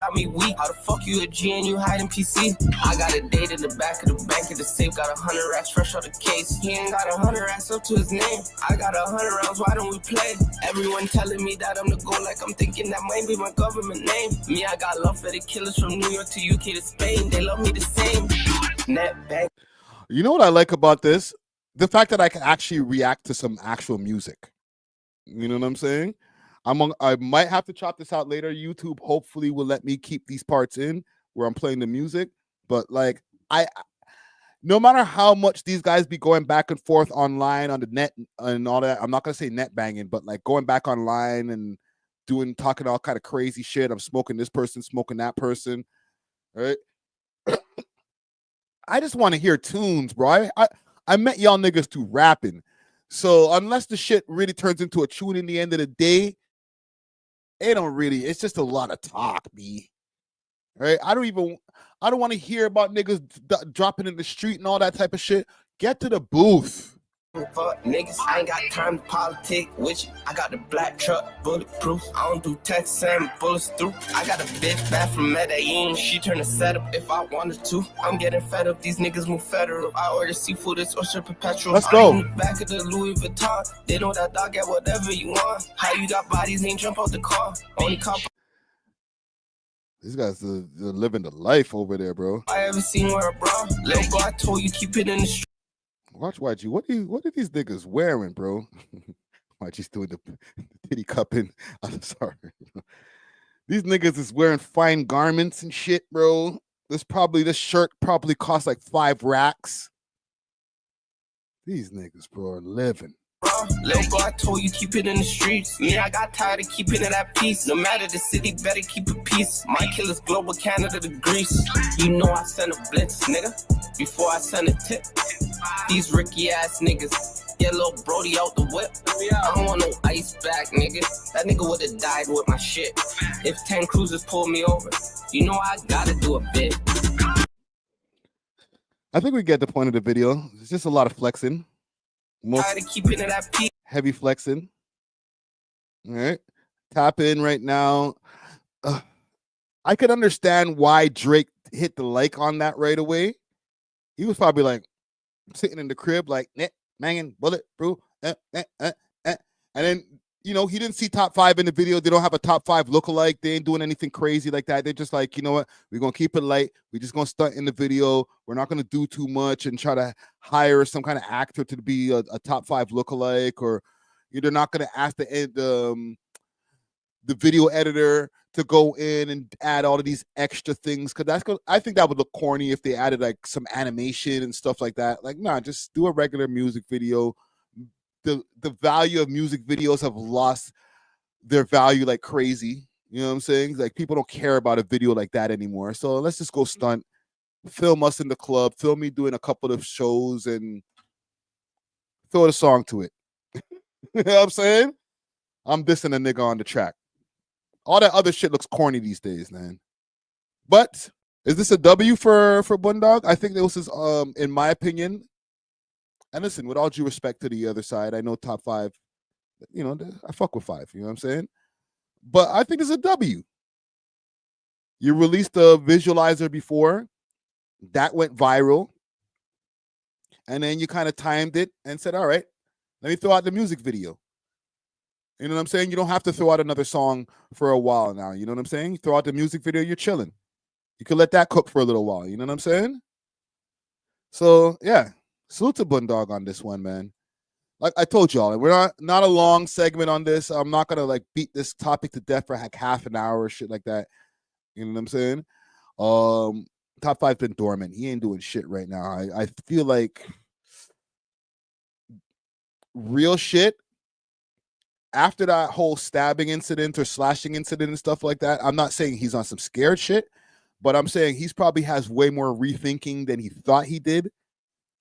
I: Got me weak. How the fuck you a G and you hiding PC? I got a date in the back of the bank of the safe. Got 100 racks fresh out the case. He ain't got 100 racks up to his name. I got 100 rounds, why don't we play? Everyone telling me that I'm the goal, like I'm thinking that might be my government name. Me, I got love for the killers from New York to UK to Spain. They love me the same. Net bank.
A: You know what I like about this? The fact that I can actually react to some actual music. You know what I'm saying? I might have to chop this out later. YouTube hopefully will let me keep these parts in where I'm playing the music. But like no matter how much these guys be going back and forth online on the net and all that, I'm not gonna say net banging, but like going back online and talking all kind of crazy shit. I'm smoking this person, smoking that person, right? I just want to hear tunes, bro. I met y'all niggas to rapping. So unless the shit really turns into a tune in the end of the day, it's just a lot of talk, B. Right? I don't want to hear about niggas dropping in the street and all that type of shit. Get to the booth.
I: Fuck niggas, I ain't got time to politic with you. I got the black truck, bulletproof. I don't do text, send bullets through. I got a bitch back from Medellin. She turn the setup if I wanted to. I'm getting fed up, these niggas move federal. I order seafood, it's oyster perpetual.
A: Let's go.
I: I'm in the back of the Louis Vuitton. They know that dog get whatever you want. How you got bodies, ain't jump out the car. Only cop.
A: These guys are living the life over there, bro.
I: I ever seen wear a bra. Lil bro, I told you keep it in the street.
A: Watch YG. What are these niggas wearing, bro? YG's doing the titty cupping. I'm sorry. These niggas is wearing fine garments and shit, bro. This shirt probably costs like 5 racks. These niggas, bro, are living.
I: Lil bro, I told you keep it in the streets. Me, I got tired of keeping it at peace. No matter the city, better keep it peace. My killer's global Canada to Greece. You know I send a blitz, nigga, before I send a tip. These Ricky ass niggas, get little Brody out the whip. I don't want no ice back, nigga. That nigga would've died with my shit. If 10 cruisers pulled me over, you know I gotta do a bit.
A: I think we get the point of the video. It's just a lot of flexing. Heavy flexing. All right. Tap in right now. I could understand why Drake hit the like on that right away. He was probably like sitting in the crib like, banging, bullet, bro. And then, you know, he didn't see top 5 in the video. They don't have a top 5 lookalike. They ain't doing anything crazy like that. They're just like, you know what? We're going to keep it light. We're just going to stunt in the video. We're not going to do too much and try to hire some kind of actor to be a top 5 lookalike, or they're not going to ask the video editor to go in and add all of these extra things, because I think that would look corny if they added like some animation and stuff like that. Like, nah, just do a regular music video. The value of music videos have lost their value like crazy. You know what I'm saying? Like, people don't care about a video like that anymore. So let's just go stunt, film us in the club, film me doing a couple of shows, and throw the song to it. You know what I'm saying? I'm dissing a nigga on the track. All that other shit looks corny these days, man. But is this a W for Bundog? I think this is, in my opinion, and listen, with all due respect to the other side, I know Top 5, you know, I fuck with 5, you know what I'm saying? But I think it's a W. You released a visualizer before, that went viral, and then you kind of timed it and said, all right, let me throw out the music video. You know what I'm saying? You don't have to throw out another song for a while now. You know what I'm saying? You throw out the music video, you're chilling. You can let that cook for a little while. You know what I'm saying? So, yeah, salute to Bundog on this one, man. Like I told y'all, we're not a long segment on this. I'm not going to, like, beat this topic to death for like half an hour or shit like that. You know what I'm saying? Top 5 been dormant. He ain't doing shit right now. I feel like real shit, after that whole stabbing incident or slashing incident and stuff like that, I'm not saying he's on some scared shit, but I'm saying he's probably has way more rethinking than he thought he did.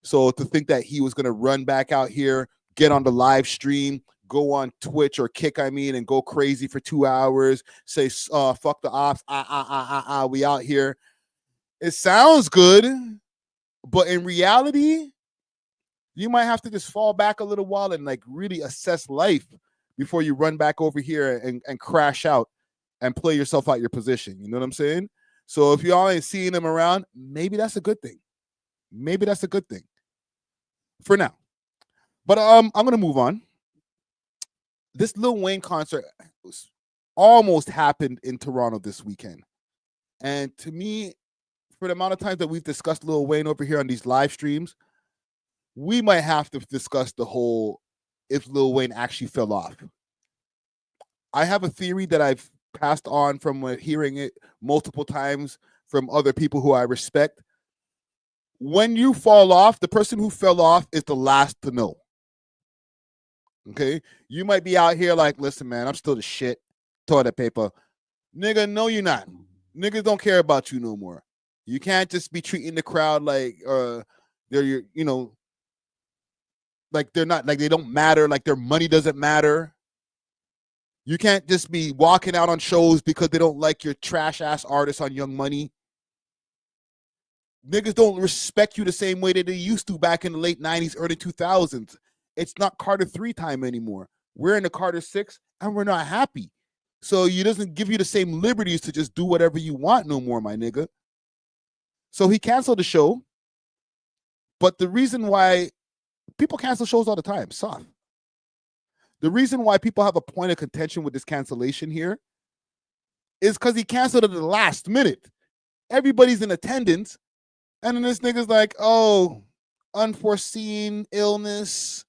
A: So to think that he was going to run back out here, get on the live stream, go on Twitch or Kick, and go crazy for 2 hours, say, fuck the ops, we out here. It sounds good, but in reality, you might have to just fall back a little while and like really assess life before you run back over here and crash out and play yourself out your position. You know what I'm saying? So if y'all ain't seeing him around, maybe that's a good thing. Maybe that's a good thing for now. But I'm gonna move on. This Lil Wayne concert almost happened in Toronto this weekend. And to me, for the amount of times that we've discussed Lil Wayne over here on these live streams, we might have to discuss the whole if Lil Wayne actually fell off. I have a theory that I've passed on from hearing it multiple times from other people who I respect. When you fall off, the person who fell off is the last to know. Okay? You might be out here like, listen, man, I'm still the shit. Toilet paper. Nigga, no, you're not. Niggas don't care about you no more. You can't just be treating the crowd like they're your, you know, like they're not, like they don't matter, like their money doesn't matter. You can't just be walking out on shows because they don't like your trash ass artists on Young Money. Niggas don't respect you the same way that they used to back in the late 90s, early 2000s. It's not Carter 3 time anymore. We're in the Carter 6 and we're not happy. So he doesn't give you the same liberties to just do whatever you want no more, my nigga. So he canceled the show. But the reason why people cancel shows all the time, soft. The reason why people have a point of contention with this cancellation here is because he canceled at the last minute. Everybody's in attendance. And then this nigga's like, oh, unforeseen illness,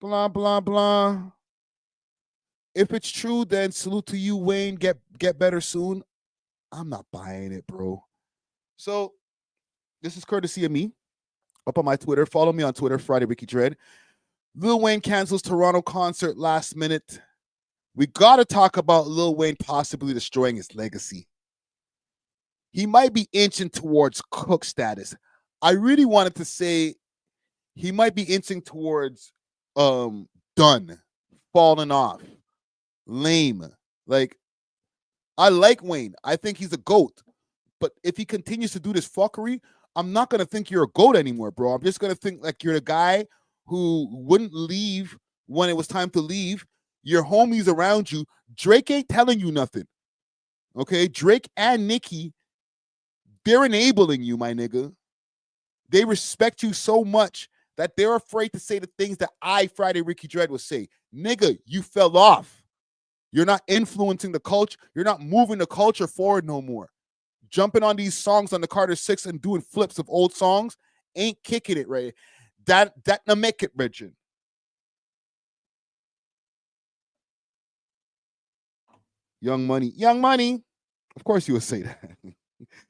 A: blah, blah, blah. If it's true, then salute to you, Wayne. Get better soon. I'm not buying it, bro. So this is courtesy of me. Up on my Twitter. Follow me on Twitter, Friday Ricky Dread. Lil Wayne cancels Toronto concert last minute. We got to talk about Lil Wayne possibly destroying his legacy. He might be inching towards Cook status. I really wanted to say he might be inching towards done, falling off, lame. Like, I like Wayne. I think he's a GOAT. But if he continues to do this fuckery, I'm not going to think you're a GOAT anymore, bro. I'm just going to think like you're the guy who wouldn't leave when it was time to leave. Your homies around you. Drake ain't telling you nothing. Okay? Drake and Nicki, they're enabling you, my nigga. They respect you so much that they're afraid to say the things that I, Friday Ricky Dread, would say. Nigga, you fell off. You're not influencing the culture. You're not moving the culture forward no more. Jumping on these songs on the Carter 6 and doing flips of old songs ain't kicking it right. That na make it, Bridget. Young Money. Young Money. Of course you would say that.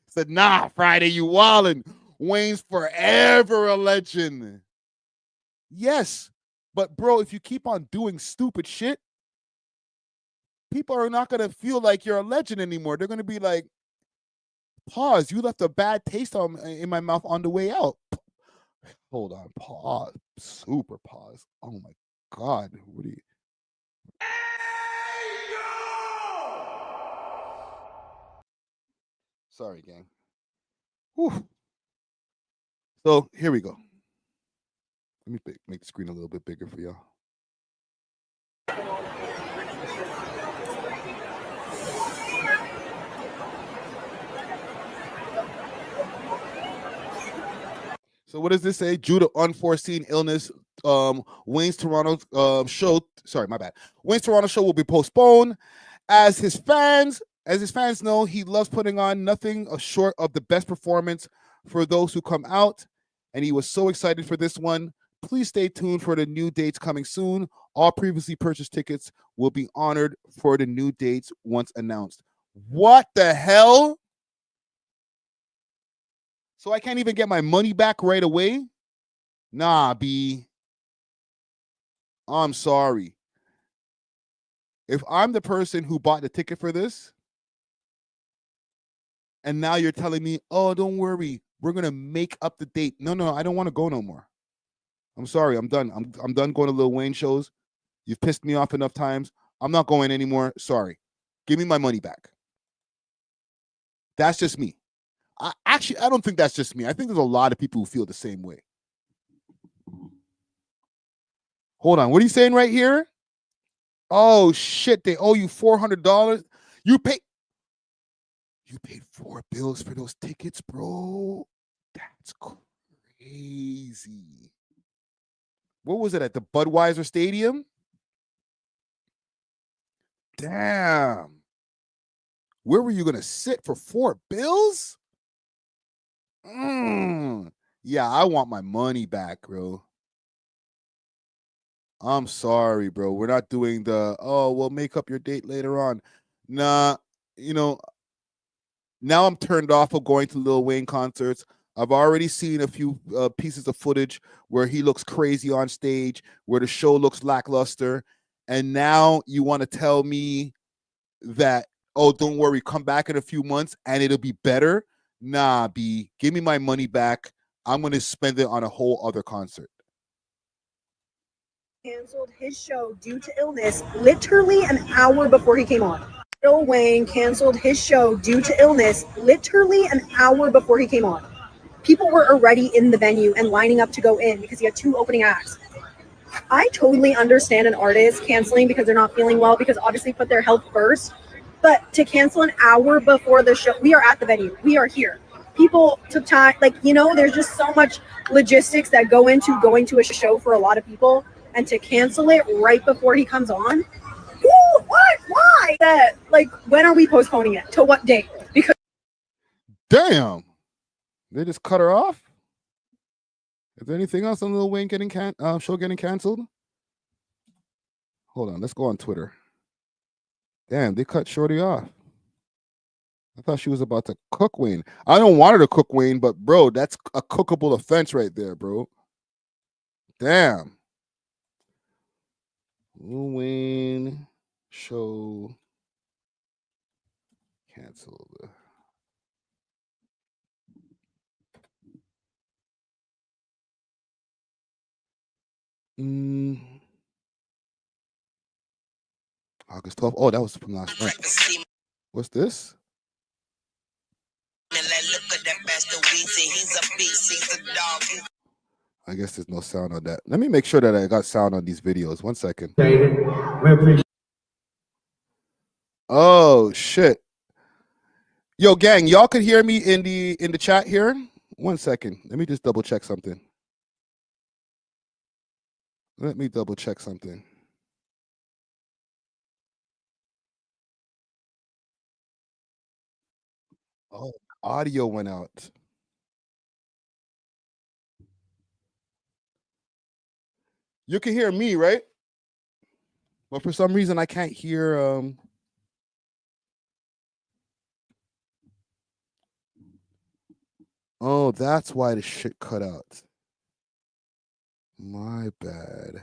A: Said, nah, Friday, you wildin'. Wayne's forever a legend. Yes, but bro, if you keep on doing stupid shit, people are not gonna feel like you're a legend anymore. They're gonna be like, pause, you left a bad taste in my mouth on the way out. Hold on, pause. Super pause. Oh my God. What do you Sorry, gang. Whew. So here we go. Let me make the screen a little bit bigger for y'all. So what does this say? Due to unforeseen illness, Wayne's Toronto show. Sorry, my bad. Wayne's Toronto show will be postponed. As his fans know, he loves putting on nothing short of the best performance for those who come out, and he was so excited for this one. Please stay tuned for the new dates coming soon. All previously purchased tickets will be honored for the new dates once announced. What the hell? So I can't even get my money back right away? Nah, B. I'm sorry. If I'm the person who bought the ticket for this, and now you're telling me, oh, don't worry, we're going to make up the date. No, I don't want to go no more. I'm sorry, I'm done. I'm done going to Lil Wayne shows. You've pissed me off enough times. I'm not going anymore. Sorry. Give me my money back. That's just me. I don't think that's just me. I think there's a lot of people who feel the same way. Hold on. What are you saying right here? Oh, shit. They owe you $400. You paid 4 bills for those tickets, bro. That's crazy. What was it at the Budweiser Stadium? Damn. Where were you going to sit for 4 bills? Yeah, I want my money back, bro. I'm sorry, bro. We're not doing we'll make up your date later on. Nah, now I'm turned off of going to Lil Wayne concerts. I've already seen a few pieces of footage where he looks crazy on stage, where the show looks lackluster. And now you want to tell me that, oh, don't worry, come back in a few months and it'll be better. Nah, B, give me my money back. I'm going to spend it on a whole other concert.
M: Canceled his show due to illness literally an hour before he came on. Lil Wayne canceled his show due to illness literally an hour before he came on. People were already in the venue and lining up to go in because he had 2 opening acts. I totally understand an artist canceling because they're not feeling well, because obviously put their health first. But to cancel an hour before the show, we are at the venue. We are here. People took time. There's just so much logistics that go into going to a show for a lot of people. And to cancel it right before he comes on, what? Why? When are we postponing it? To what date? Because
A: damn, they just cut her off. Is there anything else on Lil Wayne show getting canceled? Hold on, let's go on Twitter. Damn, they cut Shorty off. I thought she was about to cook Wayne. I don't want her to cook Wayne, but bro, that's a cookable offense right there, bro. Damn. Lil Wayne show canceled. August 12th. Oh, that was from last night. What's this? I guess there's no sound on that. Let me make sure that I got sound on these videos. 1 second. Oh shit. Yo, gang, y'all could hear me in the chat here? 1 second. Let me just double check something. Oh, audio went out. You can hear me, right? But for some reason I can't hear Oh, that's why the shit cut out. My bad.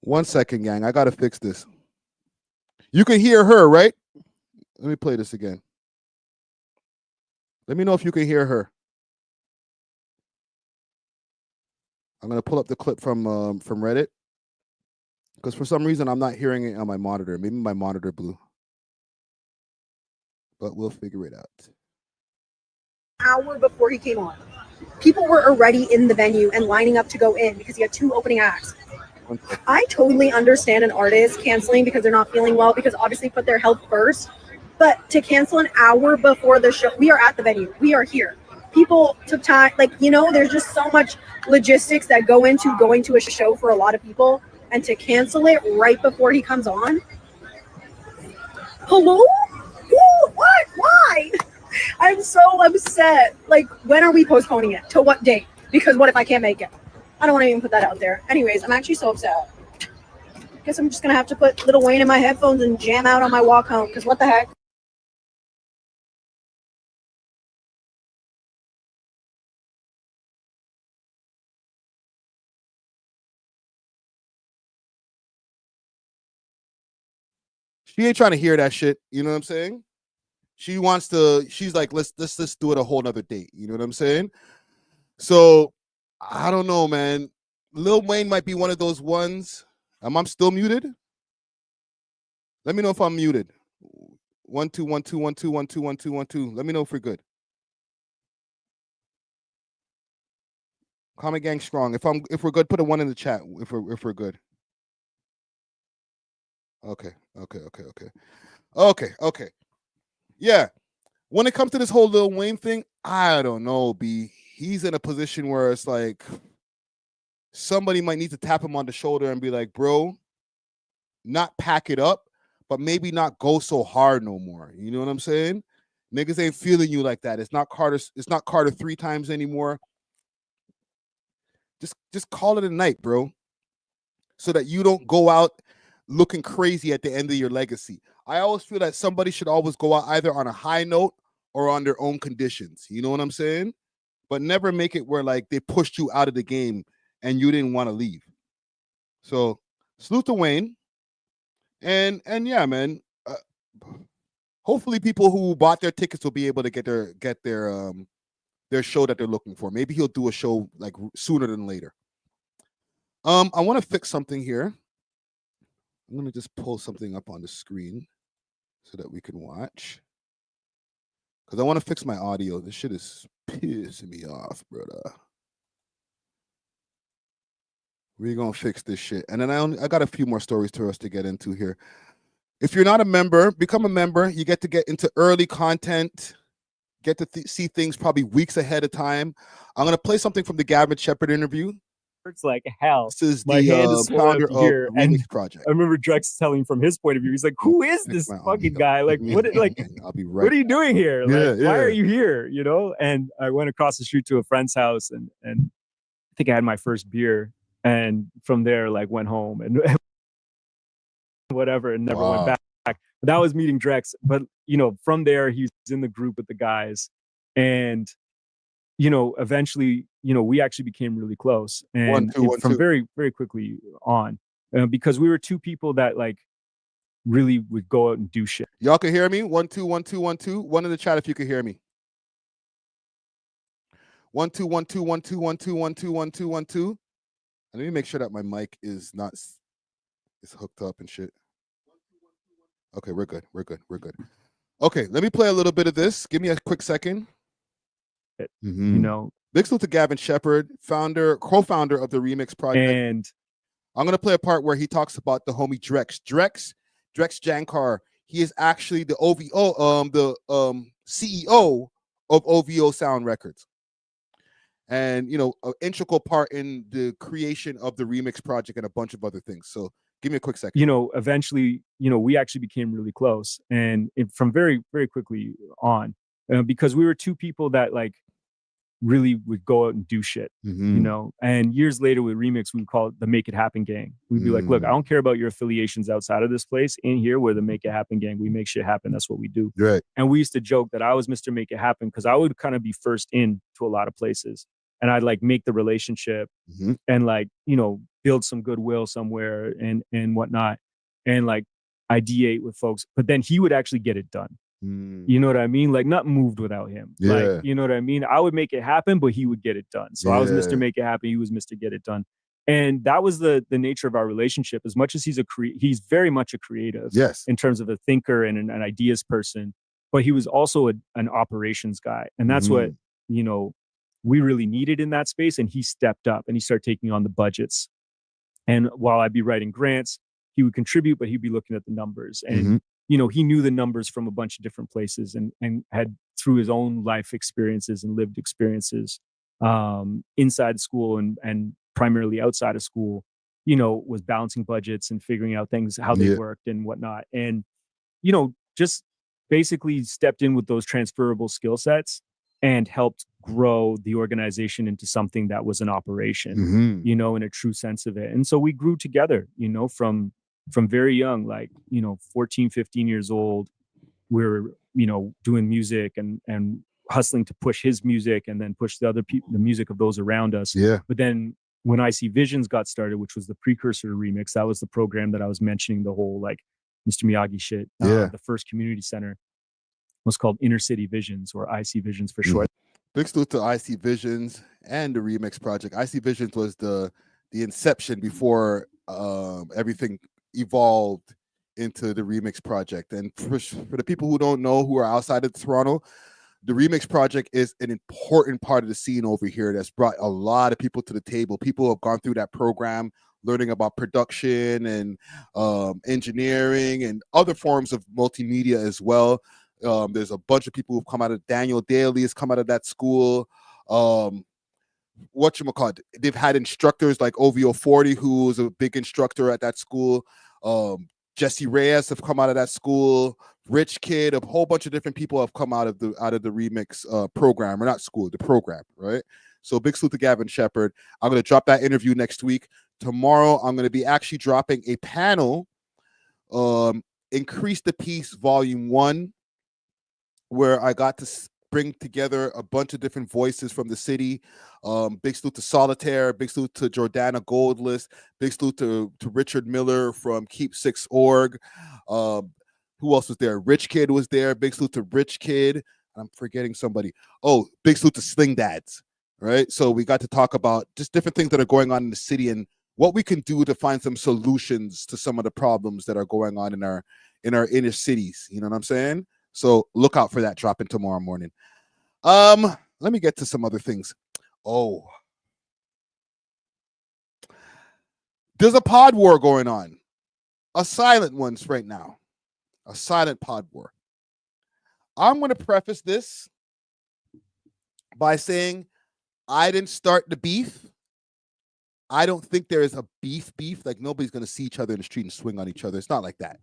A: One second, gang. I gotta fix this. You can hear her, right? Let me play this again. Let me know if you can hear her. I'm gonna pull up the clip from Reddit because for some reason I'm not hearing it on my monitor. Maybe my monitor blew, but we'll figure it out.
M: Hour before he came on, people were already in the venue and lining up to go in because he had 2 opening acts. I totally understand an artist canceling because they're not feeling well, because obviously put their health first. But to cancel an hour before the show, we are at the venue, we are here. People took time, like, you know, there's just so much logistics that go into going to a show for a lot of people, and to cancel it right before he comes on. Hello? Who? What? Why? I'm so upset. Like, when are we postponing it? To what date? Because what if I can't make it? I don't want to even put that out there. Anyways, I'm actually so upset. Guess I'm just going to have to put Lil Wayne in my headphones and jam out on my walk home, because what the heck?
A: She ain't trying to hear that shit. You know what I'm saying? She wants to. She's like, let's do it a whole nother date. You know what I'm saying? So I don't know, man. Lil Wayne might be one of those ones. I'm still muted. Let me know if I'm muted. 1 2 1 2 1 2 1 2 1 2 1 2. Let me know if we're good. Comment gang strong. If we're good, put a 1 in the chat. If we're good. Okay. Yeah. When it comes to this whole Lil Wayne thing, I don't know, B. He's in a position where it's like somebody might need to tap him on the shoulder and be like, bro, not pack it up, but maybe not go so hard no more. You know what I'm saying? Niggas ain't feeling you like that. It's not Carter 3 times anymore. Just call it a night, bro. So that you don't go out looking crazy at the end of your legacy. I always feel that somebody should always go out either on a high note or on their own conditions. You know what I'm saying? But never make it where like they pushed you out of the game and you didn't want to leave. So salute to Wayne. And yeah, man. Hopefully people who bought their tickets will be able to get their show that they're looking for. Maybe he'll do a show like sooner than later. I want to fix something here. I'm going to just pull something up on the screen so that we can watch. Because I want to fix my audio. This shit is pissing me off, brother. We're going to fix this shit. And then I got a few more stories for us to get into here. If you're not a member, become a member. You get to get into early content. Get to see things probably weeks ahead of time. I'm going to play something from the Gavin Sheppard interview.
N: Hurts like hell.
A: This is
N: my hand
A: the
N: is swollen
A: founder
N: up to
A: of
N: here,
A: the
N: and
A: Remix Project.
N: I remember Drex telling from his point of view, he's like, "Who is this fucking guy? Like, what? Like,
A: I'll be right.
N: What are you doing here? Like,
A: Yeah,
N: why are
A: yeah.
N: you here? You know?" And I went across the street to a friend's house, and I think I had my first beer, and from there, like, went home and whatever, and never went back. But that was meeting Drex. But you know, from there, he's in the group with the guys, and you know, eventually, you know, we actually became really close, and from very, very quickly on, because we were 2 people that like really would go out and do shit.
A: Y'all can hear me? 1 2 1 2 1 2. 1 in the chat if you can hear me. 1 2 1 2 1 2 1 2 1 2 1 2 1 2. And let me make sure that my mic is hooked up and shit. Okay, we're good. Okay, let me play a little bit of this. Give me a quick second.
N: You know,
A: big salute to Gavin Sheppard, co-founder of the Remix Project.
N: And
A: I'm gonna play a part where he talks about the homie Drex Jankar. He is actually the CEO of OVO Sound Records, and you know, an integral part in the creation of the Remix Project and a bunch of other things. So give me a quick second.
N: You know, eventually, you know, we actually became really close, and from very, very quickly on, because we were 2 people that like really would go out and do shit,
B: Mm-hmm.
N: you know. And years later with Remix, we would call it the Make It Happen Gang. We'd be like, look, I don't care about your affiliations outside of this place. In here, we're the Make It Happen Gang. We make shit happen. That's what we do.
B: Right.
N: And we used to joke that I was Mr. Make It Happen because I would kind of be first in to a lot of places. And I'd like make the relationship and like, you know, build some goodwill somewhere and whatnot. And like ideate with folks, but then he would actually get it done. You know what I mean? Like not moved without him.
B: Yeah.
N: Like, you know what I mean? I would make it happen, but he would get it done. So I was Mr. Make It Happen. He was Mr. Get It Done. And that was the nature of our relationship. As much as he's he's very much a creative,
B: yes,
N: in terms of a thinker and an ideas person, but he was also an operations guy. And that's what, you know, we really needed in that space. And he stepped up and he started taking on the budgets. And while I'd be writing grants, he would contribute, but he'd be looking at the numbers. And you know, he knew the numbers from a bunch of different places and had through his own life experiences and lived experiences inside school and primarily outside of school, you know, was balancing budgets and figuring out things, how they worked and whatnot. And, you know, just basically stepped in with those transferable skill sets and helped grow the organization into something that was an operation, you know, in a true sense of it. And so we grew together, you know, from very young, like, you know, 14, 15 years old, we're, you know, doing music and hustling to push his music and then push the other people, the music of those around us.
B: Yeah.
N: But then when I See Visions got started, which was the precursor to Remix, that was the program that I was mentioning, the whole like Mr. Miyagi shit. The first community center was called Inner City Visions, or IC Visions for short.
A: Big salute to IC Visions and the Remix project. IC Visions was the inception before everything evolved into the Remix project. And for the people who don't know, who are outside of Toronto, the Remix project is an important part of the scene over here that's brought a lot of people to the table. People have gone through that program, learning about production and engineering and other forms of multimedia as well. There's a bunch of people who've come out of Daniel Daly has come out of that school. Whatchamacallit, they've had instructors like OVO 40, who was a big instructor at that school. Jesse Reyes have come out of that school. Rich Kid, a whole bunch of different people have come out of the Remix program, or not school, the program, right? So big salute to Gavin Sheppard. I'm going to drop that interview next week. Tomorrow, I'm going to be actually dropping a panel, Increase the Peace Volume 1, where I got to bring together a bunch of different voices from the city. Big salute to Solitaire, big salute to Jordana Goldlist, big salute to Richard Miller from Keep6org. Who else was there? Rich Kid was there. Big salute to Rich Kid. I'm forgetting somebody. Oh, big salute to Sling Dads, right? So we got to talk about just different things that are going on in the city and what we can do to find some solutions to some of the problems that are going on in our inner cities. You know what I'm saying? So look out for that dropping tomorrow morning. Let me get to some other things. Oh, there's a pod war going on. A silent one right now. A silent pod war. I'm going to preface this by saying I didn't start the beef. I don't think there is a beef. Like nobody's going to see each other in the street and swing on each other. It's not like that.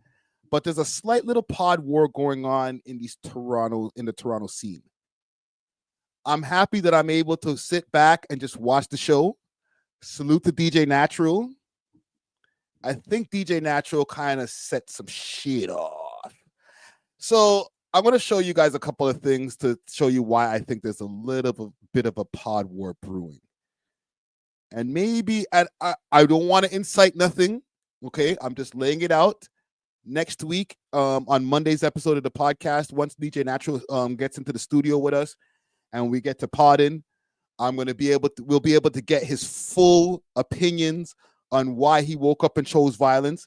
A: But there's a slight little pod war going on in the Toronto scene. I'm happy that I'm able to sit back and just watch the show. Salute to DJ Natural. I think DJ Natural kind of set some shit off. So I'm going to show you guys a couple of things to show you why I think there's a little bit of a pod war brewing. And maybe, I don't want to incite nothing, okay? I'm just laying it out. Next week, on Monday's episode of the podcast, once DJ Natural gets into the studio with us and we get to pod in, we'll be able to get his full opinions on why he woke up and chose violence.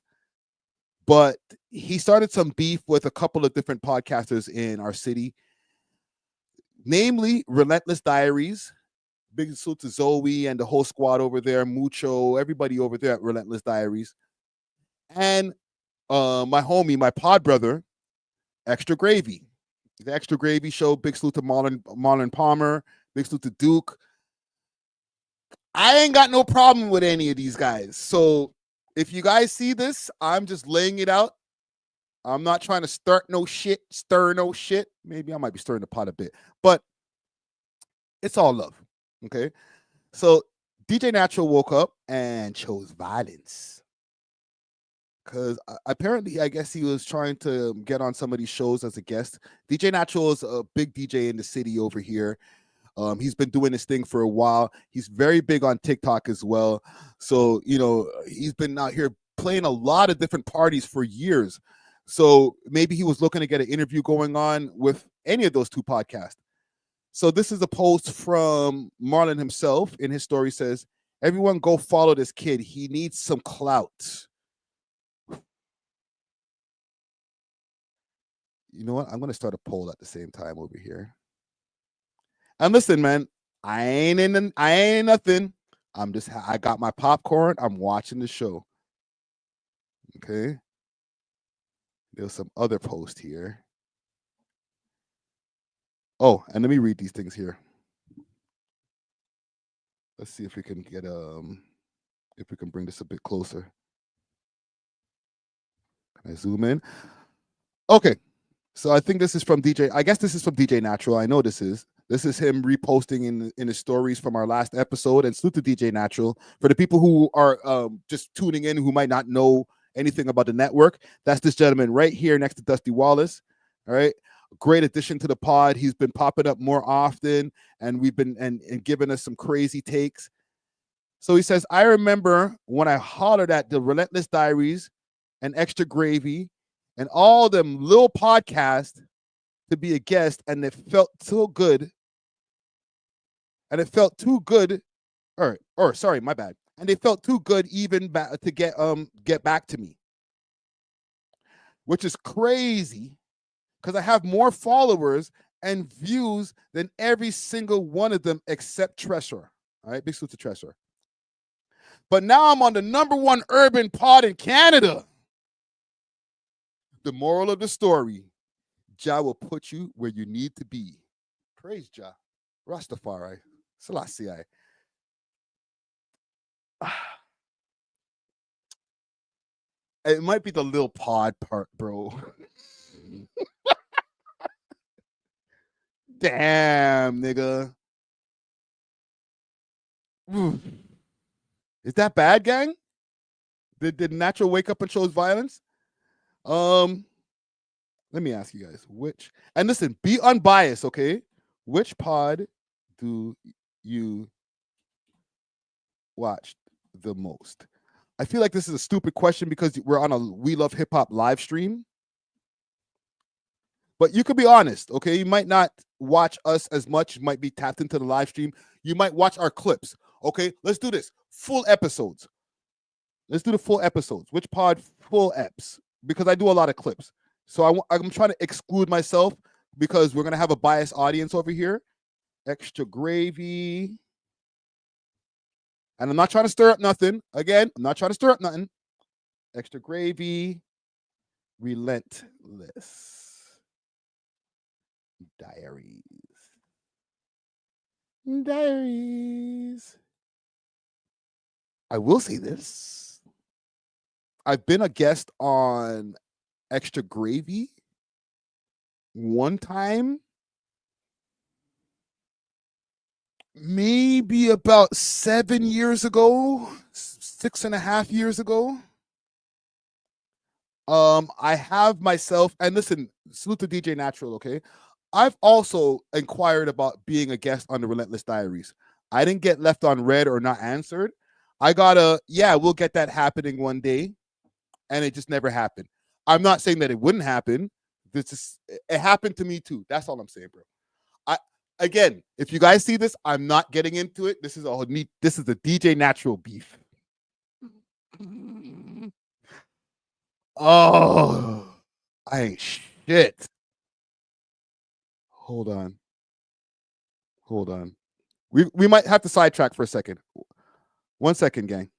A: But he started some beef with a couple of different podcasters in our city, namely Relentless Diaries. Big salute to Zoe and the whole squad over there, Mucho, everybody over there at Relentless Diaries. And my homie, my pod brother, Extra Gravy. The Extra Gravy Show. Big salute to Marlon Palmer. Big salute to Duke. I ain't got no problem with any of these guys. So if you guys see this, I'm just laying it out. I'm not trying to stir no shit. Maybe I might be stirring the pot a bit, but it's all love. Okay, so DJ Natural woke up and chose violence because apparently, I guess he was trying to get on some of these shows as a guest. DJ Natural is a big DJ in the city over here. He's been doing this thing for a while. He's very big on TikTok as well. So, you know, he's been out here playing a lot of different parties for years. So maybe he was looking to get an interview going on with any of those two podcasts. So this is a post from Marlon himself. In his story says, everyone go follow this kid. He needs some clout. You know what? I'm going to start a poll at the same time over here. And listen, man, I ain't nothing. I got my popcorn. I'm watching the show. Okay. There's some other post here. Oh, and let me read these things here. Let's see if we can get if we can bring this a bit closer. Can I zoom in? Okay. So I think this is from DJ. I guess this is from DJ Natural. I know this is. This is him reposting in his stories from our last episode. And salute to DJ Natural. For the people who are just tuning in who might not know anything about the network, that's this gentleman right here next to Dusty Wallace. All right. Great addition to the pod. He's been popping up more often, and we've been and giving us some crazy takes. So he says, I remember when I hollered at the Relentless Diaries and Extra Gravy and all them little podcasts to be a guest, and it felt so good. And it felt too good, or sorry, my bad. And they felt too good even to get back to me, which is crazy because I have more followers and views than every single one of them except Treasure. All right, big salute to Treasure. But now I'm on the #1 urban pod in Canada. The moral of the story: Jah will put you where you need to be. Praise Jah. Rastafari. Selassie. It might be the little pod part, bro. Damn, nigga. Is that bad, gang? Did Natural wake up and chose violence? Let me ask you guys, and listen, be unbiased, okay? Which pod do you watch the most? I feel like this is a stupid question because we're on a We Love Hip Hop live stream. But you could be honest, okay? You might not watch us as much. You might be tapped into the live stream. You might watch our clips, okay? Let's do this. Full episodes. Let's do the full episodes. Which pod? Full eps. Because I do a lot of clips. So I'm trying to exclude myself because we're going to have a biased audience over here. Extra Gravy. And I'm not trying to stir up nothing. Again, I'm not trying to stir up nothing. Extra Gravy. Relentless. Diaries. I will say this. I've been a guest on Extra Gravy one time, maybe about 7 years ago, 6.5 years ago. I have myself, and listen, salute to DJ Natural, okay? I've also inquired about being a guest on the Relentless Diaries. I didn't get left on red or not answered. We'll get that happening one day. And it just never happened. I'm not saying that it wouldn't happen. It happened to me too. That's all I'm saying, bro. Again, if you guys see this, I'm not getting into it. This is the DJ Natural beef. Oh, I ain't shit. Hold on. We might have to sidetrack for a second. 1 second, gang.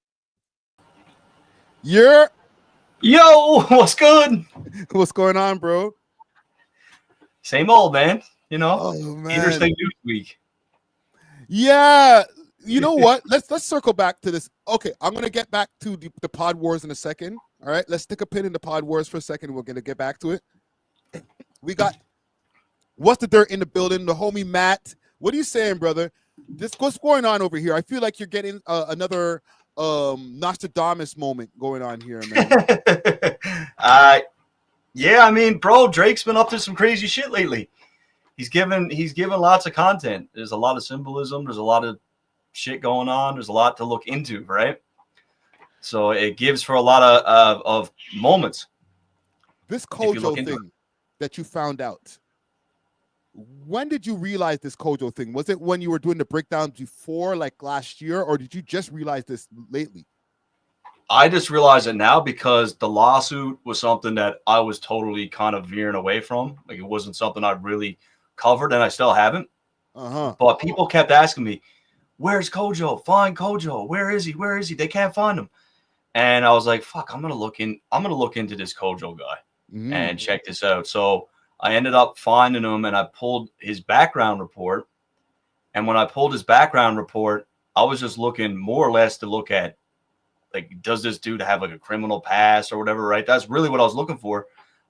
O: Yo, what's good?
A: What's going on, bro?
O: Same old, man. You know,
A: interesting
O: news week.
A: Yeah, you know what? Let's circle back to this. Okay, I'm gonna get back to the Pod Wars in a second. All right, let's stick a pin in the Pod Wars for a second. We're gonna get back to it. We got What's the Dirt in the building. The homie Matt. What are you saying, brother? what's going on over here? I feel like you're getting another Nostradamus moment going on here, man.
O: Yeah, I mean, bro, Drake's been up to some crazy shit lately. He's given lots of content. There's a lot of symbolism. There's a lot of shit going on. There's a lot to look into, right? So it gives for a lot of moments.
A: This Kojo thing that you found out, when did you realize this Kojo thing? Was it when you were doing the breakdown before, like last year, or did you just realize this lately?
O: I just realized it now because the lawsuit was something that I was totally kind of veering away from. Like, it wasn't something I really covered, and I still haven't. But people kept asking me, "Where's Kojo? Find Kojo. Where is he? Where is he? They can't find him." And I was like, "Fuck, I'm gonna look into this Kojo guy and check this out." So I ended up finding him, and I pulled his background report. And when I pulled his background report, I was just looking more or less to look at, like, does this dude have like a criminal past or whatever, right? That's really what I was looking for.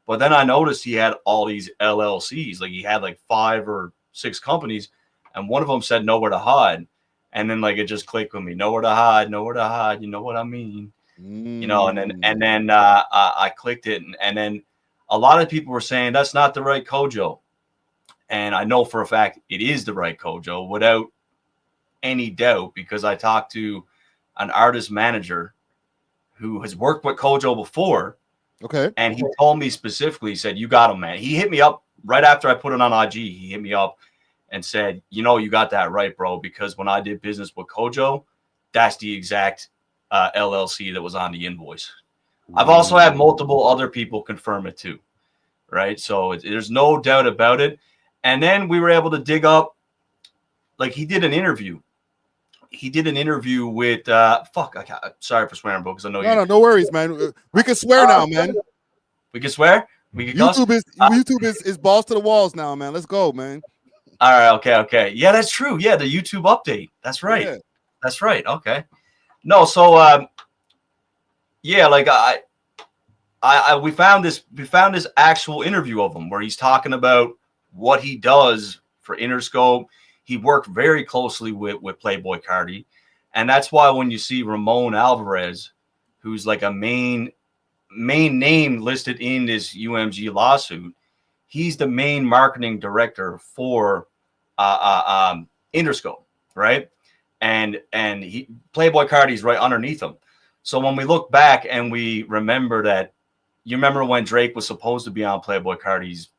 O: But then I noticed he had all these LLCs. Like, he had like 5 or 6 companies, and one of them said nowhere to hide. And then, like, it just clicked with me. Nowhere to hide, nowhere to hide. You know what I mean? You know, and then I clicked it, and then a lot of people were saying that's not the right Kojo. And I know for a fact it is the right Kojo without any doubt, because I talked to an artist manager who has worked with Kojo before.
A: Okay.
O: And he told me specifically, he said, "You got him, man." He hit me up right after I put it on IG. He hit me up and said, "You know, you got that right, bro, because when I did business with Kojo, that's the exact LLC that was on the invoice." I've also had multiple other people confirm it too, right? So there's no doubt about it. And then we were able to dig up, like, he did an interview. He did an interview with sorry for swearing, bro, because I know
A: no worries, man. We can swear now, man.
O: We can swear. We can
A: YouTube is balls to the walls now, man. Let's go, man.
O: All right, okay. Yeah, that's true. Yeah, the YouTube update. That's right.
A: Yeah.
O: That's right. Okay. No, so yeah, like we found this actual interview of him where he's talking about what he does for Interscope. He worked very closely with Playboy Carti, and that's why when you see Ramon Alvarez, who's like a main name listed in this UMG lawsuit, he's the main marketing director for Interscope, right? And Playboy Carti's right underneath him. So when we look back and we remember that, you remember when Drake was supposed to be on Playboy Carti's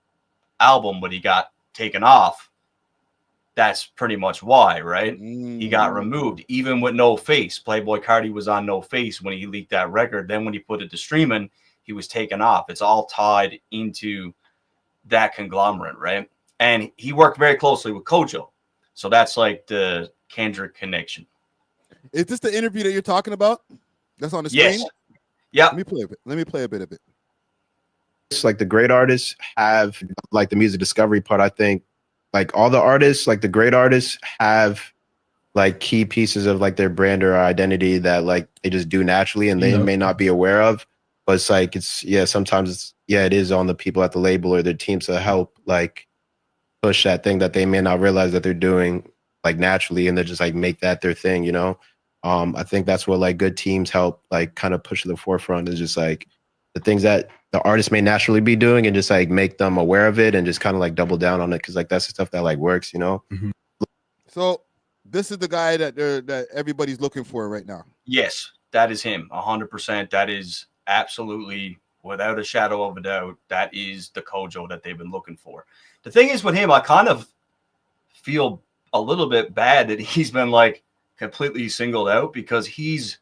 O: album, but he got taken off. That's pretty much why, right? He got removed, even with No Face. Playboy Carti was on No Face when he leaked that record. Then when he put it to streaming, he was taken off. It's all tied into that conglomerate, right? And he worked very closely with Kojo. So that's like the Kendrick connection.
A: Is this the interview that you're talking about? That's on the screen?
O: Yes. Yeah.
A: Let me play a bit of it.
P: It's like the great artists have like the music discovery part. I think like all the artists, like the great artists, have like key pieces of like their brand or identity that like they just do naturally and they may not be aware of. But it's like sometimes it is on the people at the label or their teams to help like push that thing that they may not realize that they're doing like naturally, and they just like make that their thing, you know. I think that's what like good teams help like kind of push to the forefront, is just like the things that the artist may naturally be doing and just like make them aware of it and just kind of like double down on it, because like that's the stuff that like works, you know.
A: So this is the guy that everybody's looking for right now.
O: Yes, that is him. 100%. That is absolutely, without a shadow of a doubt, that is the Kojo that they've been looking for. The thing is with him, I kind of feel a little bit bad that he's been like completely singled out, because he's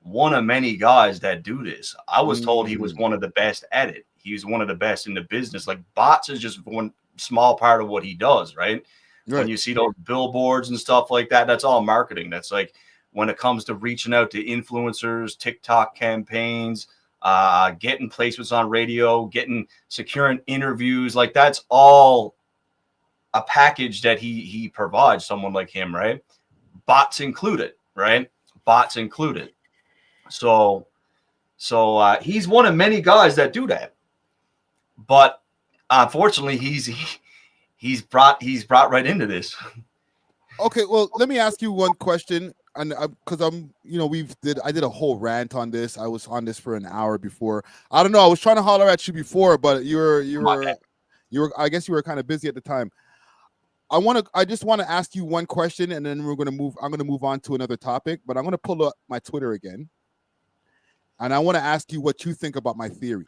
O: one of many guys that do this. I was told he was one of the best at it. He's one of the best in the business. Like, bots is just one small part of what he does, right? When you see those billboards and stuff like that, that's all marketing. That's like when it comes to reaching out to influencers, TikTok campaigns, getting placements on radio, securing interviews, like that's all a package that he provides someone like him, right? Bots included, right? Bots included. So he's one of many guys that do that. But unfortunately, he's brought right into this.
A: Okay, well, let me ask you one question, and because I did a whole rant on this. I was on this for an hour before. I don't know. I was trying to holler at you before, but you were. I guess you were kind of busy at the time. I just want to ask you one question, and then I'm gonna move on to another topic. But I'm gonna pull up my Twitter again, and I want to ask you what you think about my theory,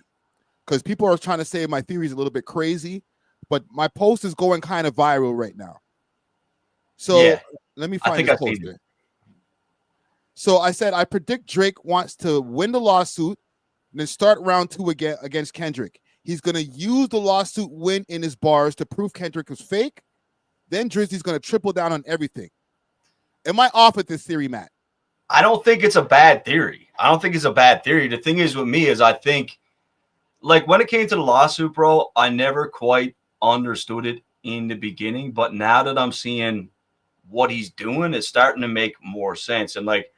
A: because people are trying to say my theory is a little bit crazy, but my post is going kind of viral right now. So
O: Yeah.
A: let me
O: I
A: find
O: think
A: this
O: I've seen
A: poster.
O: it.
A: So I said I predict Drake wants to win the lawsuit and then start round 2 again against Kendrick. He's gonna use the lawsuit win in his bars to prove Kendrick was fake. Then Drizzy's gonna triple down on everything. Am I off with this theory, Matt?
O: I don't think it's a bad theory. The thing is with me is I think, like, when it came to the lawsuit, bro, I never quite understood it in the beginning, but now that I'm seeing what he's doing, it's starting to make more sense. And like,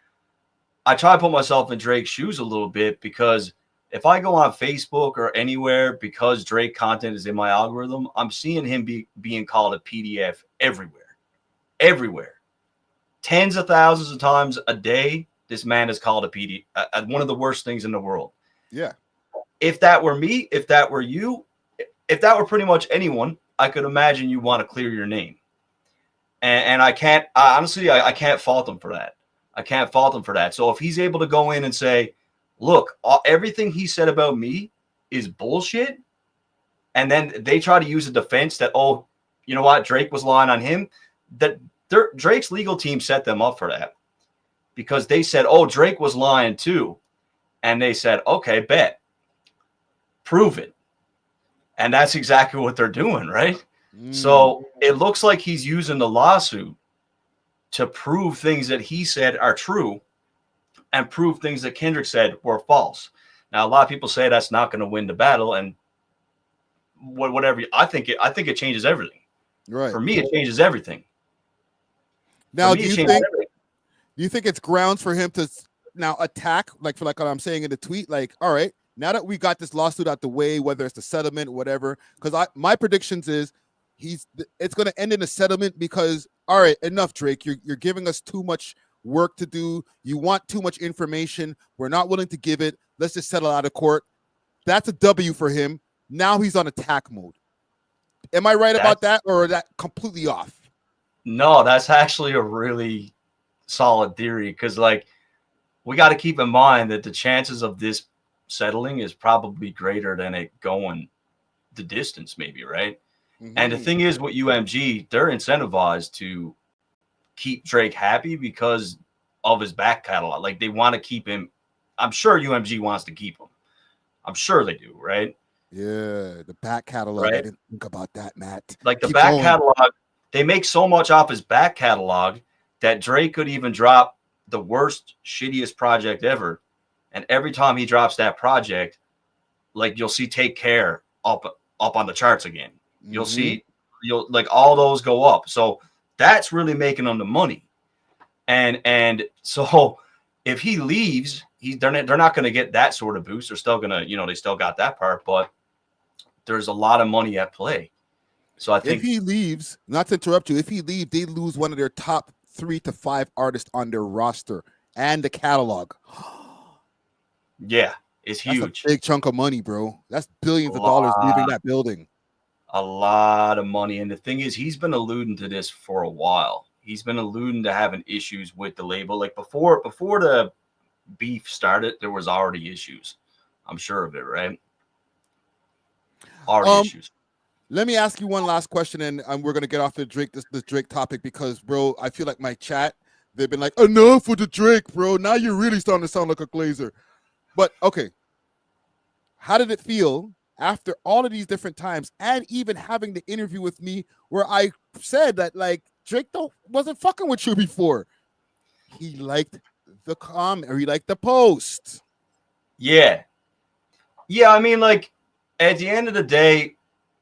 O: I try to put myself in Drake's shoes a little bit, because if I go on Facebook or anywhere, because Drake content is in my algorithm, I'm seeing him being called a PDF everywhere. Tens of thousands of times a day, this man is called a PDF, one of the worst things in the world.
A: Yeah.
O: If that were me, if that were you, if that were pretty much anyone, I could imagine you want to clear your name. And I can't, honestly, I can't fault him for that. So if he's able to go in and say, look, everything he said about me is bullshit, and then they try to use a defense that, oh, you know what, Drake was lying on him, that Drake's legal team set them up for that, because they said, oh, Drake was lying too. And they said, okay, bet. Prove it. And that's exactly what they're doing, right? So it looks like he's using the lawsuit to prove things that he said are true and prove things that Kendrick said were false. Now, a lot of people say that's not going to win the battle, and whatever. I think it changes everything.
A: Right.
O: For me, it changes everything.
A: Now, do you think it's grounds for him to now attack, like what I'm saying in the tweet? Like, all right, now that we got this lawsuit out the way, whether it's the settlement or whatever, because my predictions is it's going to end in a settlement, because all right, enough, Drake, you're giving us too much work to do. You want too much information. We're not willing to give it. Let's just settle out of court. That's a W for him. Now he's on attack mode. Am I right about that, or is that completely off?
O: No, that's actually a really solid theory, because like, we got to keep in mind that the chances of this settling is probably greater than it going the distance, maybe, right? Mm-hmm. And the thing is, with UMG, they're incentivized to keep Drake happy because of his back catalog. Like, they want to keep him. I'm sure UMG wants to keep him. I'm sure they do, right?
A: Yeah, the back catalog.
O: Right?
A: I didn't think about that, Matt.
O: Like, the back catalog, they make so much off his back catalog that Drake could even drop the worst, shittiest project ever. And every time he drops that project, like, you'll see Take Care up on the charts again. You'll see, like, all those go up. So that's really making them the money. And so if he leaves, they're not going to get that sort of boost. They're still going to, they still got that part, but there's a lot of money at play. So I think
A: if he leaves, not to interrupt you, if he leaves, they lose one of their top 3 to 5 artists on their roster and the catalog.
O: Yeah, it's huge.
A: That's a big chunk of money, bro. That's billions of dollars leaving that building.
O: A lot of money. And the thing is, he's been alluding to this for a while. He's been alluding to having issues with the label. Like, before the beef started, there was already issues. I'm sure of it, right? Already issues.
A: Let me ask you one last question, and we're gonna get off the Drake Drake topic, because, bro, I feel like my chat, they've been like, enough with the Drake, bro. Now you're really starting to sound like a glazer. But okay, how did it feel after all of these different times, and even having the interview with me where I said that, like, Drake wasn't fucking with you before? He liked the comment, or he liked the post.
O: Yeah. I mean, like, at the end of the day,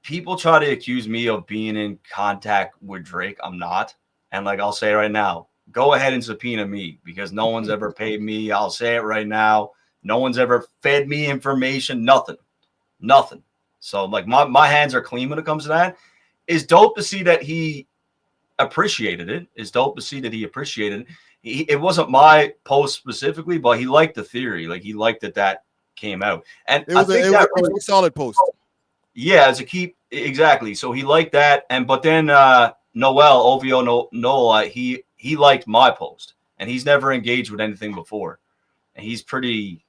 O: people try to accuse me of being in contact with Drake. I'm not. And, like, I'll say right now, go ahead and subpoena me, because no one's ever paid me. I'll say it right now. No one's ever fed me information. Nothing. So, like, my hands are clean when it comes to that. It's dope to see that he appreciated it. It's dope to see that he appreciated it. It wasn't my post specifically, but he liked the theory. Like he liked that came out, and
A: it was a pretty solid post.
O: Yeah, as a keep exactly. So he liked that, but then Noel, he liked my post, and he's never engaged with anything before, and he's pretty,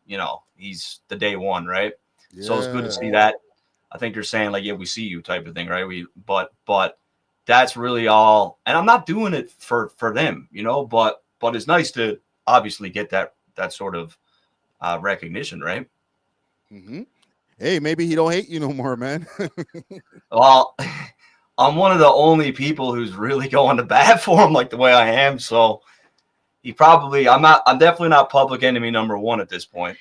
O: he's the day one, right? Yeah. So it's good to see that. I think you're saying like, yeah, we see you type of thing, right? But that's really all, and I'm not doing it for them, but it's nice to obviously get that sort of recognition, right?
A: Mm-hmm. Hey, maybe he don't hate you no more, man.
O: Well, I'm one of the only people who's really going to bat for him like the way I am. So I'm definitely not public enemy number one at this point.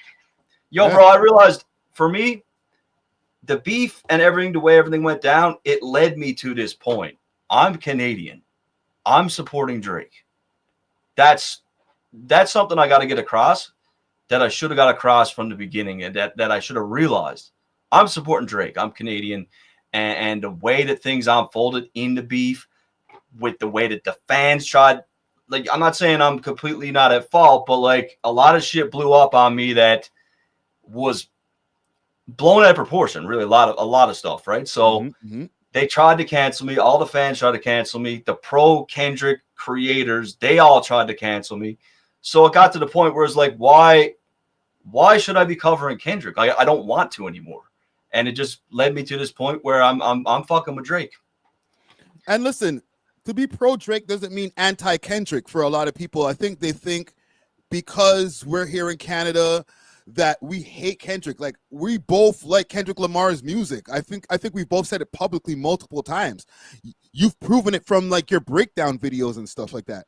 O: Bro, I realized for me, the beef and everything, the way everything went down, it led me to this point. I'm Canadian. I'm supporting Drake. That's something I got to get across, that I should have got across from the beginning, and that I should have realized. I'm supporting Drake. I'm Canadian. And the way that things unfolded in the beef, with the way that the fans tried, like, I'm not saying I'm completely not at fault, but like a lot of shit blew up on me that was blown out of proportion, really a lot of stuff, right? So they tried to cancel me. All the fans tried to cancel me. The pro Kendrick creators, they all tried to cancel me. So it got to the point where it's like, why should I be covering Kendrick? I don't want to anymore. And it just led me to this point where I'm fucking with Drake.
A: And listen, to be pro Drake doesn't mean anti Kendrick for a lot of people. I think they think because we're here in Canada that we hate Kendrick. Like, we both like Kendrick Lamar's music. I think we've both said it publicly multiple times. You've proven it from like your breakdown videos and stuff like that.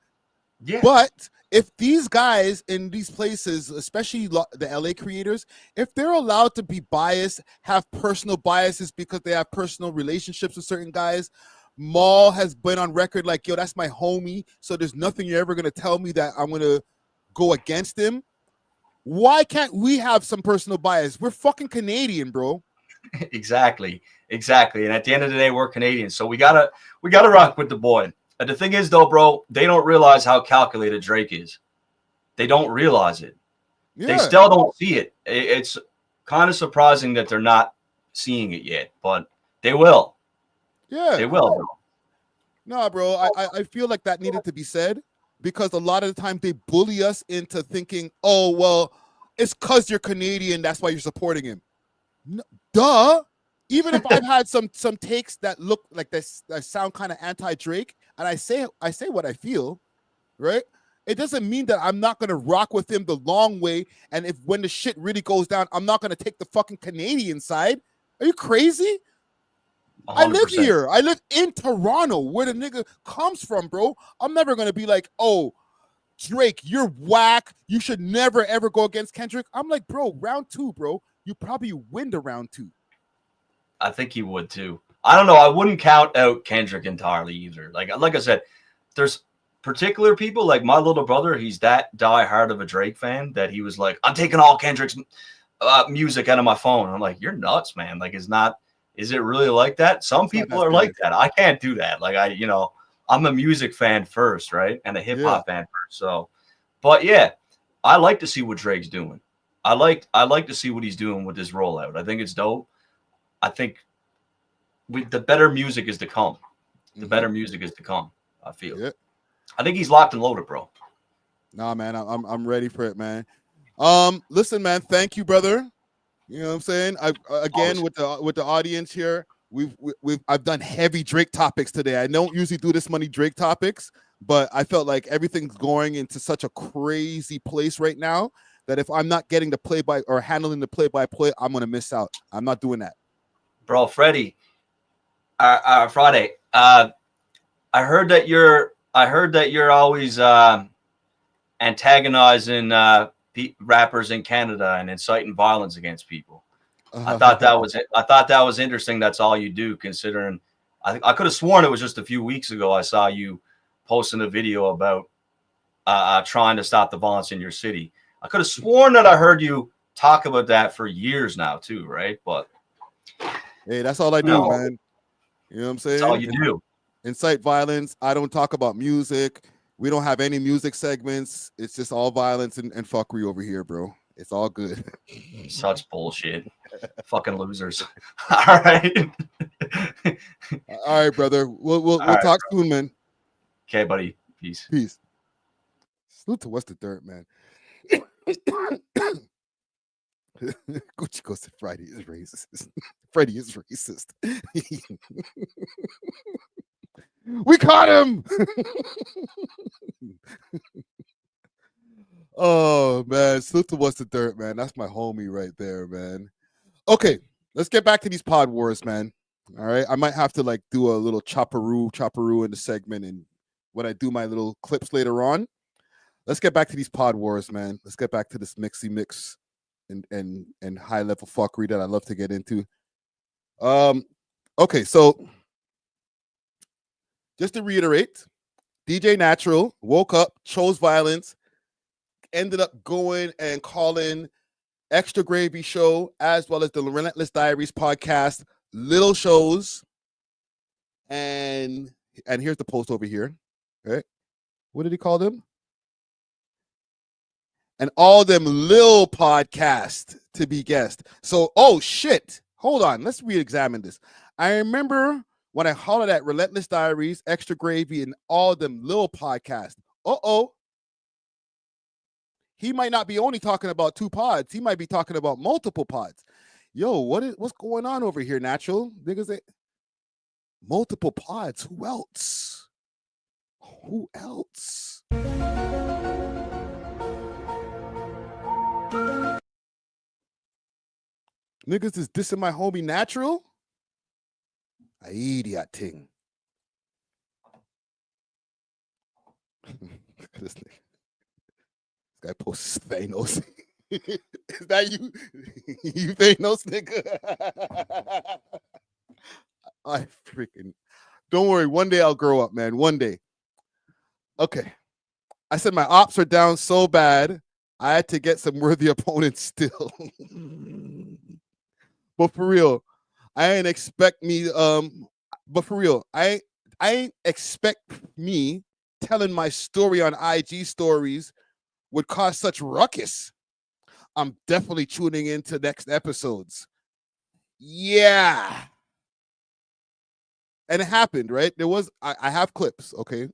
A: Yeah. But if these guys in these places, especially the LA creators, if they're allowed to be biased, have personal biases because they have personal relationships with certain guys, Maul has been on record like, yo, that's my homie, so there's nothing you're ever going to tell me that I'm going to go against him. Why can't we have some personal bias? We're fucking Canadian, bro.
O: Exactly. And at the end of the day, we're Canadians, so we gotta rock with the boy. And the thing is, though, bro, they don't realize how calculated Drake is. They don't realize it. Yeah. They still don't see it. It's kind of surprising that they're not seeing it yet, but they will.
A: Yeah,
O: they will, bro.
A: No, bro, I feel like that needed to be said, because a lot of the time they bully us into thinking, oh, well, it's because you're Canadian, that's why you're supporting him. No, duh. Even if I've had some takes that look like this, that sound kind of anti-Drake, and I say what I feel, right? It doesn't mean that I'm not gonna rock with him the long way. And if when the shit really goes down, I'm not gonna take the fucking Canadian side. Are you crazy? 100%. I live here. I live in Toronto, where the nigga comes from, bro. I'm never gonna be like, oh, Drake, you're whack. You should never ever go against Kendrick. I'm like, bro, round 2, bro. You probably win the round 2.
O: I think he would too. I don't know. I wouldn't count out Kendrick entirely either. Like I said, there's particular people like my little brother. He's that diehard of a Drake fan that he was like, I'm taking all Kendrick's music out of my phone. And I'm like, you're nuts, man. Like, is it really like that? Some people are like that. I can't do that. Like I'm a music fan first, right? And a hip hop fan first. So, but yeah, I like to see what Drake's doing. I like to see what he's doing with this rollout. I think it's dope. I think the better music is to come. The better music is to come, I feel. Yeah. I think he's locked and loaded, bro.
A: Nah, man, I'm ready for it, man. Listen, man, thank you, brother. You know what I'm saying? Again, with the audience here, I've done heavy Drake topics today. I don't usually do this many Drake topics, but I felt like everything's going into such a crazy place right now that if I'm not getting the play-by or handling the play-by-play, I'm gonna miss out. I'm not doing that.
O: Bro, Freddie, Friday. I heard that you're always antagonizing rappers in Canada and inciting violence against people. I thought that was interesting. That's all you do, considering I could have sworn it was just a few weeks ago I saw you posting a video about trying to stop the violence in your city. I could have sworn that I heard you talk about that for years now too, right? But
A: hey, that's all I do, man. You know what I'm saying?
O: That's all you do.
A: incite violence. I don't talk about music. We don't have any music segments. It's just all violence and fuckery over here, bro. It's all good.
O: Such bullshit. Fucking losers. All right.
A: All right, brother. We'll
O: right,
A: talk soon, man.
O: Okay, buddy. Peace.
A: Peace. Salute to What's the Dirt, man. Gucci goes to Friday is racist. Freddie is racist. We caught him. Oh man, salute to What's the Dirt, man. That's my homie right there, man. Okay, let's get back to these pod wars, man. All right, I might have to like do a little chopperoo in the segment, and when I do my little clips later on, let's get back to these pod wars, man. Let's get back to this mixy mix and high level fuckery that I love to get into. Okay, so just to reiterate, DJ Natural woke up, chose violence, ended up going and calling Extra Gravy Show as well as the Relentless Diaries podcast little shows. And here's the post over here. Right? What did he call them? And all them Lil podcast to be guessed. So, oh shit. Hold on. Let's re-examine this. I remember when I hollered at Relentless Diaries, Extra Gravy, and all them Lil podcast. Uh-oh. He might not be only talking about 2 pods. He might be talking about multiple pods. Yo, what's going on over here, Natural? Niggas, multiple pods. Who else? Who else? Niggas is dissing my homie Natural? I idiot thing. This nigga. Guy posts Thanos. Is that you? You Thanos, nigga? I freaking don't worry. One day I'll grow up, man. One day. Okay. I said my ops are down so bad, I had to get some worthy opponents still. But for real, I ain't expect me. But for real, I ain't expect me telling my story on IG stories would cause such ruckus. I'm definitely tuning into next episodes. Yeah. And it happened, right? There was, I have clips, okay?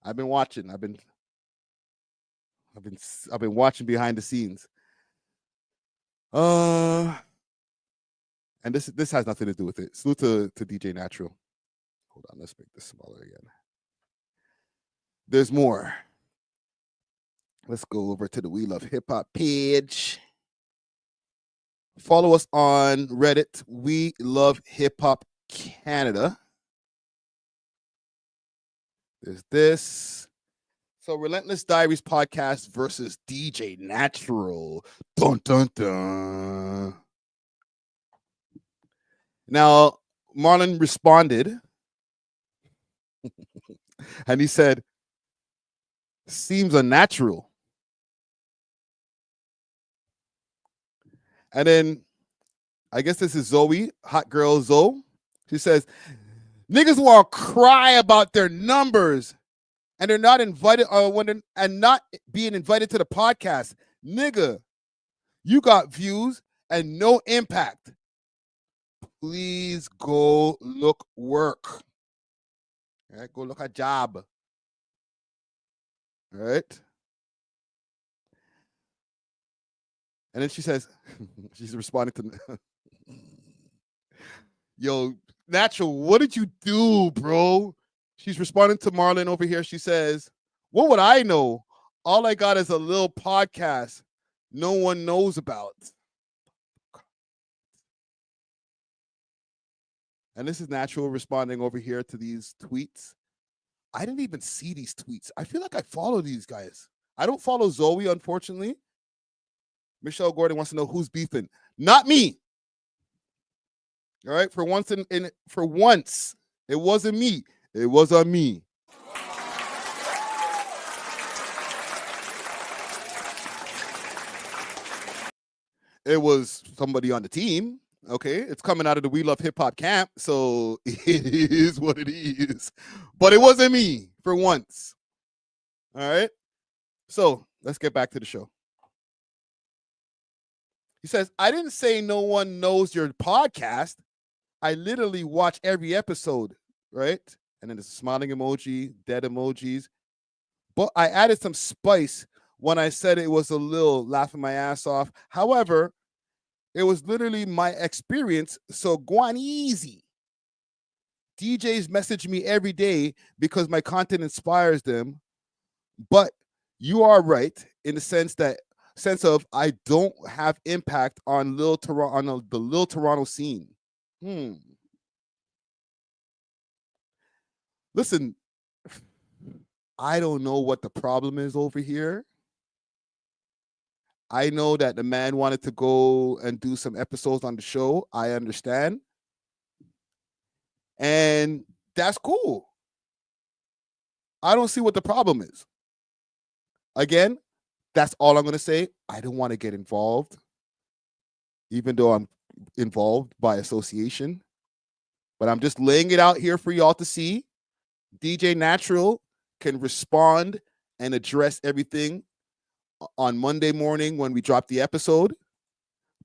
A: I've been watching. I've been watching behind the scenes. And this has nothing to do with it. Salute to DJ Natural. Hold on, let's make this smaller again. There's more. Let's go over to the We Love Hip Hop page. Follow us on Reddit, We Love Hip Hop Canada. There's this. So Relentless Diaries podcast versus DJ Natural. Dun, dun, dun. Now, Marlon responded, and he said, seems unnatural. And then, I guess this is Zoe, hot girl Zoe. She says, niggas want to cry about their numbers and they're not invited and not being invited to the podcast. Nigga, you got views and no impact. Please go look work. All right, go look a job. All right. And then she says, she's responding to, yo, Natural, what did you do, bro? She's responding to Marlon over here. She says, what would I know? All I got is a little podcast no one knows about. And this is Natural responding over here to these tweets. I didn't even see these tweets. I feel like I follow these guys. I don't follow Zoe, unfortunately. Michelle Gordon wants to know who's beefing. Not me. All right. For once, it wasn't me. It was on me. It was somebody on the team. Okay, it's coming out of the We Love Hip Hop camp, so it is what it is. But it wasn't me for once. All right, so let's get back to the show. He says, I didn't say no one knows your podcast. I literally watch every episode, right? And then there's a smiling emoji, dead emojis. But I added some spice when I said it was a little laughing my ass off. However, it was literally my experience, so go on easy. DJs message me every day because my content inspires them, but you are right in the sense of I don't have impact on the Lil Toronto scene. Listen, I don't know what the problem is over here. I know that the man wanted to go and do some episodes on the show. I understand. And that's cool. I don't see what the problem is. Again, that's all I'm going to say. I don't want to get involved, even though I'm involved by association. But I'm just laying it out here for y'all to see. DJ Natural can respond and address everything on Monday morning when we drop the episode.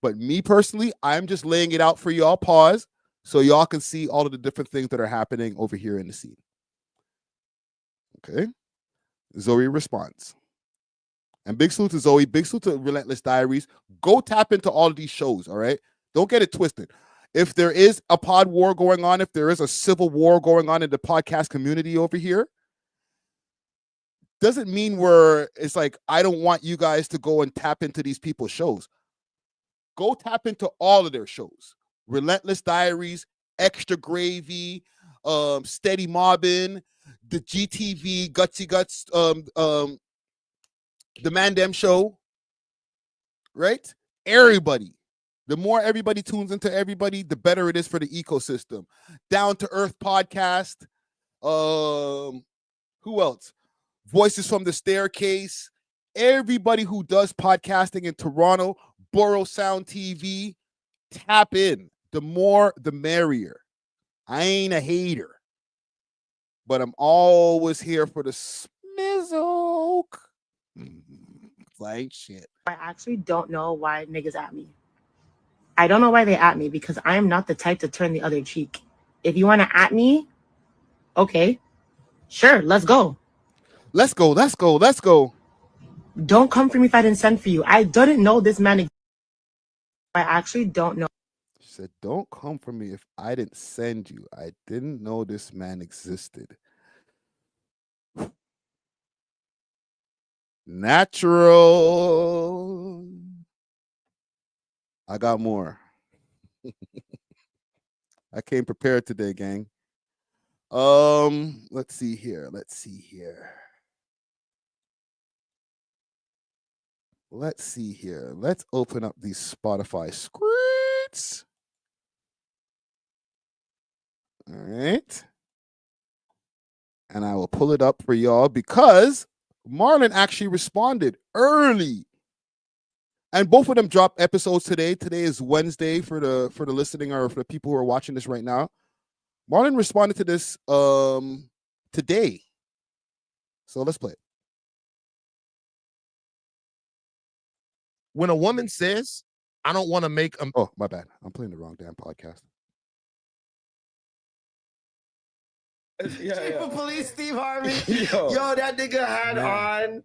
A: But me personally, I'm just laying it out for y'all, pause, so y'all can see all of the different things that are happening over here in the scene. Okay. Zoe responds. And big salute to Zoe, big salute to Relentless Diaries. Go tap into all of these shows, all right? Don't get it twisted. If there is a pod war going on, if there is a civil war going on in the podcast community over here, doesn't mean it's like, I don't want you guys to go and tap into these people's shows. Go tap into all of their shows. Relentless Diaries, Extra Gravy, Steady Mobbin', the GTV, Gutsy Guts, the Man Dem Show, right? Everybody. The more everybody tunes into everybody, the better it is for the ecosystem. Down to Earth podcast. Who else? Voices from the Staircase. Everybody who does podcasting in Toronto, Borough Sound TV, tap in. The more, the merrier. I ain't a hater, but I'm always here for the smizzle. Like shit.
Q: I actually don't know why niggas at me. I don't know why they at me because I am not the type to turn the other cheek. If you want to at me, okay, sure, let's go.
A: Let's go, let's go, let's go.
Q: Don't come for me if I didn't send for you. I didn't know this man. I actually don't know.
A: She said, don't come for me if I didn't send you. I didn't know this man existed. Natural. I got more. I came prepared today, gang. Let's see here. Let's open up these Spotify scripts. All right. And I will pull it up for y'all because Marlon actually responded early. And both of them dropped episodes today. Today is Wednesday for the listening or for the people who are watching this right now. Marlon responded to this today. So let's play it.
R: When a woman says, I don't want to make a...
A: Oh, my bad. I'm playing the wrong damn podcast.
S: Chief of Police Steve Harvey. Yo, that nigga had on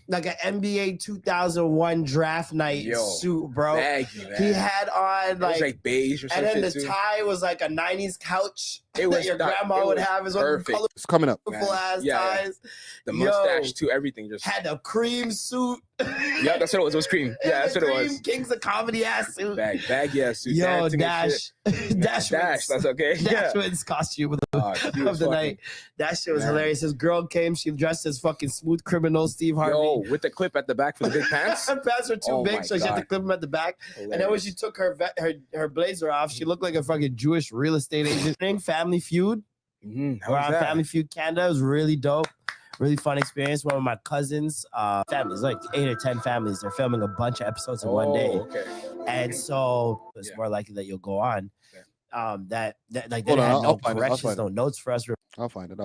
S: like an NBA 2001 draft night suit, bro.
T: Baggy,
S: he had on
T: like beige or something.
S: and then the tie was like a 90s couch
T: it was
S: that your grandma would have. Is
T: perfect.
A: It's coming up.
S: Colorful ass ties.
T: The mustache too, everything just
S: had a cream suit.
T: Yeah, that's what it was. It was cream. Yeah, that's what it was.
S: Kings of Comedy ass suit.
T: Baggy ass suit.
S: Yo, Dash. Dash.
T: That's okay.
S: Dashwood's costume of the night. That shit was hilarious. His girl came. She dressed as fucking Smooth Criminal Steve Harvey.
T: Yo, with the clip at the back for the big pants.
S: Her pants were too big, so she had to clip them at the back. Hilarious. And then when she took her blazer off, she looked like a fucking Jewish real estate agent. Family Feud. We're on Family Feud Canada. It was really dope. Really fun experience. One of my cousins, families, like 8 or 10 families, they're filming a bunch of episodes in one day.
T: Okay.
S: And so it's more likely that you'll go on. That like they
A: Hold on,
S: had
A: I'll
S: no
A: find it,
S: corrections, no notes for us.
A: I'll find it.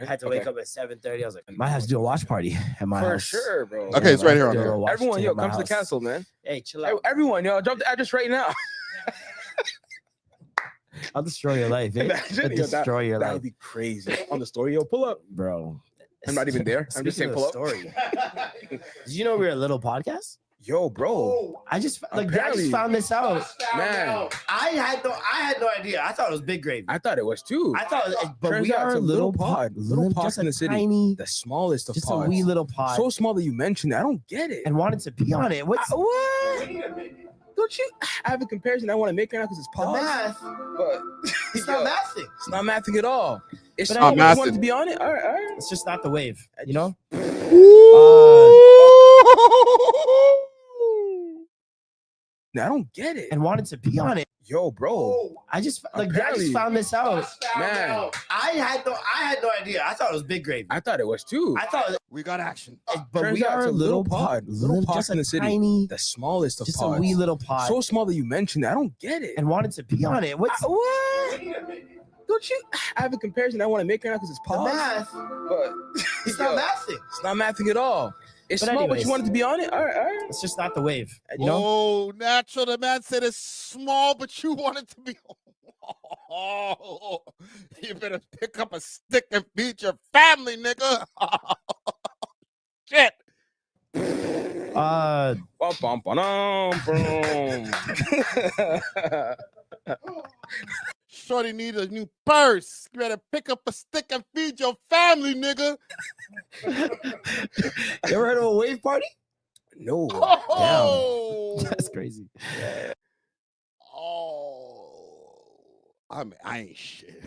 S: I had to wake up at 7:30. I was like, might have to do a watch party at my
T: For
S: house.
T: sure, bro.
A: Okay, it's right here on
S: Do a
A: here.
S: little watch
T: Everyone,
S: party
T: yo,
S: at my
T: come to the
S: house.
T: castle, man.
S: Hey, chill out.
T: Everyone, yo, drop the address right now.
S: I'll destroy your life. Eh?
T: Imagine,
S: I'll
T: yo,
S: destroy your
T: that
S: life,
T: would be crazy. On the story, yo, pull up.
S: bro.
T: I'm not even there. I'm just saying,
S: Speaking
T: pull
S: of
T: up.
S: story. Did you know we're a little podcast?
T: Yo, bro.
S: I just
T: Apparently.
S: found this out.
T: Man.
S: I had no idea. I thought it was Big Gravy.
T: I thought it was too.
S: I thought, but
T: Turns
S: we
T: out
S: are
T: it's
S: a little pod.
T: Little pods
S: just
T: in
S: a
T: the city.
S: tiny,
T: The smallest of
S: just
T: pods.
S: a wee little pod.
T: So small that you mentioned it. I don't get it.
S: And wanted to be on it. What's
T: What? Don't you? I have a comparison I want to make right now because it's
S: the
T: pods.
S: math?
T: But
S: It's not mathing.
T: it's not mathing at all. It's
S: But
T: not
S: anyway,
T: you want to be on it. All right.
S: It's just not the wave, you know.
T: I don't get it.
S: And wanted to be on it.
T: Yo, bro.
S: I just
T: Apparently.
S: found this out.
T: Man.
S: I had no idea. I thought it was Big Gravy.
T: I thought it was too.
S: I thought,
A: We got action.
S: but
T: Turns
S: we
T: out
S: are
T: it's
S: a little pod.
T: Little pods
S: just
T: in
S: a
T: the city.
S: tiny,
T: The smallest of
S: just
T: pods.
S: a wee little pod.
T: So small that you mentioned it. I don't get it.
S: And wanted to be on it. What's
T: What? Don't you? I have a comparison I want to make right now because it's
S: the
T: pods.
S: math?
T: But
S: It's not mathing.
T: it's not mathing at all. It's
S: But
T: small, but
S: anyways.
T: you wanted to be on it. All right.
S: It's just not the wave, you know.
A: Oh, natural. The man said it's small, but you want it to be. Oh, you better pick up a stick and feed your family, nigga. Shit.
T: Bum, bum, ba-dum, boom.
A: Shorty need a new purse. You better pick up a stick and feed your family, nigga.
S: You ever heard of a wave party?
T: No.
A: Oh,
S: That's crazy.
A: oh, I ain't shit.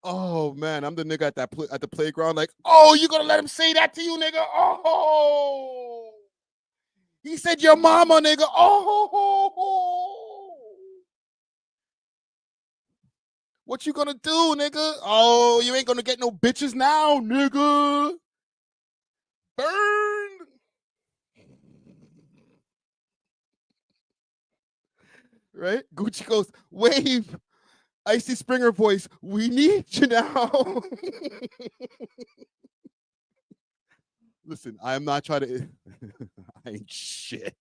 A: Oh man, I'm the nigga at at the playground. Like, oh, you gonna let him say that to you, nigga? Oh, he said your mama, nigga. Oh, what you gonna do, nigga? Oh, you ain't gonna get no bitches now, nigga. Burn. Right? Gucci goes, wave. Icy Springer voice, we need you now. Listen, I am not trying to. I ain't shit.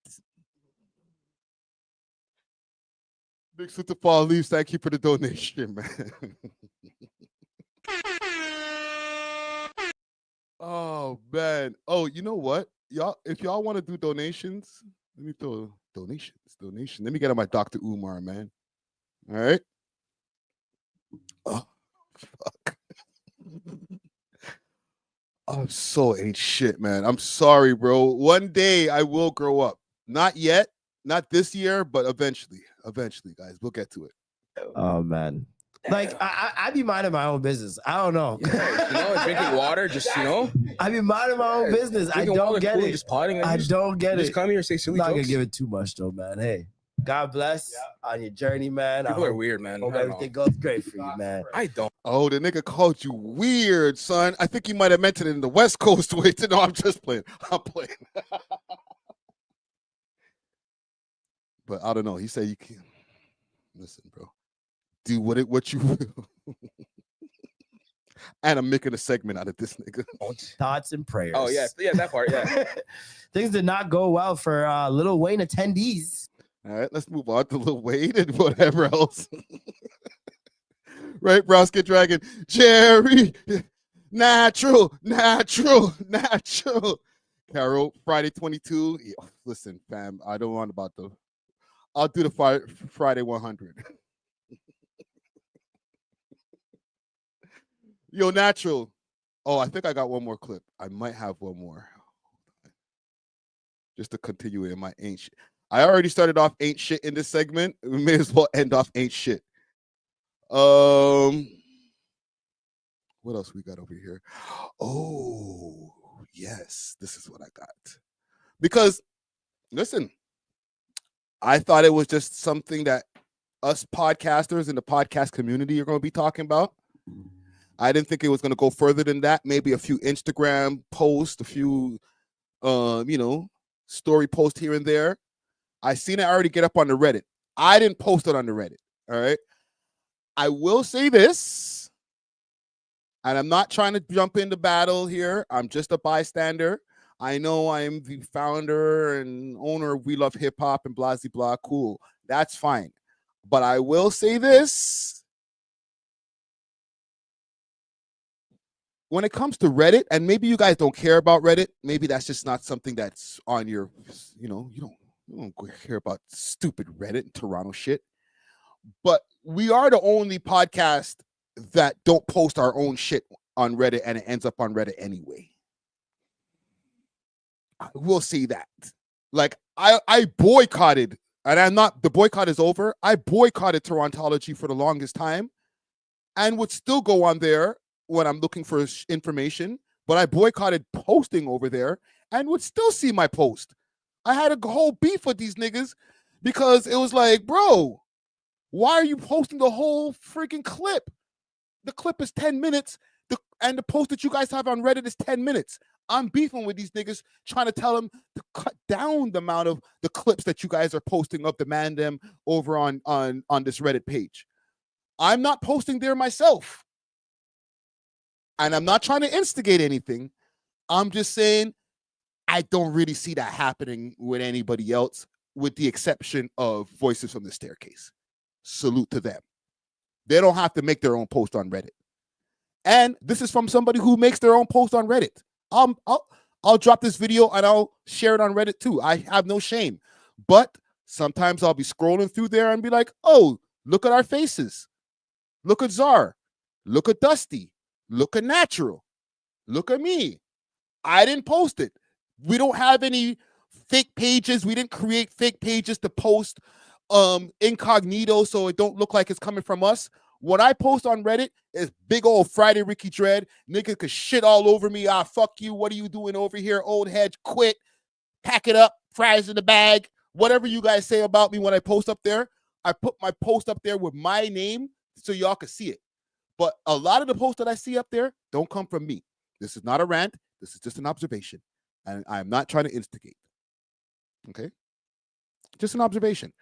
A: Big Super Fall leaves. Thank you for the donation, man. Oh, man. Oh, you know what? Y'all, if y'all want to do donations, let me throw donations. Let me get on my Dr. Umar, man. All right. Oh, fuck. I'm so ain't shit, man. I'm sorry, bro. One day I will grow up. Not yet, not this year, but eventually. Eventually, guys, we'll get to it.
S: Oh man. Like I be minding my own business. I don't know.
T: Drinking water, just
S: I be minding my own business. I
T: Drinking
S: don't
T: water,
S: get
T: cool,
S: it.
T: just potting.
S: I don't get
T: just
S: it.
T: come here and say silly
S: Not gonna
T: jokes.
S: give it too much though, man. Hey, God bless on your journey, man.
T: People are weird, man.
S: Hope
T: I don't
S: everything
T: know.
S: goes great for you, man.
T: I don't.
A: Oh, the nigga called you weird, son. I think he might have meant it in the West Coast way. No, I'm just playing. I'm playing. But I don't know. He said you can. Listen, bro. Do what you will. And I'm making a segment out of this nigga.
S: Thoughts and prayers.
T: Oh yeah, that part. Yeah.
S: Things did not go well for Lil Wayne attendees.
A: All right, let's move on to Lil Wayne and whatever else. Right, Browskit Dragon. Jerry. Natural. Carol, Friday 22. Yeah, listen, fam, I don't want about the. I'll do the Friday 100. Yo, Natural. Oh, I think I got one more clip. I might have one more. Just to continue in my ain't shit. I already started off ain't shit in this segment. We may as well end off ain't shit. What else we got over here? Oh, yes. This is what I got. Because, listen, I thought it was just something that us podcasters in the podcast community are going to be talking about. I didn't think it was going to go further than that. Maybe a few Instagram posts, a few, story posts here and there. I seen it already get up on the Reddit. I didn't post it on the Reddit. All right. I will say this, and I'm not trying to jump into battle here. I'm just a bystander. I know I'm the founder and owner of We Love Hip Hop and blah, blah, blah. Cool. That's fine. But I will say this. When it comes to Reddit, and maybe you guys don't care about Reddit, maybe that's just not something that's on your, you don't care about stupid Reddit and Toronto shit. But we are the only podcast that don't post our own shit on Reddit, and it ends up on Reddit anyway. We'll see that. Like, I boycotted, and the boycott is over. I boycotted Torontology for the longest time and would still go on there when I'm looking for information, but I boycotted posting over there and would still see my post. I had a whole beef with these niggas because it was like, bro, why are you posting the whole freaking clip? The clip is 10 minutes, and the post that you guys have on Reddit is 10 minutes. I'm beefing with these niggas, trying to tell them to cut down the amount of the clips that you guys are posting up, demand them over on this Reddit page. I'm not posting there myself. And I'm not trying to instigate anything. I'm just saying I don't really see that happening with anybody else, with the exception of Voices from the Staircase. Salute to them. They don't have to make their own post on Reddit. And this is from somebody who makes their own post on Reddit. I'll drop this video and I'll share it on Reddit too. I have no shame. But sometimes I'll be scrolling through there and be like, oh, look at our faces. Look at Czar. Look at Dusty. Look at Natural. Look at me. I didn't post it. We don't have any fake pages. We didn't create fake pages to post incognito so it don't look like it's coming from us. What I post on Reddit is big old Friday Ricky Dread. Nigga could shit all over me. Fuck you. What are you doing over here? Old head, quit. Pack it up. Fries in the bag. Whatever you guys say about me when I post up there, I put my post up there with my name so y'all can see it. But a lot of the posts that I see up there don't come from me. This is not a rant. This is just an observation. And I'm not trying to instigate. Okay? Just an observation.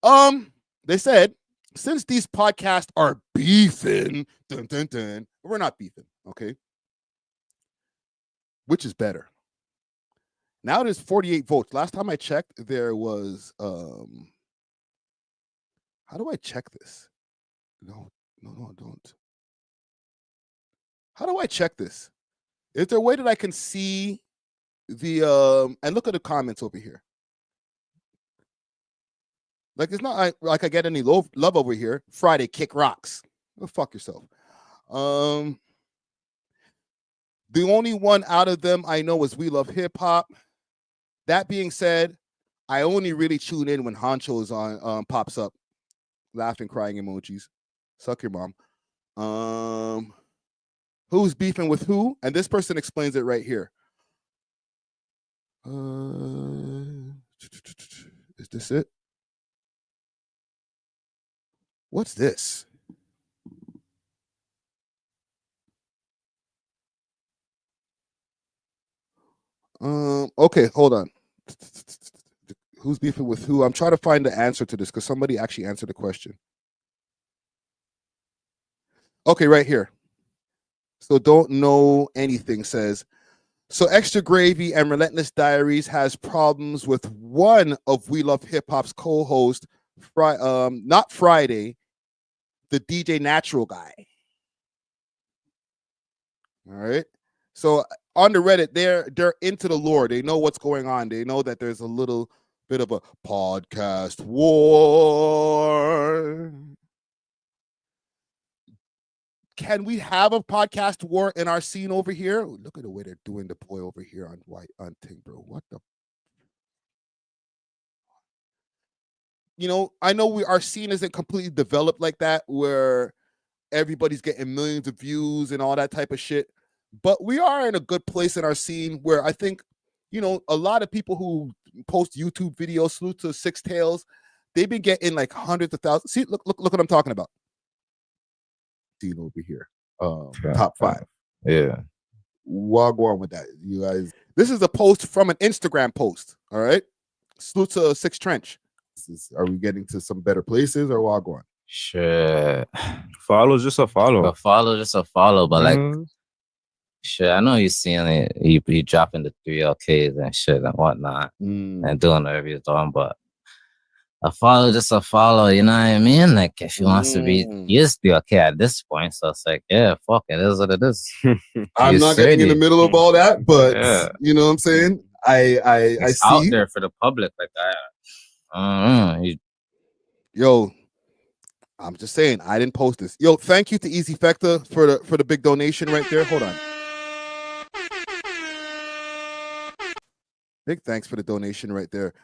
A: They said, since these podcasts are beefing, we're not beefing, okay? Which is better? Now there's 48 votes. Last time I checked, there was, how do I check this? No, don't. How do I check this? Is there a way that I can see the, and look at the comments over here. Like, it's not like I get any love over here. Friday kick rocks. Go fuck yourself. The only one out of them I know is We Love Hip Hop. That being said, I only really tune in when Honcho's on pops up. Laughing, crying emojis. Suck your mom. Who's beefing with who? And this person explains it right here. Is this it? What's this? Okay, hold on. Who's beefing with who? I'm trying to find the answer to this because somebody actually answered the question. Okay, right here. So don't know anything says, so Extra Gravy and Relentless Diaries has problems with one of We Love Hip Hop's co-host, not Friday, the DJ Natural guy. All right. So on the Reddit, they're into the lore. They know what's going on. They know that there's a little bit of a podcast war. Can we have a podcast war in our scene over here? Look at the way they're doing the boy over here on Ting, bro. What the? You know, I know our scene isn't completely developed like that, where everybody's getting millions of views and all that type of shit. But we are in a good place in our scene where I think, you know, a lot of people who post YouTube videos, salute to Six Tails, they've been getting like hundreds of thousands. See, look what I'm talking about. Scene over here. top 5.
U: Yeah.
A: We'll go on with that, you guys. This is a post from an Instagram post. All right. Salute to Six Trench. Are we getting to some better places or what going?
U: Shit.
N: Follow's just a follow.
U: A follow, just a follow. But like, shit, I know you're seeing it. You dropping the 3LKs and shit and whatnot, and doing whatever you're doing. But a follow, just a follow. You know what I mean? Like, if he wants to be, you just be okay at this point. So it's like, yeah, fuck, it is what it is.
A: I'm not getting in the middle of all that, but you know what I'm saying? I
U: It's
A: see
U: out there for the public. Like,
A: Yo, I'm just saying, I didn't post this. Yo, thank you to Easy Fecta for the big donation right there. Hold on. Big thanks for the donation right there.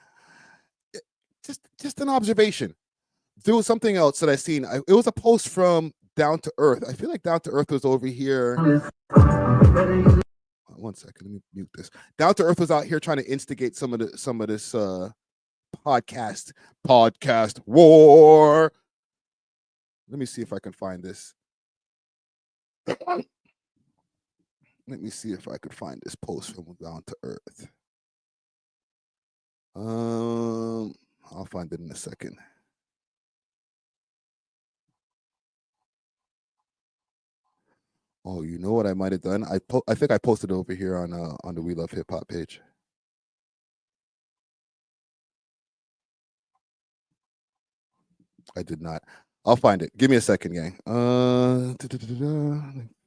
A: Just an observation. There was something else that I seen. It was a post from Down to Earth. I feel like Down to Earth was over here. One second, let me mute this. Down to Earth was out here trying to instigate some of this podcast war. Let me see if I can find this. Let me see if I could find this post from Down to Earth. I'll find it in a second. Oh, you know what I might have done? I think I posted it over here on the We Love Hip Hop page. I did not. I'll find it. Give me a second, gang. Let's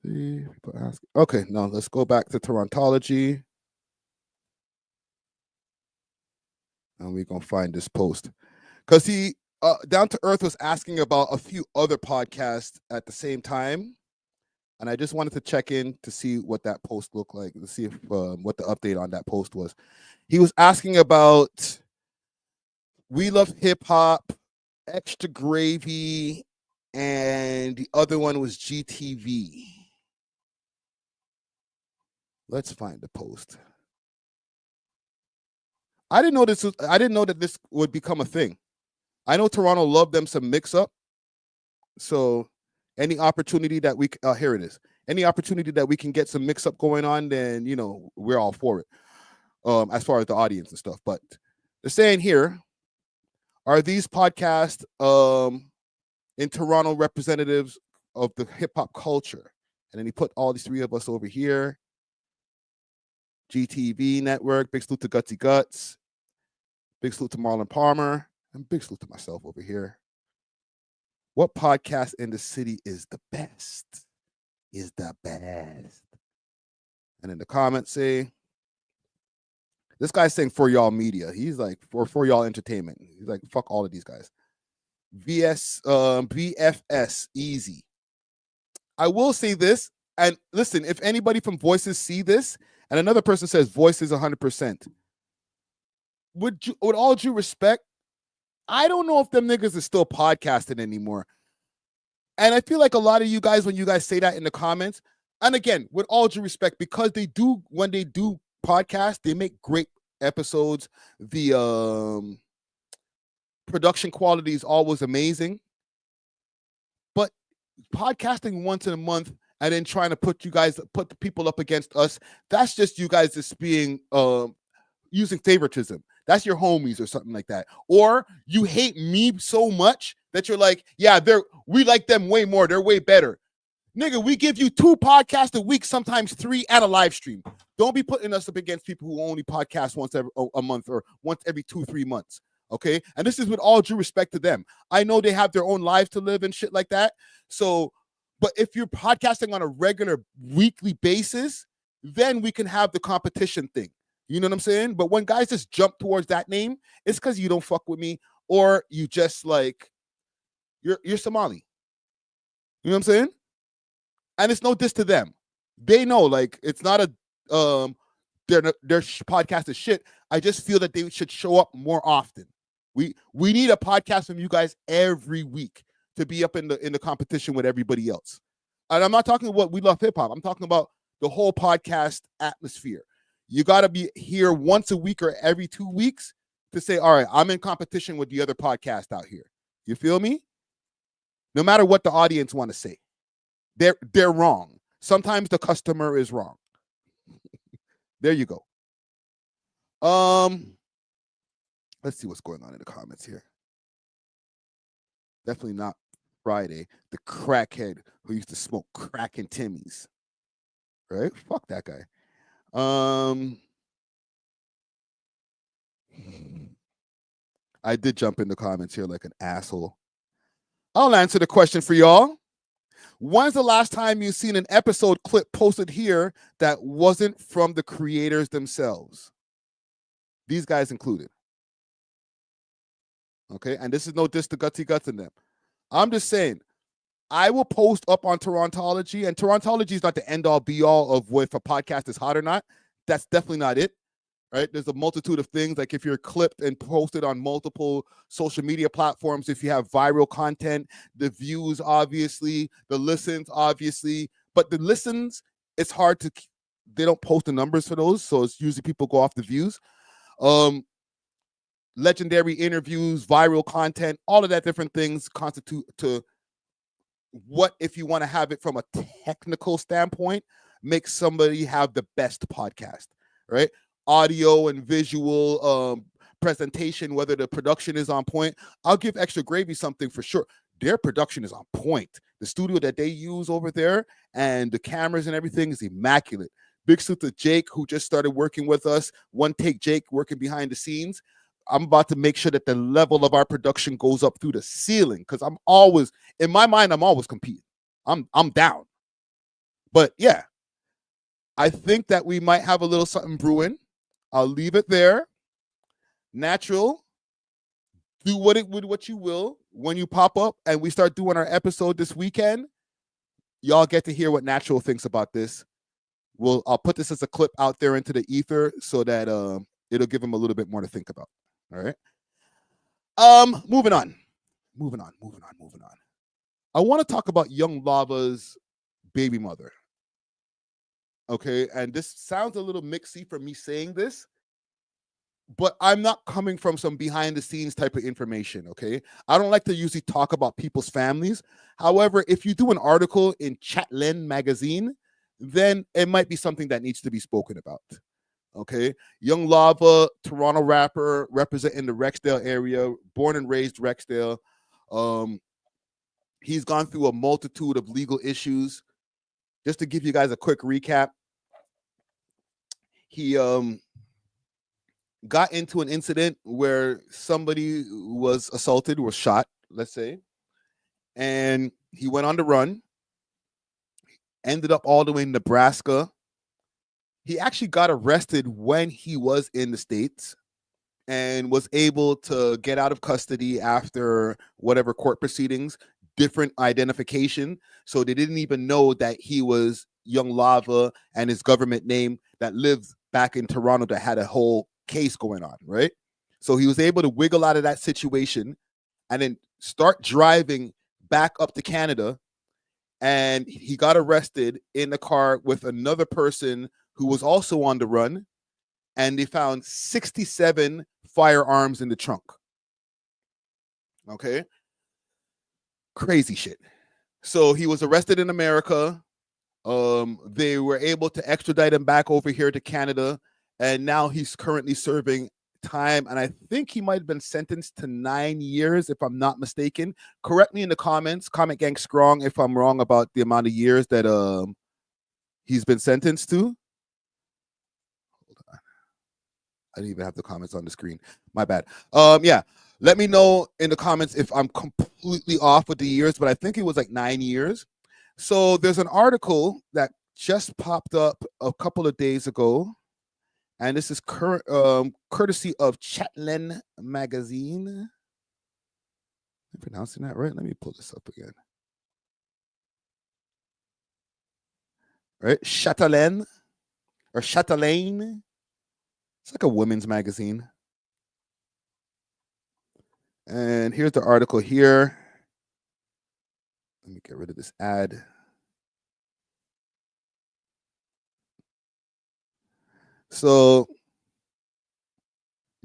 A: see. People ask. Okay, no, let's go back to Torontology. And we're gonna find this post. Because he Down to Earth was asking about a few other podcasts at the same time. And I just wanted to check in to see what that post looked like, to see if what the update on that post was. He was asking about We Love Hip Hop, Extra Gravy, and the other one was GTV. Let's find the post. I didn't know that this would become a thing. I know Toronto loved them some mix up. So any opportunity that we here it is. Any opportunity that we can get some mix up going on, then we're all for it. As far as the audience and stuff. But they're saying here, are these podcasts in Toronto representatives of the hip hop culture? And then he put all these three of us over here. GTV Network, big salute to Gutsy Guts, big salute to Marlon Palmer, and big salute to myself over here. What podcast in the city is the best? Is the best. And in the comments say, this guy's saying for y'all media. He's like, for y'all entertainment. He's like, fuck all of these guys. BFS, easy. I will say this, and listen, if anybody from Voices see this, and another person says Voices 100%, with all due respect, I don't know if them niggas is still podcasting anymore. And I feel like a lot of you guys, when you guys say that in the comments, and again, with all due respect, because when they do podcast, they make great episodes. The production quality is always amazing. But podcasting once in a month and then trying to put the people up against us, that's just you guys just being using favoritism. That's your homies or something like that. Or you hate me so much that you're like, yeah, we like them way more. They're way better. Nigga, we give you 2 podcasts a week, sometimes 3, and a live stream. Don't be putting us up against people who only podcast once a month or once every 2-3 months. Okay? And this is with all due respect to them. I know they have their own lives to live and shit like that. So, but if you're podcasting on a regular weekly basis, then we can have the competition thing. You know what I'm saying? But when guys just jump towards that name, it's because you don't fuck with me or you just like, you're Somali. You know what I'm saying? And it's no diss to them. They know, like, it's not a their podcast is shit. I just feel that they should show up more often. We need a podcast from you guys every week to be up in the competition with everybody else. And I'm not talking about We Love Hip Hop. I'm talking about the whole podcast atmosphere. You got to be here once a week or every 2 weeks to say, all right, I'm in competition with the other podcast out here. You feel me? No matter what the audience want to say. they're wrong. Sometimes the customer is wrong. There you go. Let's see what's going on in the comments here. Definitely not Friday, the crackhead who used to smoke crack in Timmy's. Right? Fuck that guy. I did jump in the comments here like an asshole. I'll answer the question for y'all. When's the last time you've seen an episode clip posted here that wasn't from the creators themselves? These guys included. Okay, and this is no diss to Gutsy Guts in them. I'm just saying, I will post up on Torontology, and Torontology is not the end-all be-all of if a podcast is hot or not. That's definitely not it. Right? There's a multitude of things, like if you're clipped and posted on multiple social media platforms, if you have viral content, the views, obviously, the listens, obviously, but the listens, it's hard to, they don't post the numbers for those, so it's usually people go off the views. Legendary interviews, viral content, all of that different things constitute to what, if you want to have it from a technical standpoint, makes somebody have the best podcast, right? Audio and visual presentation, whether the production is on point. I'll give Extra Gravy something for sure. Their production is on point. The studio that they use over there and the cameras and everything is immaculate. Big salute to Jake, who just started working with us. One Take Jake, working behind the scenes. I'm about to make sure that the level of our production goes up through the ceiling, because I'm always, in my mind, I'm always competing. I'm down. But yeah, I think that we might have a little something brewing. I'll leave it there. Natural, do what you will. When you pop up and we start doing our episode this weekend, y'all get to hear what Natural thinks about this. I'll put this as a clip out there into the ether so that it'll give him a little bit more to think about. All right. Moving on. I want to talk about Young Lava's baby mother. Okay, and this sounds a little mixy for me saying this, but I'm not coming from some behind the scenes type of information, okay? I don't like to usually talk about people's families. However, if you do an article in Chatlen magazine, then it might be something that needs to be spoken about, okay? Young Lava, Toronto rapper, representing the Rexdale area, born and raised Rexdale. He's gone through a multitude of legal issues. Just to give you guys a quick recap, he got into an incident where somebody was assaulted, was shot, let's say, and he went on the run, ended up all the way in Nebraska. He actually got arrested when he was in the States and was able to get out of custody after whatever court proceedings, different identification. So they didn't even know that he was Young Lava and his government name that lives back in Toronto that had a whole case going on, right? So he was able to wiggle out of that situation and then start driving back up to Canada. And he got arrested in the car with another person who was also on the run. And they found 67 firearms in the trunk. Okay. Crazy shit. So he was arrested in America. They were able to extradite him back over here to Canada, and now he's currently serving time, and I think he might have been sentenced to 9 years, if I'm not mistaken. Correct me in the comments, Comment Gang Strong, if I'm wrong about the amount of years that he's been sentenced to. Hold on. I didn't even have the comments on the screen. My bad. Yeah. Let me know in the comments if I'm completely off with the years, but I think it was like 9 years. So there's an article that just popped up a couple of days ago, and this is courtesy of Chatlen magazine. Am I pronouncing that right? Let me pull this up again. Right, Chatelaine or Chatelaine. It's like a women's magazine. And here's the article here. Let me get rid of this ad. So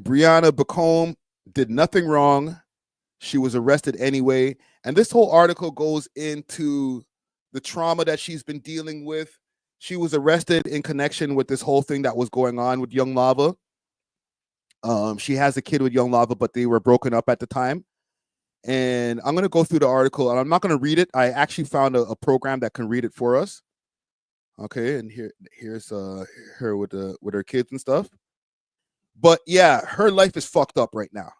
A: Brianna Bacombe did nothing wrong. She was arrested anyway. And this whole article goes into the trauma that she's been dealing with. She was arrested in connection with this whole thing that was going on with Young Lava. She has a kid with Young Lava, but they were broken up at the time. And I'm going to go through the article, and I'm not going to read it. I actually found a program that can read it for us. Okay, and here's her with her kids and stuff. But yeah, her life is fucked up right now.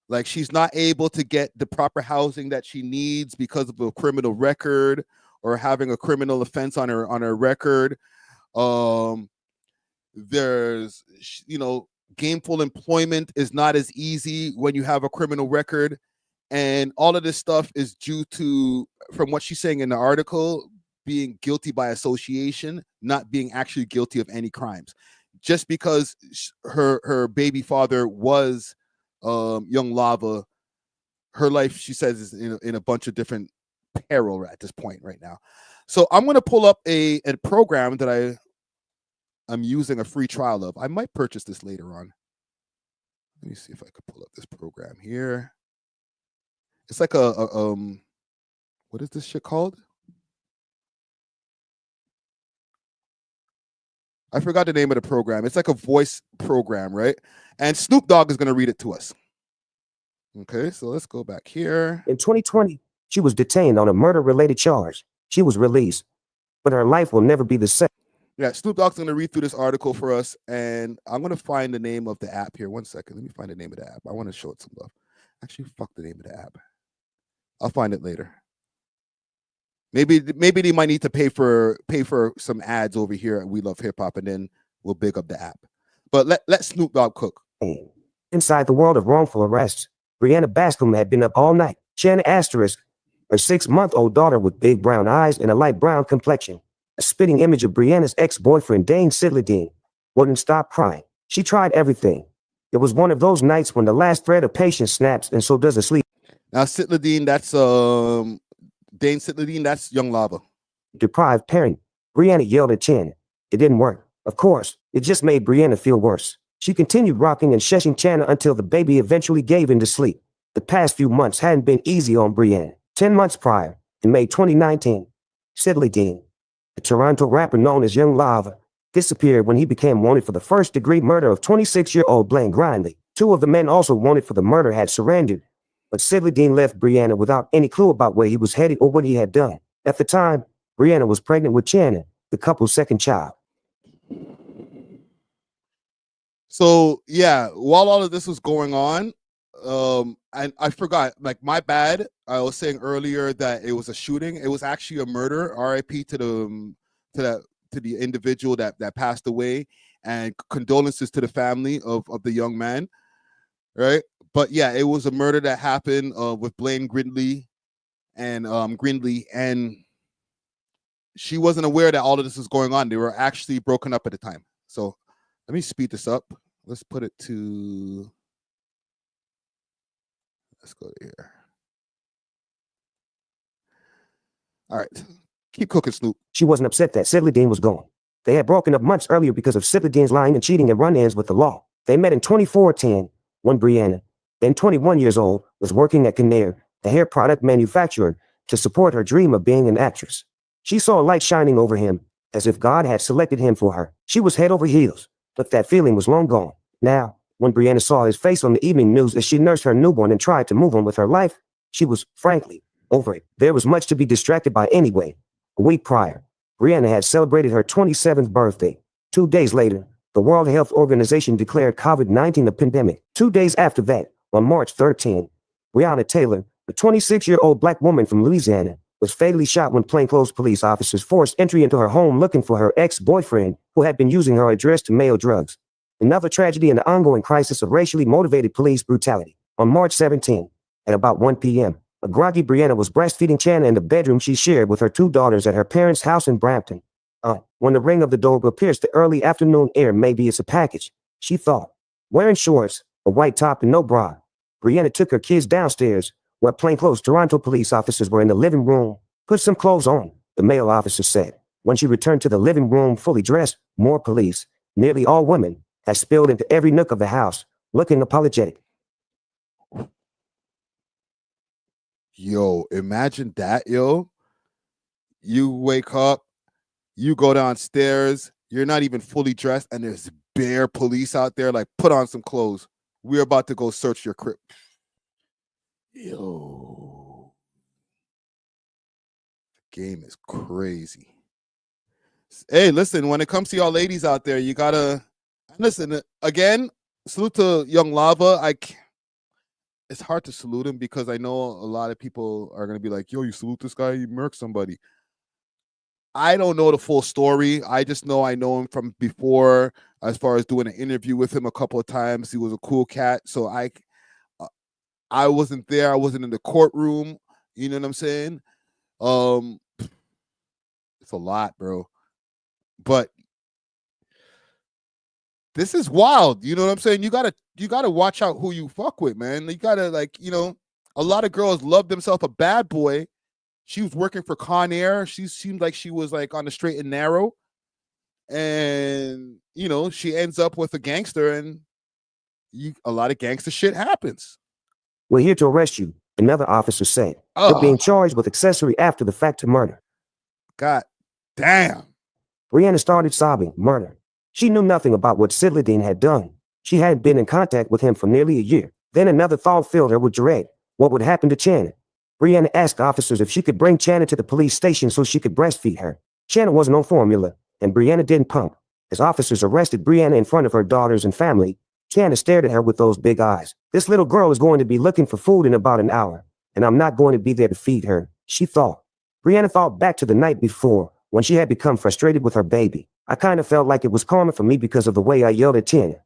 A: Like, she's not able to get the proper housing that she needs because of a criminal record or having a criminal offense on her record. There's, gainful employment is not as easy when you have a criminal record. And all of this stuff is due to, from what she's saying in the article, being guilty by association, not being actually guilty of any crimes. Just because her baby father was Young Lava, her life, she says, is in a bunch of different peril at this point right now. So I'm going to pull up a program that I'm using a free trial of. I might purchase this later on. Let me see if I could pull up this program here. It's like what is this shit called? I forgot the name of the program. It's like a voice program, right? And Snoop Dogg is going to read it to us. Okay, so let's go back here.
C: In 2020, she was detained on a murder-related charge. She was released, but her life will never be the same.
A: Yeah, Snoop Dogg's going to read through this article for us, and I'm going to find the name of the app here. 1 second. Let me find the name of the app. I want to show it some love. Actually, fuck the name of the app. I'll find it later. Maybe they might need to pay for some ads over here at We Love Hip Hop, and then we'll big up the app. But let Snoop Dogg cook.
C: Inside the world of wrongful arrests, Brianna Bascom had been up all night. Shanna Asterisk, her 6-month-old daughter with big brown eyes and a light brown complexion, a spitting image of Brianna's ex-boyfriend Dane Sidladine, wouldn't stop crying. She tried everything. It was one of those nights when the last thread of patience snaps, and so does the sleep.
A: Now, Sidladine, that's Dane Sidladine, that's Young Lava.
C: Deprived parent. Brianna yelled at Shanna. It didn't work. Of course, it just made Brianna feel worse. She continued rocking and shushing Shanna until the baby eventually gave in to sleep. The past few months hadn't been easy on Brianna. 10 months prior, in May 2019, Sidladine, a Toronto rapper known as Young Lava, disappeared when he became wanted for the first-degree murder of 26-year-old Blaine Grindley. 2 of the men also wanted for the murder had surrendered, but Sidladine left Brianna without any clue about where he was headed or what he had done. At the time, Brianna was pregnant with Shanna, the couple's second child.
A: So yeah, while all of this was going on, and I forgot, like, my bad. I was saying earlier that it was a shooting. It was actually a murder. R.I.P. to the individual that passed away, and condolences to the family of the young man. Right, but yeah, it was a murder that happened with Blaine Grindley, and she wasn't aware that all of this was going on. They were actually broken up at the time. So let me speed this up. Let's put it to. Let's go here. All right. Keep cooking, Snoop.
C: She wasn't upset that Sidladine was gone. They had broken up months earlier because of Sidladine's lying and cheating and run-ins with the law. They met in 2014 when Brianna, then 21 years old, was working at Kinnear, the hair product manufacturer, to support her dream of being an actress. She saw a light shining over him, as if God had selected him for her. She was head over heels, but that feeling was long gone. Now, when Brianna saw his face on the evening news as she nursed her newborn and tried to move on with her life, she was, frankly, over it. There was much to be distracted by anyway. A week prior, Brianna had celebrated her 27th birthday. 2 days later, the World Health Organization declared COVID-19 a pandemic. 2 days after that, on March 13, Breonna Taylor, a 26-year-old black woman from Louisiana, was fatally shot when plainclothes police officers forced entry into her home looking for her ex-boyfriend, who had been using her address to mail drugs. Another tragedy in the ongoing crisis of racially motivated police brutality. On March 17, at about 1 p.m., a groggy Brianna was breastfeeding Shanna in the bedroom she shared with her 2 daughters at her parents' house in Brampton. When the ring of the doorbell pierced the early afternoon air, maybe it's a package, she thought. Wearing shorts, a white top, and no bra, Brianna took her kids downstairs, where plainclothes Toronto police officers were in the living room. Put some clothes on, the male officer said. When she returned to the living room fully dressed, more police, nearly all women, had spilled into every nook of the house, looking apologetic.
A: Yo, imagine that, yo. You wake up, you go downstairs, you're not even fully dressed, and there's bare police out there like, put on some clothes. We're about to go search your crib. Yo. The game is crazy. Hey, listen, when it comes to y'all ladies out there, you gotta listen again. Salute to Young Lava. It's hard to salute him because I know a lot of people are gonna be like, yo, you salute this guy, you murk somebody. I don't know the full story. I just know I know him from before, as far as doing an interview with him a couple of times. He was a cool cat. So I wasn't there. I wasn't in the courtroom. You know what I'm saying? It's a lot, bro. But this is wild. You know what I'm saying? You gotta watch out who you fuck with, man. You gotta, like, you know, a lot of girls love themselves a bad boy. She was working for Con Air. She seemed like she was like on the straight and narrow. And, you know, she ends up with a gangster, and a lot of gangster shit happens.
C: We're here to arrest you, another officer said. You're being charged with accessory after the fact to murder.
A: God damn.
C: Brianna started sobbing, murder. She knew nothing about what Sidladine had done. She hadn't been in contact with him for nearly a year. Then another thought filled her with dread. What would happen to Channing? Brianna asked officers if she could bring Channing to the police station so she could breastfeed her. Channing wasn't on formula, and Brianna didn't pump. As officers arrested Brianna in front of her daughters and family, Channing stared at her with those big eyes. This little girl is going to be looking for food in about an hour, and I'm not going to be there to feed her, she thought. Brianna thought back to the night before, when she had become frustrated with her baby. I kind of felt like it was karma for me because of the way I yelled at Channing.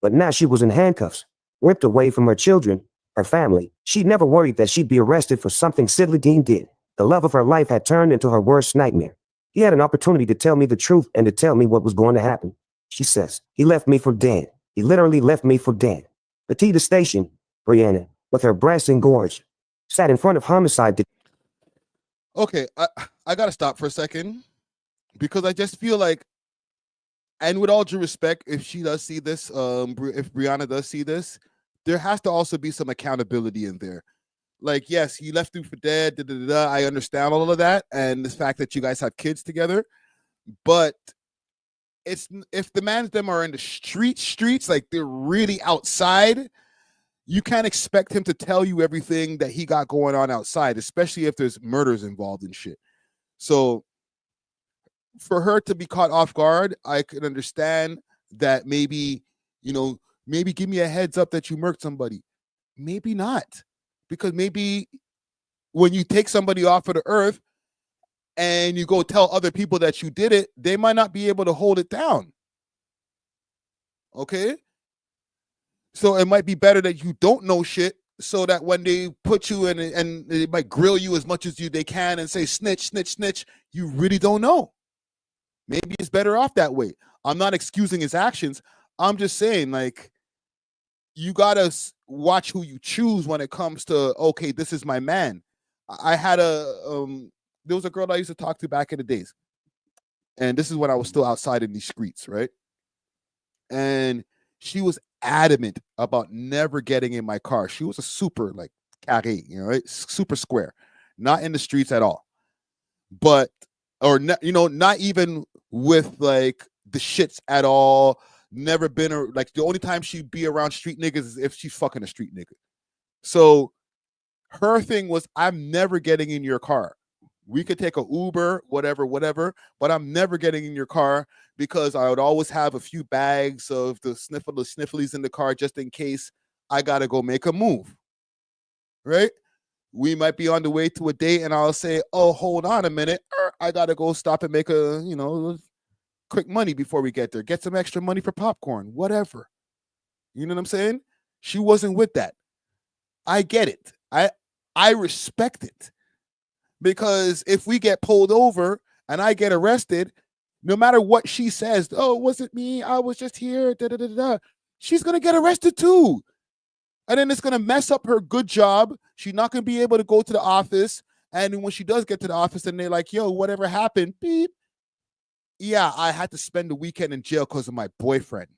C: But now she was in handcuffs, ripped away from her children, her family. She'd never worried that she'd be arrested for something Sidladine did. The love of her life had turned into her worst nightmare. He had an opportunity to tell me the truth and to tell me what was going to happen. She says, he left me for dead. He literally left me for dead. Petita Station, Brianna, with her breasts engorged, sat in front of homicide.
A: Okay, I gotta stop for a second, because I just feel like, and with all due respect, if she does see this, if Brianna does see this, there has to also be some accountability in there. Like, yes, he left you for dead. I understand all of that, and the fact that you guys have kids together, but it's, if the man and them are in the streets, like they're really outside, you can't expect him to tell you everything that he got going on outside, especially if there's murders involved in shit. So for her to be caught off guard, I could understand that. Maybe, you know, maybe give me a heads up that you murked somebody. Maybe not, because maybe when you take somebody off of the earth and you go tell other people that you did it, they might not be able to hold it down. Okay? So it might be better that you don't know shit, so that when they put you in and they might grill you as much as they can and say snitch, snitch, snitch, you really don't know. Maybe it's better off that way. I'm not excusing his actions. I'm just saying, like, you gotta watch who you choose when it comes to, okay, this is my man. I had there was a girl I used to talk to back in the days, and this is when I was still outside in these streets, right? And she was adamant about never getting in my car. She was a super, like, carré, you know, right? Super square, not in the streets at all. But, or you know, not even with like the shits at all. Never been, or like, the only time she'd be around street niggas is if she's fucking a street nigga. So her thing was, I'm never getting in your car. We could take a Uber, whatever, but I'm never getting in your car, because I would always have a few bags of the snifflies in the car just in case I gotta go make a move. Right? We might be on the way to a date, and I'll say, oh, hold on a minute, I gotta go stop and make a, you know, quick money before we get there. Get some extra money for popcorn, whatever. You know what I'm saying? She wasn't with that. I get it. I respect it. Because if we get pulled over and I get arrested, no matter what she says, oh, was it me? I was just here. She's going to get arrested too. And then it's going to mess up her good job. She's not going to be able to go to the office. And when she does get to the office and they're like, yo, whatever happened? Beep. Yeah, I had to spend the weekend in jail because of my boyfriend.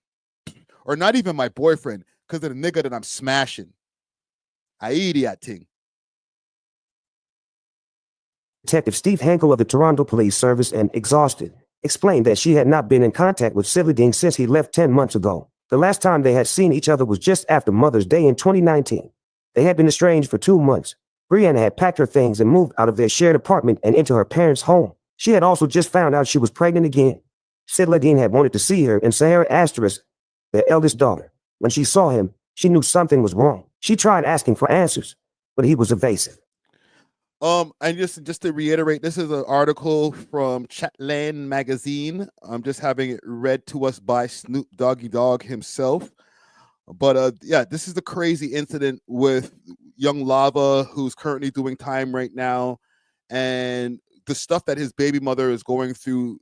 A: Or not even my boyfriend, because of the nigga that I'm smashing. I idiot thing.
C: Detective Steve Henkel of the Toronto Police Service, and exhausted, explained that she had not been in contact with Sidley Dean since he left 10 months ago. The last time they had seen each other was just after Mother's Day in 2019. They had been estranged for 2 months. Brianna had packed her things and moved out of their shared apartment and into her parents' home. She had also just found out she was pregnant again. Sidley Dean had wanted to see her and Sahara Asterisk, their eldest daughter. When she saw him, she knew something was wrong. She tried asking for answers, but he was evasive.
A: And just to reiterate, this is an article from Chatland magazine. I'm just having it read to us by Snoop Doggy Dogg himself. But yeah, this is the crazy incident with young Lava, who's currently doing time right now, and the stuff that his baby mother is going through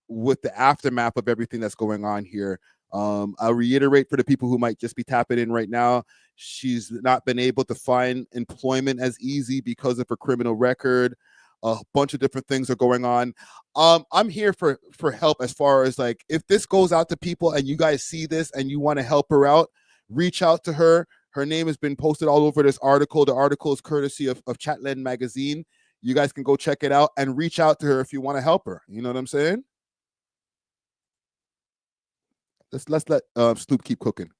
A: with the aftermath of everything that's going on here. I'll reiterate for the people who might just be tapping in right now. She's not been able to find employment as easy because of her criminal record. A bunch of different things are going on. I'm here for help as far as like, if this goes out to people and you guys see this and you want to help her out, reach out to her. Her name has been posted all over this article. The article is courtesy of Chatland magazine. You guys can go check it out and reach out to her if you want to help her. You know what I'm saying? Let's let Snoop keep cooking.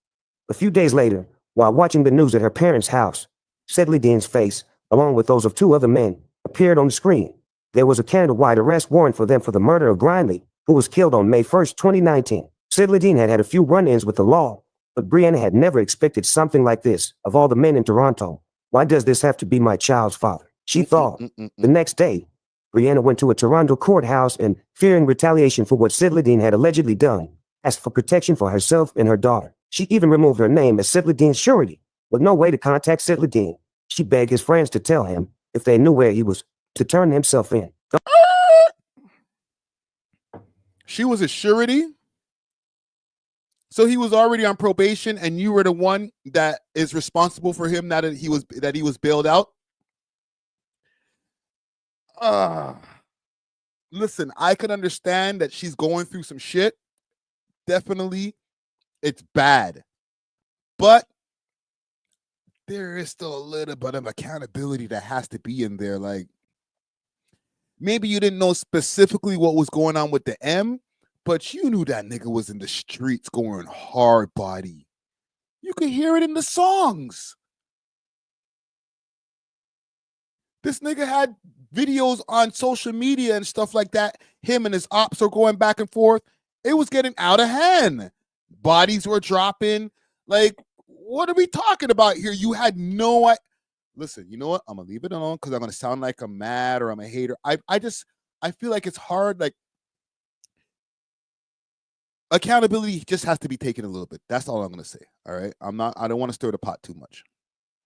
C: A few days later, while watching the news at her parents' house, Sidley Dean's face, along with those of 2 other men, appeared on the screen. There was a candlelight arrest warrant for them for the murder of Grindley, who was killed on May 1st, 2019. Sidley Dean had had a few run-ins with the law, but Brianna had never expected something like this. Of all the men in Toronto, why does this have to be my child's father? She thought. The next day, Brianna went to a Toronto courthouse and, fearing retaliation for what Sidley Dean had allegedly done, asked for protection for herself and her daughter. She even removed her name as Sidley Dean's surety. With no way to contact Sidley Dean, she begged his friends to tell him, if they knew where he was, to turn himself in.
A: She was a surety? So he was already on probation and you were the one that is responsible for him now that he was bailed out? Listen, I can understand that she's going through some shit. Definitely, it's bad. But there is still a little bit of accountability that has to be in there. Like, maybe you didn't know specifically what was going on with the M, but you knew that nigga was in the streets going hard body. You could hear it in the songs. This nigga had videos on social media and stuff like that. Him and his ops are going back and forth. It was getting out of hand. Bodies were dropping. Like, what are we talking about here? You had no idea. Listen, you know what? I'm going to leave it alone because I'm going to sound like I'm mad or I'm a hater. I feel like it's hard. Like, accountability just has to be taken a little bit. That's all I'm going to say. All right? I don't want to stir the pot too much.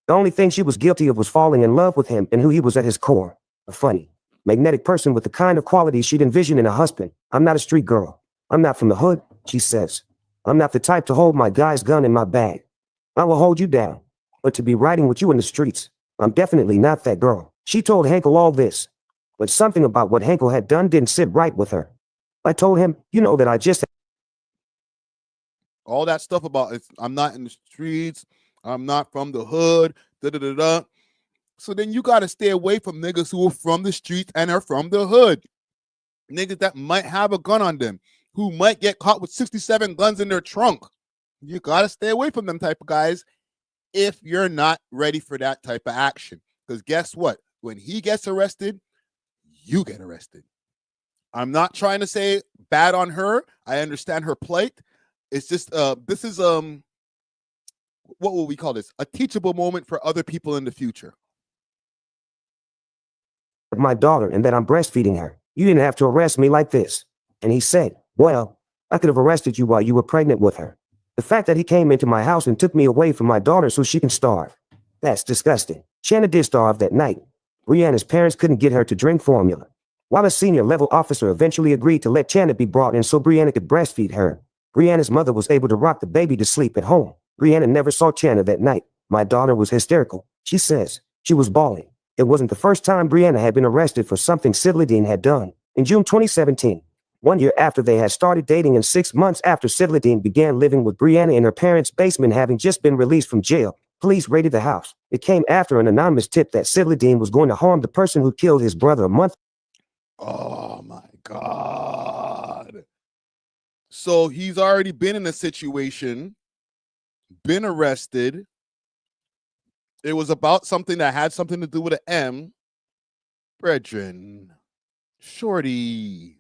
C: The only thing she was guilty of was falling in love with him and who he was at his core. A funny, magnetic person with the kind of qualities she'd envision in a husband. I'm not a street girl. I'm not from the hood, she says. I'm not the type to hold my guy's gun in my bag. I will hold you down. But to be riding with you in the streets, I'm definitely not that girl. She told Henkel all this, but something about what Henkel had done didn't sit right with her. I told him, you know, that I just...
A: All that stuff about I'm not in the streets, I'm not from the hood, da-da-da-da. So then you got to stay away from niggas who are from the streets and are from the hood. Niggas that might have a gun on them, who might get caught with 67 guns in their trunk. You got to stay away from them type of guys if you're not ready for that type of action. Because guess what? When he gets arrested, you get arrested. I'm not trying to say bad on her. I understand her plight. It's just, this is, what will we call this? A teachable moment for other people in the future.
C: My daughter and that I'm breastfeeding her. You didn't have to arrest me like this. And he said, well, I could have arrested you while you were pregnant with her. The fact that he came into my house and took me away from my daughter so she can starve. That's disgusting. Shanna did starve that night. Brianna's parents couldn't get her to drink formula. While a senior level officer eventually agreed to let Shanna be brought in so Brianna could breastfeed her, Brianna's mother was able to rock the baby to sleep at home. Brianna never saw Shanna that night. My daughter was hysterical. She says she was bawling. It wasn't the first time Brianna had been arrested for something Sidley Dean had done. In June 2017, 1 year after they had started dating and 6 months after Sidley Dean began living with Brianna in her parents' basement having just been released from jail, police raided the house. It came after an anonymous tip that Sidley Dean was going to harm the person who killed his brother a month
A: Oh my God. So he's already been in a situation, been arrested. It was about something that had something to do with an M. Brethren, shorty.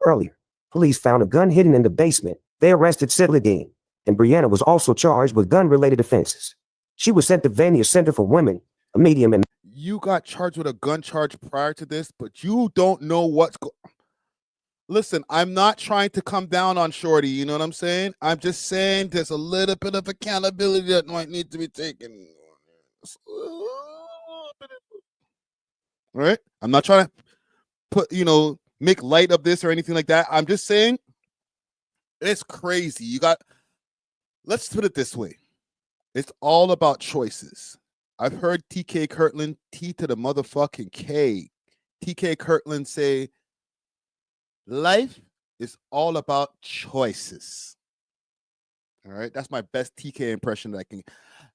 C: Earlier, police found a gun hidden in the basement. They arrested Sidladine, and Brianna was also charged with gun-related offenses. She was sent to Vania Center for Women, a medium and
A: You got charged with a gun charge prior to this, but you don't know what's Listen, I'm not trying to come down on Shorty, you know what I'm saying? I'm just saying there's a little bit of accountability that might need to be taken. Right? I'm not trying to put, make light of this or anything like that. I'm just saying it's crazy. Let's put it this way. It's all about choices. I've heard TK Kirtland, T to the motherfucking K. TK Kirtland say, life is all about choices. All right, that's my best TK impression that I can.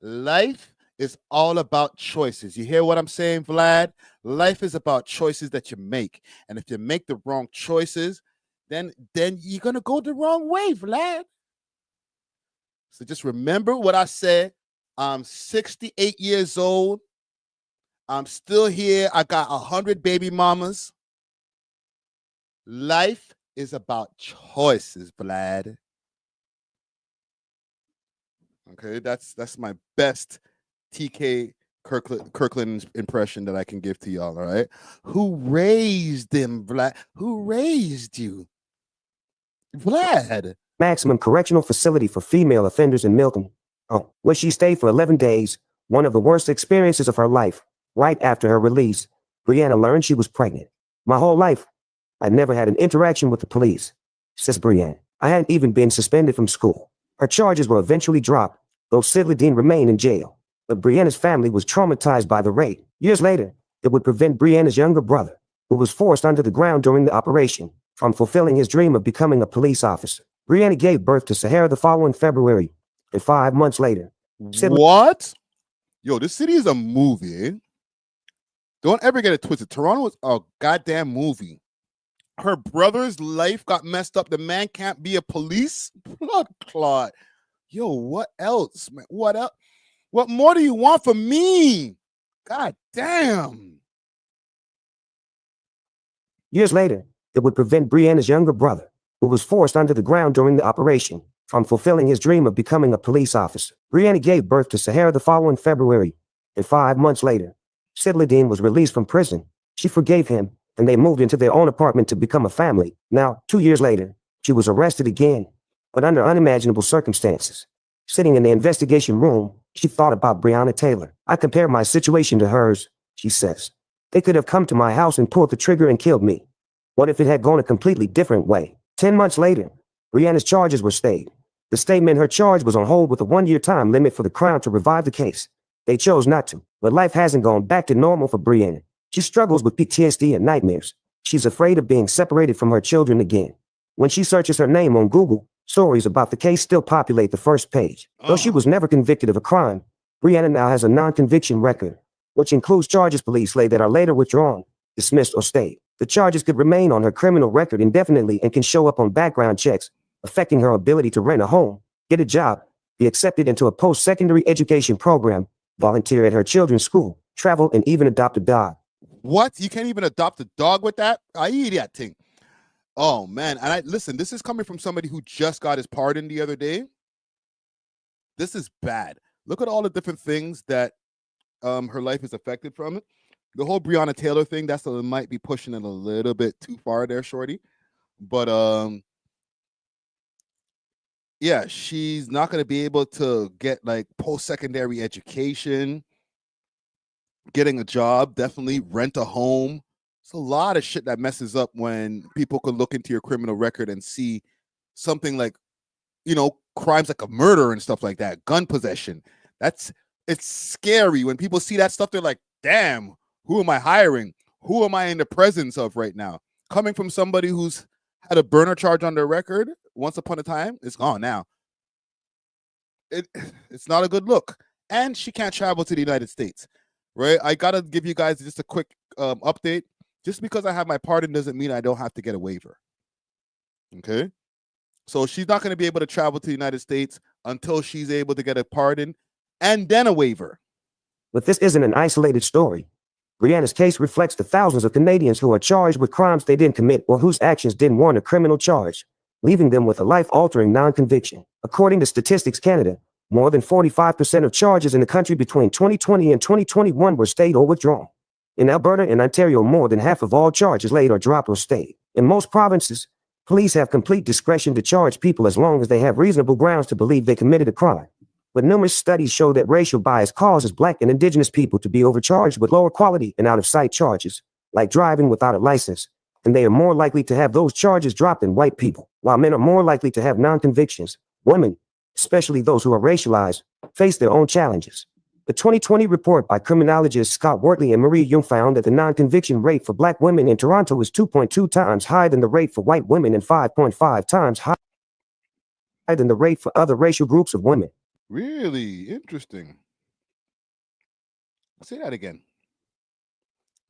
A: Life is all about choices. You hear what I'm saying, Vlad? Life is about choices that you make. And if you make the wrong choices, then you're going to go the wrong way, Vlad. So just remember what I said. I'm 68 years old. I'm still here. I got 100 baby mamas. Life is about choices, Vlad. Okay, that's my best TK Kirkland impression that I can give to y'all, all right? Who raised them, Vlad? Who raised you? Vlad.
C: Maximum Correctional Facility for Female Offenders in Milton, where she stayed for 11 days, one of the worst experiences of her life. Right after her release, Brianna learned she was pregnant. My whole life, I'd never had an interaction with the police, says Brianna. I hadn't even been suspended from school. Her charges were eventually dropped, though Sidladine remained in jail. But Brianna's family was traumatized by the raid. Years later, it would prevent Brianna's younger brother, who was forced under the ground during the operation, from fulfilling his dream of becoming a police officer. Brianna gave birth to Sahara the following February, and 5 months later.
A: What? Yo, this city is a movie. Don't ever get it twisted. Toronto is a goddamn movie. Her brother's life got messed up. The man can't be a police blood clot. Yo, what else, man? What else? What more do you want from me? God damn.
C: Years later, it would prevent Brianna's younger brother, who was forced under the ground during the operation, from fulfilling his dream of becoming a police officer. Brianna gave birth to Sahara the following February, and 5 months later, Sidladine was released from prison. She forgave him, and they moved into their own apartment to become a family. Now, 2 years later, she was arrested again, but under unimaginable circumstances. Sitting in the investigation room, she thought about Breonna Taylor. I compare my situation to hers, she says. They could have come to my house and pulled the trigger and killed me. What if it had gone a completely different way? 10 months later, Brianna's charges were stayed. The state meant her charge was on hold with a 1-year time limit for the Crown to revive the case. They chose not to, but life hasn't gone back to normal for Brianna. She struggles with PTSD and nightmares. She's afraid of being separated from her children again. When she searches her name on Google, stories about the case still populate the first page. Though she was never convicted of a crime, Brianna now has a non-conviction record, which includes charges police say that are later withdrawn, dismissed, or stayed. The charges could remain on her criminal record indefinitely and can show up on background checks, affecting her ability to rent a home, get a job, be accepted into a post-secondary education program, volunteer at her children's school, travel, and even adopt a dog.
A: What? You can't even adopt a dog with that? I eat that thing. Oh, man. And listen, this is coming from somebody who just got his pardon the other day. This is bad. Look at all the different things that her life is affected from it. The whole Breonna Taylor thing, might be pushing it a little bit too far there, shorty. But yeah, she's not going to be able to get like post-secondary education, getting a job, definitely rent a home. It's a lot of shit that messes up when people can look into your criminal record and see something like, crimes like a murder and stuff like that, gun possession. It's scary when people see that stuff. They're like, damn, who am I hiring? Who am I in the presence of right now? Coming from somebody who's had a burner charge on their record once upon a time, it's gone now. It's not a good look. And she can't travel to the United States, right? I got to give you guys just a quick update. Just because I have my pardon doesn't mean I don't have to get a waiver. Okay? So she's not going to be able to travel to the United States until she's able to get a pardon and then a waiver.
C: But this isn't an isolated story. Brianna's case reflects the thousands of Canadians who are charged with crimes they didn't commit or whose actions didn't warrant a criminal charge, leaving them with a life-altering non-conviction. According to Statistics Canada, more than 45% of charges in the country between 2020 and 2021 were stayed or withdrawn. In Alberta and Ontario, more than half of all charges laid are dropped or stayed. In most provinces, police have complete discretion to charge people as long as they have reasonable grounds to believe they committed a crime. But numerous studies show that racial bias causes Black and Indigenous people to be overcharged with lower quality and out-of-sight charges, like driving without a license, and they are more likely to have those charges dropped than white people. While men are more likely to have non-convictions, women, especially those who are racialized, face their own challenges. The 2020 report by criminologists Scott Wortley and Marie Young found that the non-conviction rate for Black women in Toronto is 2.2 times higher than the rate for white women and 5.5 times higher than the rate for other racial groups of women.
A: Really interesting. Say that again.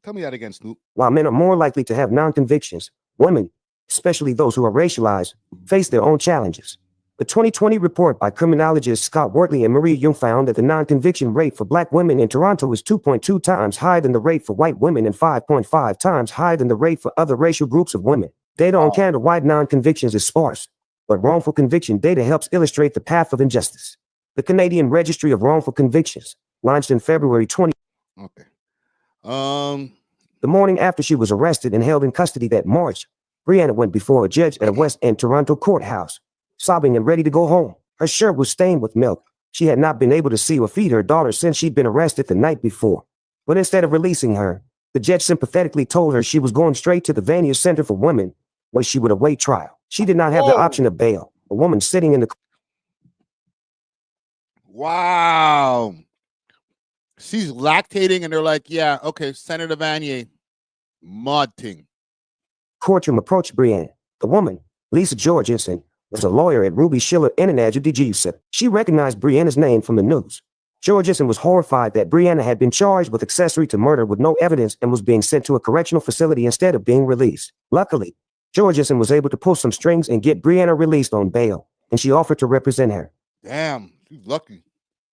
A: Tell me that again, Snoop.
C: While men are more likely to have non-convictions, women, especially those who are racialized, face their own challenges. The 2020 report by criminologists Scott Wortley and Marie Young found that the non-conviction rate for Black women in Toronto is 2.2 times higher than the rate for white women and 5.5 times higher than the rate for other racial groups of women. Data on Canada-wide non-convictions is sparse, but wrongful conviction data helps illustrate the path of injustice. The Canadian Registry of Wrongful Convictions, launched in February 20.
A: Okay.
C: The morning after she was arrested and held in custody that March, Brianna went before a judge at a West End Toronto courthouse, sobbing and ready to go home. Her shirt was stained with milk. She had not been able to see or feed her daughter since she'd been arrested the night before. But instead of releasing her, the judge sympathetically told her she was going straight to the Vanier Center for Women, where she would await trial. She did not have the option of bail. A woman sitting in the...
A: Wow. She's lactating and they're like, yeah, okay, Senator Vanier, mod ting.
C: courtroom approached Brianna. The woman, Lisa Georgeson, was a lawyer at Ruby Schiller International DGU. She recognized Brianna's name from the news. Georgeson was horrified that Brianna had been charged with accessory to murder with no evidence and was being sent to a correctional facility instead of being released. Luckily, Georgeson was able to pull some strings and get Brianna released on bail, and she offered to represent her.
A: Damn, she's lucky.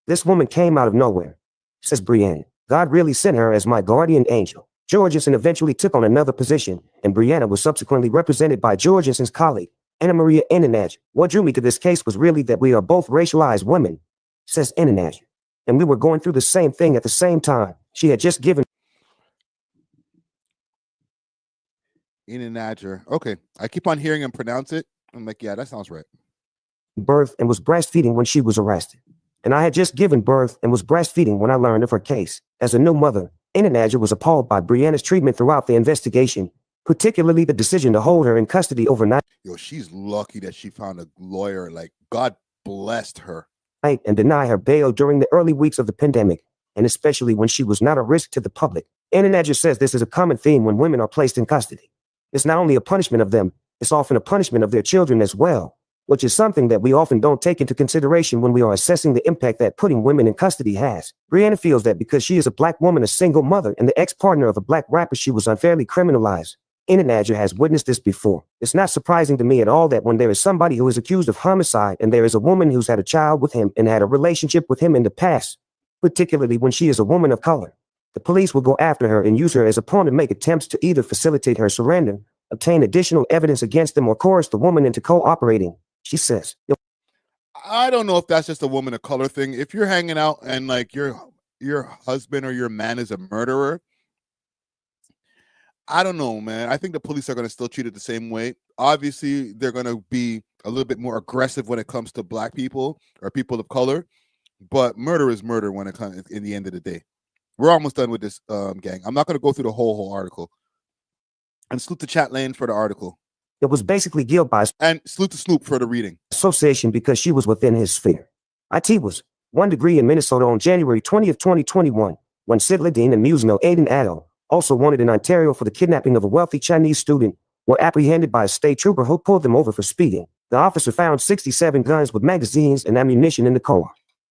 C: This woman came out of nowhere, says Brianna. God really sent her as my guardian angel. Georgeson eventually took on another position, and Brianna was subsequently represented by Georgeson's colleague, Anna Maria Inanaj. What drew me to this case was really that we are both racialized women, says Inanaj, and we were going through the same thing at the same time. She had just given
A: Inanaj. Okay, I keep on hearing him pronounce it. I'm like, yeah, that sounds right.
C: birth and was breastfeeding when she was arrested. And I had just given birth and was breastfeeding when I learned of her case. As a new mother, Inanaj was appalled by Brianna's treatment throughout the investigation, particularly the decision to hold her in custody overnight.
A: Yo, she's lucky that she found a lawyer. Like, God blessed her.
C: And deny her bail during the early weeks of the pandemic, and especially when she was not a risk to the public. Inanaj says this is a common theme when women are placed in custody. It's not only a punishment of them, it's often a punishment of their children as well, which is something that we often don't take into consideration when we are assessing the impact that putting women in custody has. Brianna feels that because she is a black woman, a single mother, and the ex-partner of a black rapper, she was unfairly criminalized. Inanaj has witnessed this before. It's not surprising to me at all that when there is somebody who is accused of homicide and there is a woman who's had a child with him and had a relationship with him in the past, particularly when she is a woman of color, the police will go after her and use her as a pawn to make attempts to either facilitate her surrender, obtain additional evidence against them, or coerce the woman into cooperating. She says,
A: I don't know if that's just a woman of color thing. If you're hanging out and like your husband or your man is a murderer, I don't know, man. I think the police are going to still treat it the same way. Obviously, they're going to be a little bit more aggressive when it comes to black people or people of color, but murder is murder when it comes in the end of the day. We're almost done with this, gang. I'm not going to go through the whole article. And salute to Chat Lane for the article.
C: It was basically guilt by
A: and salute to Snoop for the reading.
C: Association because she was within his sphere. IT was 1 degree in Minnesota on January 20th, 2021, when Sidla Dean and Musno Aiden Addo, also wanted in Ontario for the kidnapping of a wealthy Chinese student, were apprehended by a state trooper who pulled them over for speeding. The officer found 67 guns with magazines and ammunition in the car.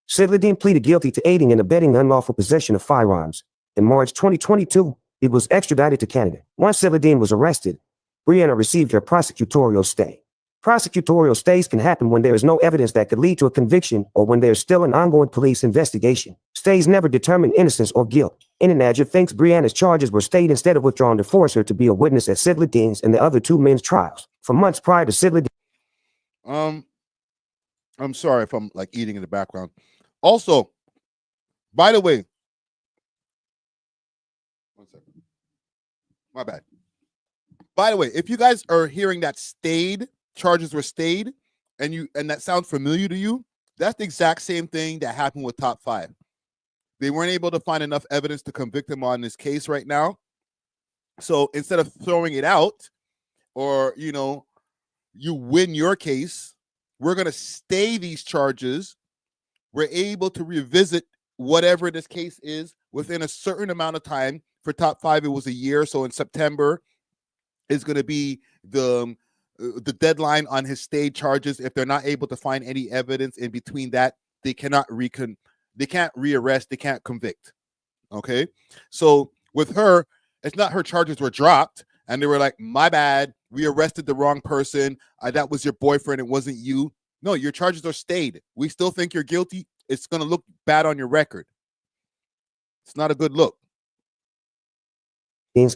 C: Sidla Dean pleaded guilty to aiding and abetting unlawful possession of firearms. In March 2022, He was extradited to Canada. Once Sidladine was arrested, Brianna received her prosecutorial stay. Prosecutorial stays can happen when there is no evidence that could lead to a conviction or when there is still an ongoing police investigation. Stays never determine innocence or guilt. Inanaja thinks Brianna's charges were stayed instead of withdrawn to force her to be a witness at Sidladine's and the other two men's trials. For months prior to Sidladine.
A: I'm sorry if I'm like eating in the background. Also, by the way, 1 second. My bad. By the way, if you guys are hearing that charges were stayed, and that sounds familiar to you, that's the exact same thing that happened with Top 5. They weren't able to find enough evidence to convict him on this case right now. So instead of throwing it out, or you win your case, we're going to stay these charges. We're able to revisit whatever this case is within a certain amount of time. For Top 5, it was a year. So in September is going to be the deadline on his stayed charges. If they're not able to find any evidence in between that, they cannot they can't rearrest, they can't convict. Okay. So with her, it's not her charges were dropped and they were like, my bad, we arrested the wrong person. That was your boyfriend. It wasn't you. No, your charges are stayed. We still think you're guilty. It's going to look bad on your record. It's not a good look.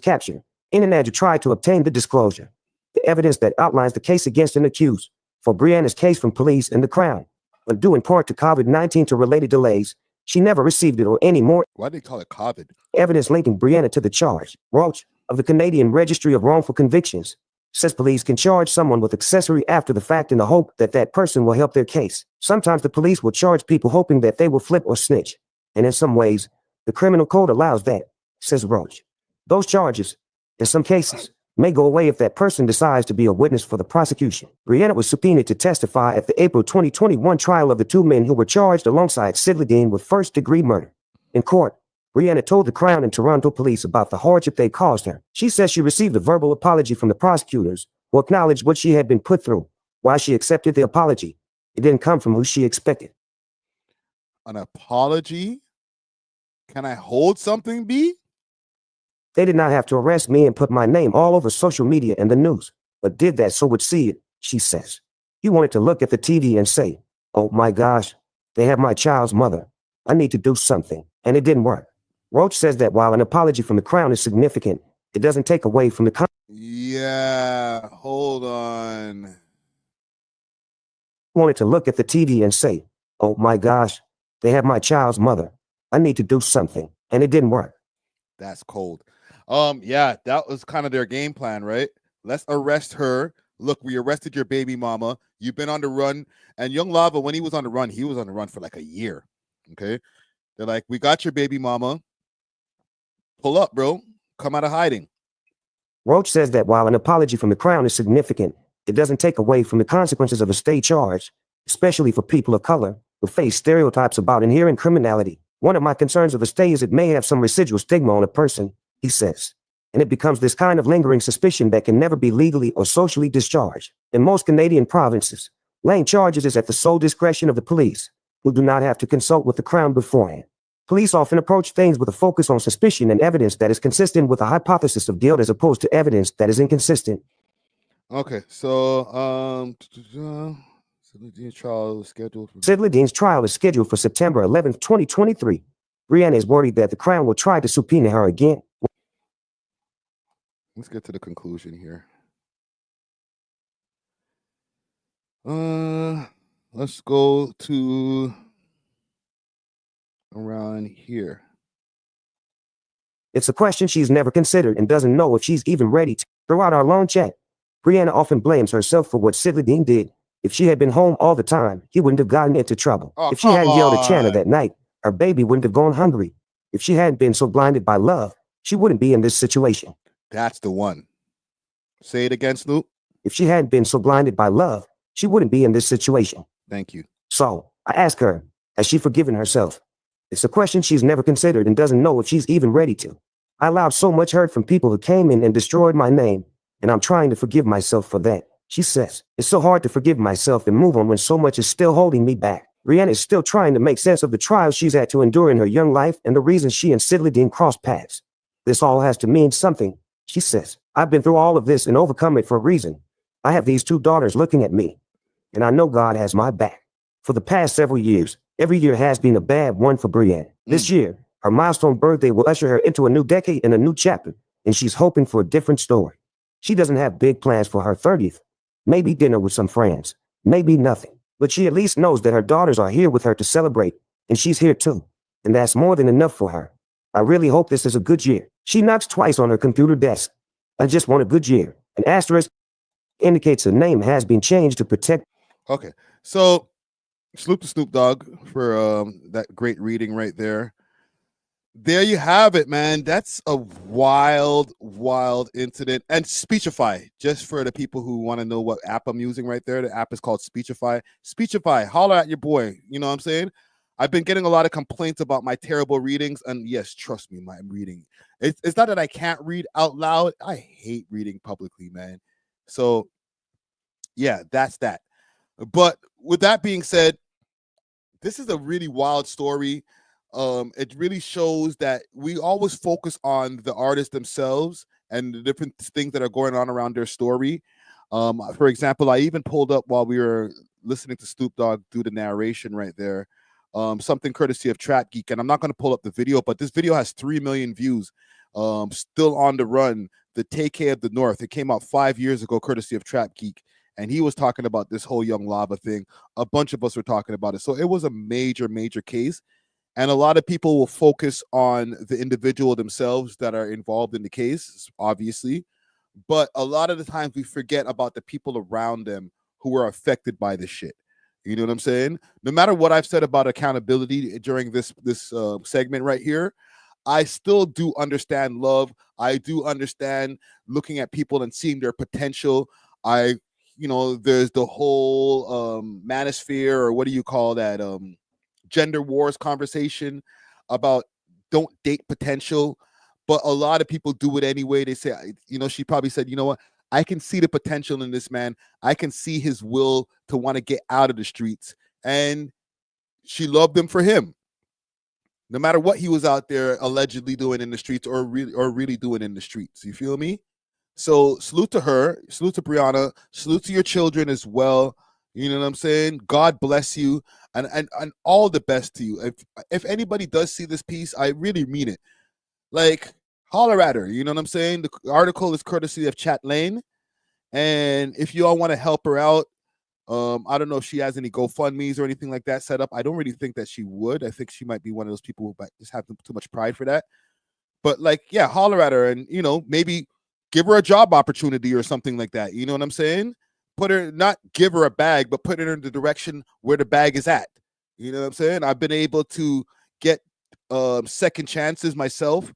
C: Capture. Inanaja tried to obtain the disclosure, the evidence that outlines the case against an accused for Brianna's case from police and the Crown. But due in part to COVID-19 to related delays, she never received it or any more.
A: Why do they call it COVID?
C: Evidence linking Brianna to the charge. Roach of the Canadian Registry of Wrongful Convictions says police can charge someone with accessory after the fact in the hope that that person will help their case. Sometimes the police will charge people hoping that they will flip or snitch. And in some ways, the criminal code allows that, says Roach. Those charges, in some cases, may go away if that person decides to be a witness for the prosecution. Brianna was subpoenaed to testify at the April 2021 trial of the two men who were charged alongside Sidladine with first-degree murder. In court, Brianna told the Crown and Toronto police about the hardship they caused her. She says she received a verbal apology from the prosecutors who acknowledged what she had been put through. While she accepted the apology, it didn't come from who she expected.
A: An apology? Can I hold something, B?
C: They did not have to arrest me and put my name all over social media and the news, but did that so would see it, she says. You wanted to look at the TV and say, oh my gosh, they have my child's mother. I need to do something. And it didn't work. Roach says that while an apology from the Crown is significant, it doesn't take away from the...
A: Yeah, hold on.
C: Wanted to look at the TV and say, oh my gosh, they have my child's mother. I need to do something. And it didn't work.
A: That's cold. Yeah, that was kind of their game plan, right? Let's arrest her. Look, we arrested your baby mama. You've been on the run. And Young Lava, when he was on the run for like a year. Okay. They're like, we got your baby mama. Pull up, bro. Come out of hiding.
C: Roach says that while an apology from the Crown is significant, it doesn't take away from the consequences of a state charge, especially for people of color who face stereotypes about inherent criminality. One of my concerns of a stay is it may have some residual stigma on a person, he says, and it becomes this kind of lingering suspicion that can never be legally or socially discharged. In most Canadian provinces, laying charges is at the sole discretion of the police, who do not have to consult with the Crown beforehand. Police often approach things with a focus on suspicion and evidence that is consistent with a hypothesis of guilt as opposed to evidence that is inconsistent.
A: Okay, so Sidladine's trial is scheduled.
C: Sidladine's trial is scheduled for September 11th, 2023. Brianna is worried that the Crown will try to subpoena her again.
A: Let's get to the conclusion here. Let's go to around here.
C: It's a question she's never considered and doesn't know if she's even ready to. Throughout our long chat, Brianna often blames herself for what Sidladine did. If she had been home all the time, he wouldn't have gotten into trouble. If she hadn't yelled at Chana that night, her baby wouldn't have gone hungry. If she hadn't been so blinded by love, she wouldn't be in this situation.
A: That's the one. Say it again, Snoop.
C: If she hadn't been so blinded by love, she wouldn't be in this situation.
A: Thank you.
C: So, I ask her, has she forgiven herself? It's a question she's never considered and doesn't know if she's even ready to. I allowed so much hurt from people who came in and destroyed my name, and I'm trying to forgive myself for that. She says, it's so hard to forgive myself and move on when so much is still holding me back. Brianna is still trying to make sense of the trials she's had to endure in her young life and the reasons she and Sidladine crossed paths. This all has to mean something, she says. I've been through all of this and overcome it for a reason. I have these 2 daughters looking at me, and I know God has my back. For the past several years, every year has been a bad one for Brienne. This year, her milestone birthday will usher her into a new decade and a new chapter, and she's hoping for a different story. She doesn't have big plans for her 30th. Maybe dinner with some friends. Maybe nothing. But she at least knows that her daughters are here with her to celebrate, and she's here too. And that's more than enough for her. I really hope this is a good year. She knocks twice on her computer desk. I just want a good year. An asterisk indicates her name has been changed to protect.
A: Okay, so salute to Snoop Dogg for that great reading right there. There you have it, man. That's a wild, wild incident. And Speechify, just for the people who want to know what app I'm using right there. The app is called Speechify. Speechify, holler at your boy. You know what I'm saying? I've been getting a lot of complaints about my terrible readings. And yes, trust me, my reading. It's not that I can't read out loud. I hate reading publicly, man. So, yeah, that's that. But with that being said, this is a really wild story. It really shows that we always focus on the artists themselves and the different things that are going on around their story. For example, I even pulled up while we were listening to Snoop Dogg do the narration right there, something courtesy of Trap Geek. And I'm not going to pull up the video, but this video has 3 million views. Still on the run, the TK of the North. It came out 5 years ago, courtesy of Trap Geek. And he was talking about this whole Young Lava thing. A bunch of us were talking about it. So it was a major, major case. And a lot of people will focus on the individual themselves that are involved in the case, obviously. But a lot of the times we forget about the people around them who were affected by this shit. You know what I'm saying? No matter what I've said about accountability during this segment right here, I still do understand love. I do understand looking at people and seeing their potential. There's the whole manosphere, or what do you call that? Gender wars conversation about don't date potential, but a lot of people do it anyway. They say, she probably said, you know what? I can see the potential in this man. I can see his will to want to get out of the streets. And she loved him for him. No matter what he was out there allegedly doing in the streets or really doing in the streets. You feel me? So salute to her, salute to Brianna, salute to your children as well. You know what I'm saying? God bless you and all the best to you. If anybody does see this piece, I really mean it. Like, holler at her. You know what I'm saying? The article is courtesy of Chat Lane. And if you all want to help her out, I don't know if she has any GoFundMes or anything like that set up. I don't really think that she would. I think she might be one of those people who might just have too much pride for that. But like, yeah, holler at her and, maybe give her a job opportunity or something like that. You know what I'm saying? Not give her a bag, but put her in the direction where the bag is at. You know what I'm saying? I've been able to get second chances myself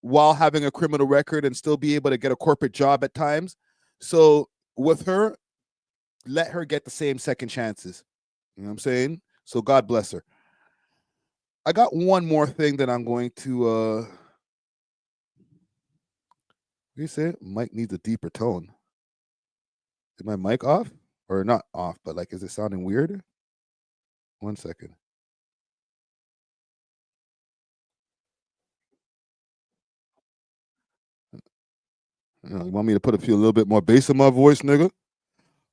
A: while having a criminal record and still be able to get a corporate job at times. So with her, let her get the same second chances. You know what I'm saying? So God bless her. I got one more thing that I'm going to you say mic needs a deeper tone. Is my mic off? Or not off, but like, is it sounding weird? 1 second. You want me to put a little bit more bass in my voice, nigga?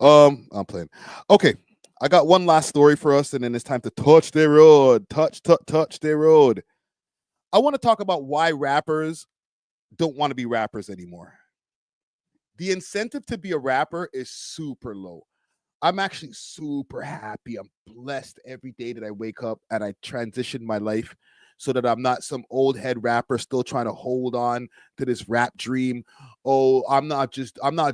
A: I'm playing. Okay, I got one last story for us, and then it's time to touch the road. Touch the road. I want to talk about why rappers don't want to be rappers anymore. The incentive to be a rapper is super low. I'm actually super happy. I'm blessed every day that I wake up and I transition my life so that I'm not some old head rapper still trying to hold on to this rap dream. Oh, I'm not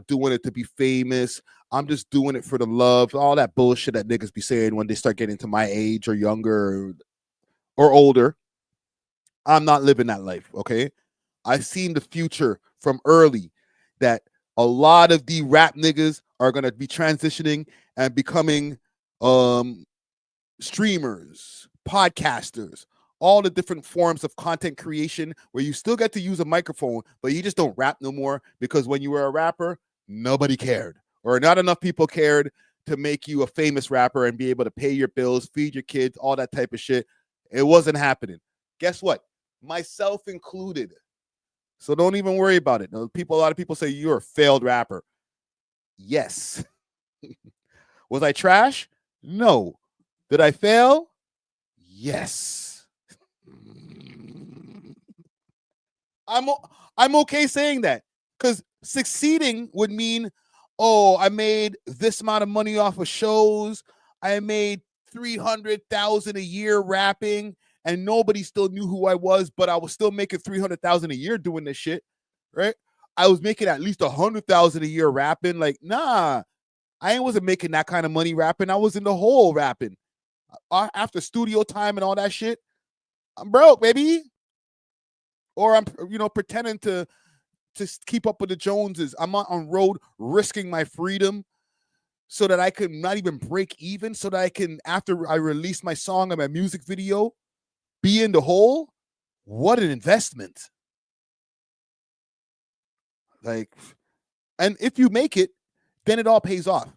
A: doing it to be famous. I'm just doing it for the love. All that bullshit that niggas be saying when they start getting to my age or younger or older. I'm not living that life, okay? I've seen the future from early that a lot of the rap niggas are going to be transitioning and becoming streamers, podcasters, all the different forms of content creation where you still get to use a microphone, but you just don't rap no more because when you were a rapper, nobody cared or not enough people cared to make you a famous rapper and be able to pay your bills, feed your kids, all that type of shit. It wasn't happening. Guess what? Myself included. So don't even worry about it. A lot of people say you're a failed rapper. Yes. Was I trash? No. Did I fail? Yes. I'm okay saying that, because succeeding would mean, oh, I made this amount of money off of shows. I made 300,000 a year rapping, and nobody still knew who I was, but I was still making 300,000 a year doing this shit, right? I was making at least 100,000 a year rapping. Like, nah, I wasn't making that kind of money rapping. I was in the hole rapping. After studio time and all that shit, I'm broke, baby. Or I'm, pretending to keep up with the Joneses. I'm on road risking my freedom so that I could not even break even, so that I can, after I release my song and my music video, be in the hole. What an investment. Like, and if you make it, then it all pays off.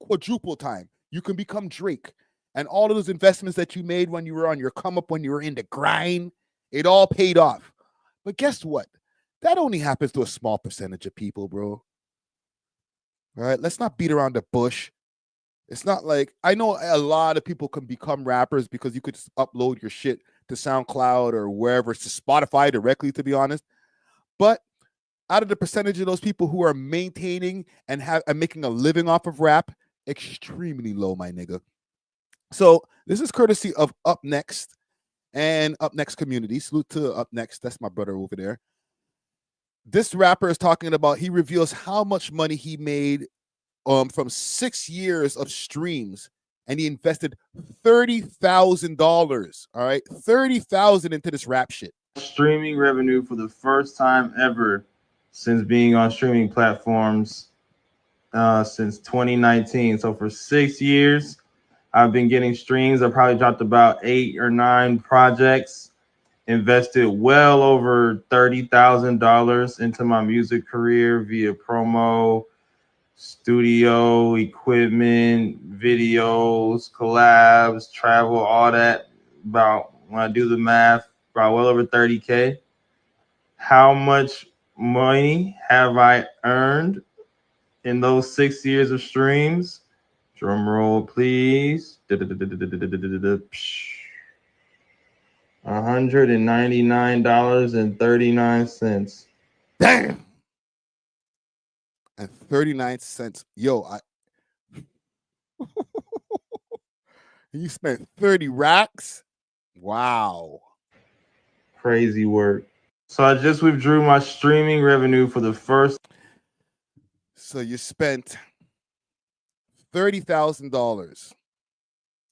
A: Quadruple time. You can become Drake. And all of those investments that you made when you were on your come up, when you were in the grind, it all paid off. But guess what? That only happens to a small percentage of people, bro. All right? Let's not beat around the bush. It's not like, I know a lot of people can become rappers because you could just upload your shit to SoundCloud or wherever, to Spotify directly, to be honest. But out of the percentage of those people who are maintaining and making a living off of rap, extremely low, my nigga. So this is courtesy of Up Next and Up Next Community. Salute to Up Next. That's my brother over there. This rapper is talking about, he reveals how much money he made from 6 years of streams, and he invested $30,000. All right, $30,000 into this rap shit.
E: Streaming revenue for the first time ever since being on streaming platforms since 2019. So for 6 years, I've been getting streams. I probably dropped about 8 or 9 projects, invested well over $30,000 into my music career via promo, studio, equipment, videos, collabs, travel, all that. About, when I do the math, about well over 30K. How much money have I earned in those 6 years of streams? Drum roll, please. $199.39.
A: Damn. And 39 cents. Yo, you spent 30 racks? Wow.
E: Crazy work. So I just withdrew my streaming revenue for the first.
A: So you spent $30,000.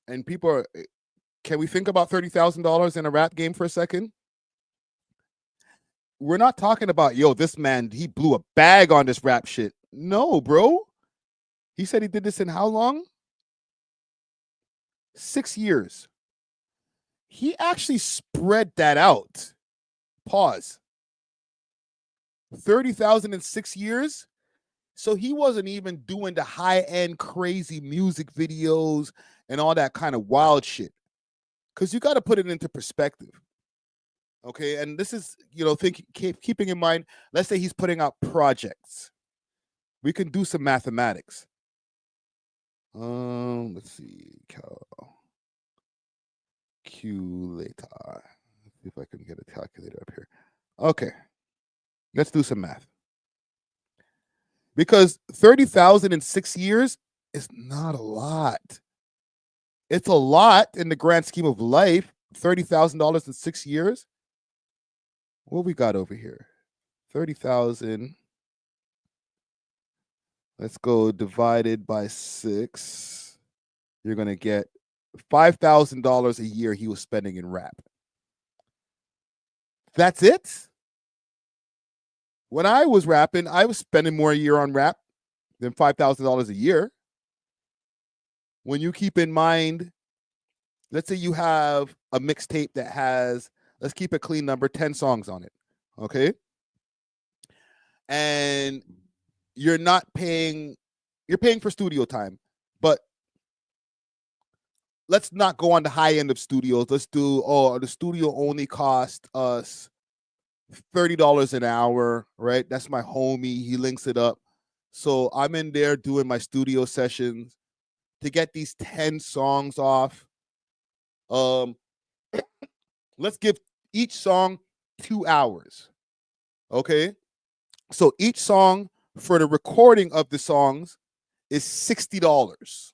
A: And people are, can we think about $30,000 in a rap game for a second? We're not talking about, yo, this man, he blew a bag on this rap shit. No, bro. He said he did this in how long? 6 years. He actually spread that out. Pause. 30,000 in 6 years. So he wasn't even doing the high-end crazy music videos and all that kind of wild shit. Because you got to put it into perspective. Okay, and this is, keeping in mind, let's say he's putting out projects. We can do some mathematics. Let's see. Calculator. Let's see if I can get a calculator up here. Okay, let's do some math. Because 30,000 in 6 years is not a lot. It's a lot in the grand scheme of life. $30,000 in 6 years. What we got over here? 30,000. Let's go divided by 6. You're going to get $5,000 a year he was spending in rap. That's it? When I was rapping, I was spending more a year on rap than $5,000 a year. When you keep in mind, let's say you have a mixtape that has, let's keep a clean number, 10 songs on it, okay? And you're paying for studio time, but let's not go on the high end of studios. Let's do, the studio only cost us $30 an hour, right? That's my homie. He links it up. So I'm in there doing my studio sessions to get these 10 songs off. Let's give each song 2 hours. Okay? So each song for the recording of the songs is $60.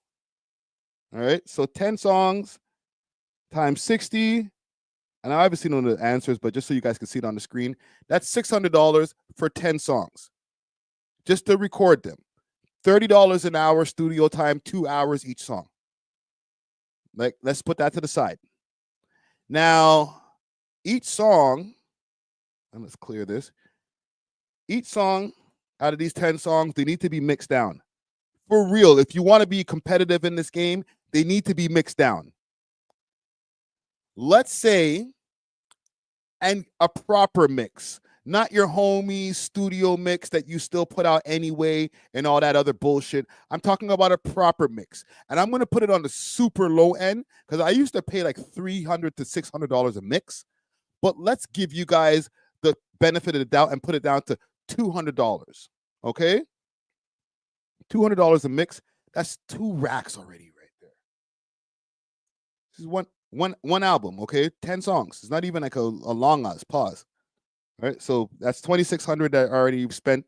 A: All right? So 10 songs times 60. And I obviously know the answers, but just so you guys can see it on the screen, that's $600 for 10 songs just to record them. $30 an hour studio time, 2 hours each song. Like, let's put that to the side. Now, each song, and let's clear this. Each song out of these 10 songs, they need to be mixed down. For real, if you want to be competitive in this game, they need to be mixed down. Let's say, and a proper mix, not your homie studio mix that you still put out anyway and all that other bullshit. I'm talking about a proper mix. And I'm going to put it on the super low end because I used to pay like $300 to $600 a mix. But let's give you guys the benefit of the doubt and put it down to $200. Okay? $200 a mix. That's 2 racks already right there. This is one album, okay? 10 songs. It's not even like a long ass pause. All right, so that's $2,600 that I already spent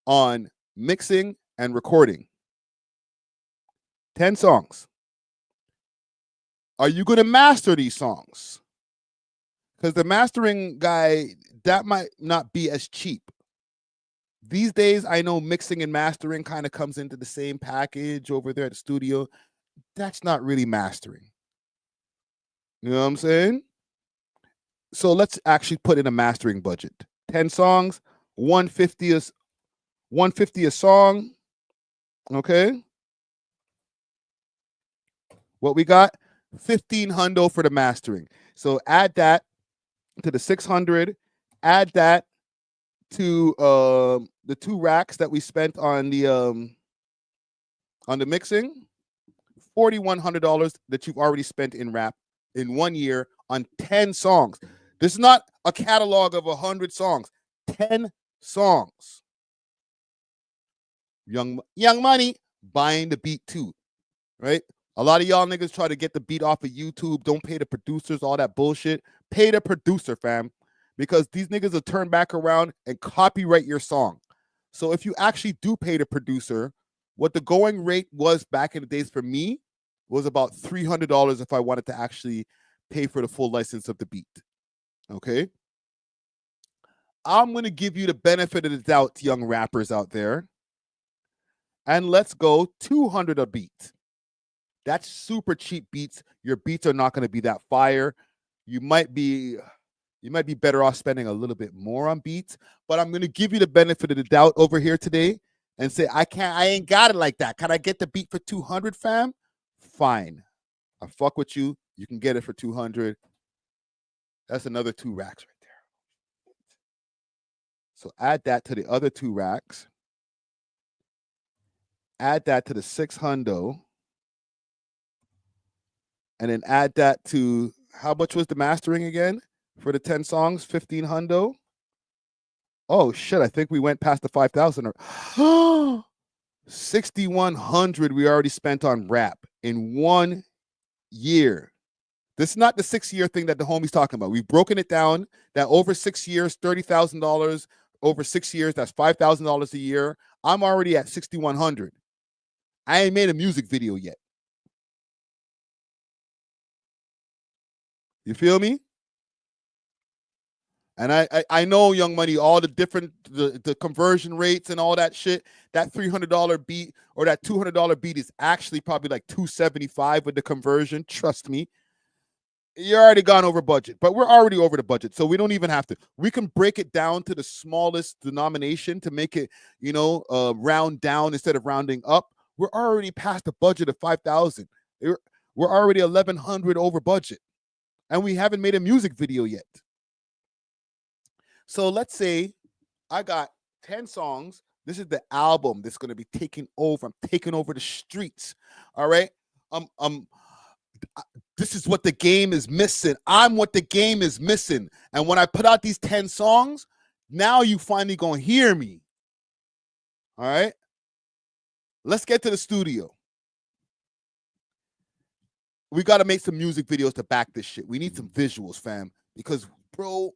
A: on mixing and recording. 10 songs. Are you going to master these songs? Because the mastering guy, that might not be as cheap. These days, I know mixing and mastering kind of comes into the same package over there at the studio. That's not really mastering. You know what I'm saying? So let's actually put in a mastering budget. 10 songs, $150 a song. Okay. What we got? $1,500 for the mastering. So add that to the $600. Add that to the 2 racks that we spent on the mixing. $4,100 that you've already spent in rap in 1 year on 10 songs. This is not a catalog of 100 songs. 10 songs. Young Money buying the beat too, right? A lot of y'all niggas try to get the beat off of YouTube. Don't pay the producers, all that bullshit. Pay the producer, fam, because these niggas will turn back around and copyright your song. So if you actually do pay the producer, what the going rate was back in the days for me was about $300 if I wanted to actually pay for the full license of the beat. Okay? I'm going to give you the benefit of the doubt, young rappers out there. And let's go $200 a beat. That's super cheap beats. Your beats are not going to be that fire. You might be better off spending a little bit more on beats, but I'm going to give you the benefit of the doubt over here today and say I ain't got it like that. Can I get the beat for 200, fam? Fine. I fuck with you. You can get it for 200. That's another 2 racks right there. So add that to the other 2 racks. Add that to the 600. And then add that to, how much was the mastering again for the 10 songs? 1,500. Oh shit, I think we went past the 5,000. 6,100 we already spent on rap in 1 year. This is not the 6-year thing that the homie's talking about. We've broken it down that over 6 years, $30,000. Over 6 years, that's $5,000 a year. I'm already at 6,100. I ain't made a music video yet. You feel me? And I know, Young Money, all the different the conversion rates and all that shit. That $300 beat or that $200 beat is actually probably like $275 with the conversion. Trust me. You're already gone over budget, but we're already over the budget, so we don't even have to. We can break it down to the smallest denomination to make it, round down instead of rounding up. We're already past the budget of 5,000. We're already 1,100 over budget, and we haven't made a music video yet. So let's say I got 10 songs. This is the album that's going to be taking over. I'm taking over the streets. All right. This is what the game is missing. I'm what the game is missing. And when I put out these 10 songs, now you finally gonna hear me. All right? Let's get to the studio. We got to make some music videos to back this shit. We need some visuals, fam. Because, bro,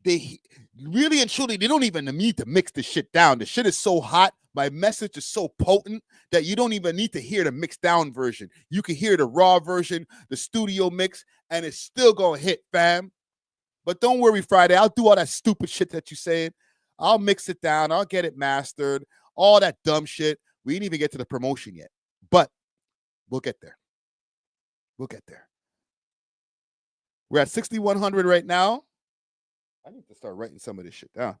A: they really and truly, they don't even need to mix the shit down. The shit is so hot. My message is so potent that you don't even need to hear the mixed down version. You can hear the raw version, the studio mix, and it's still going to hit, fam. But don't worry, Friday. I'll do all that stupid shit that you're saying. I'll mix it down. I'll get it mastered. All that dumb shit. We didn't even get to the promotion yet. But we'll get there. We'll get there. We're at 6,100 right now. I need to start writing some of this shit down.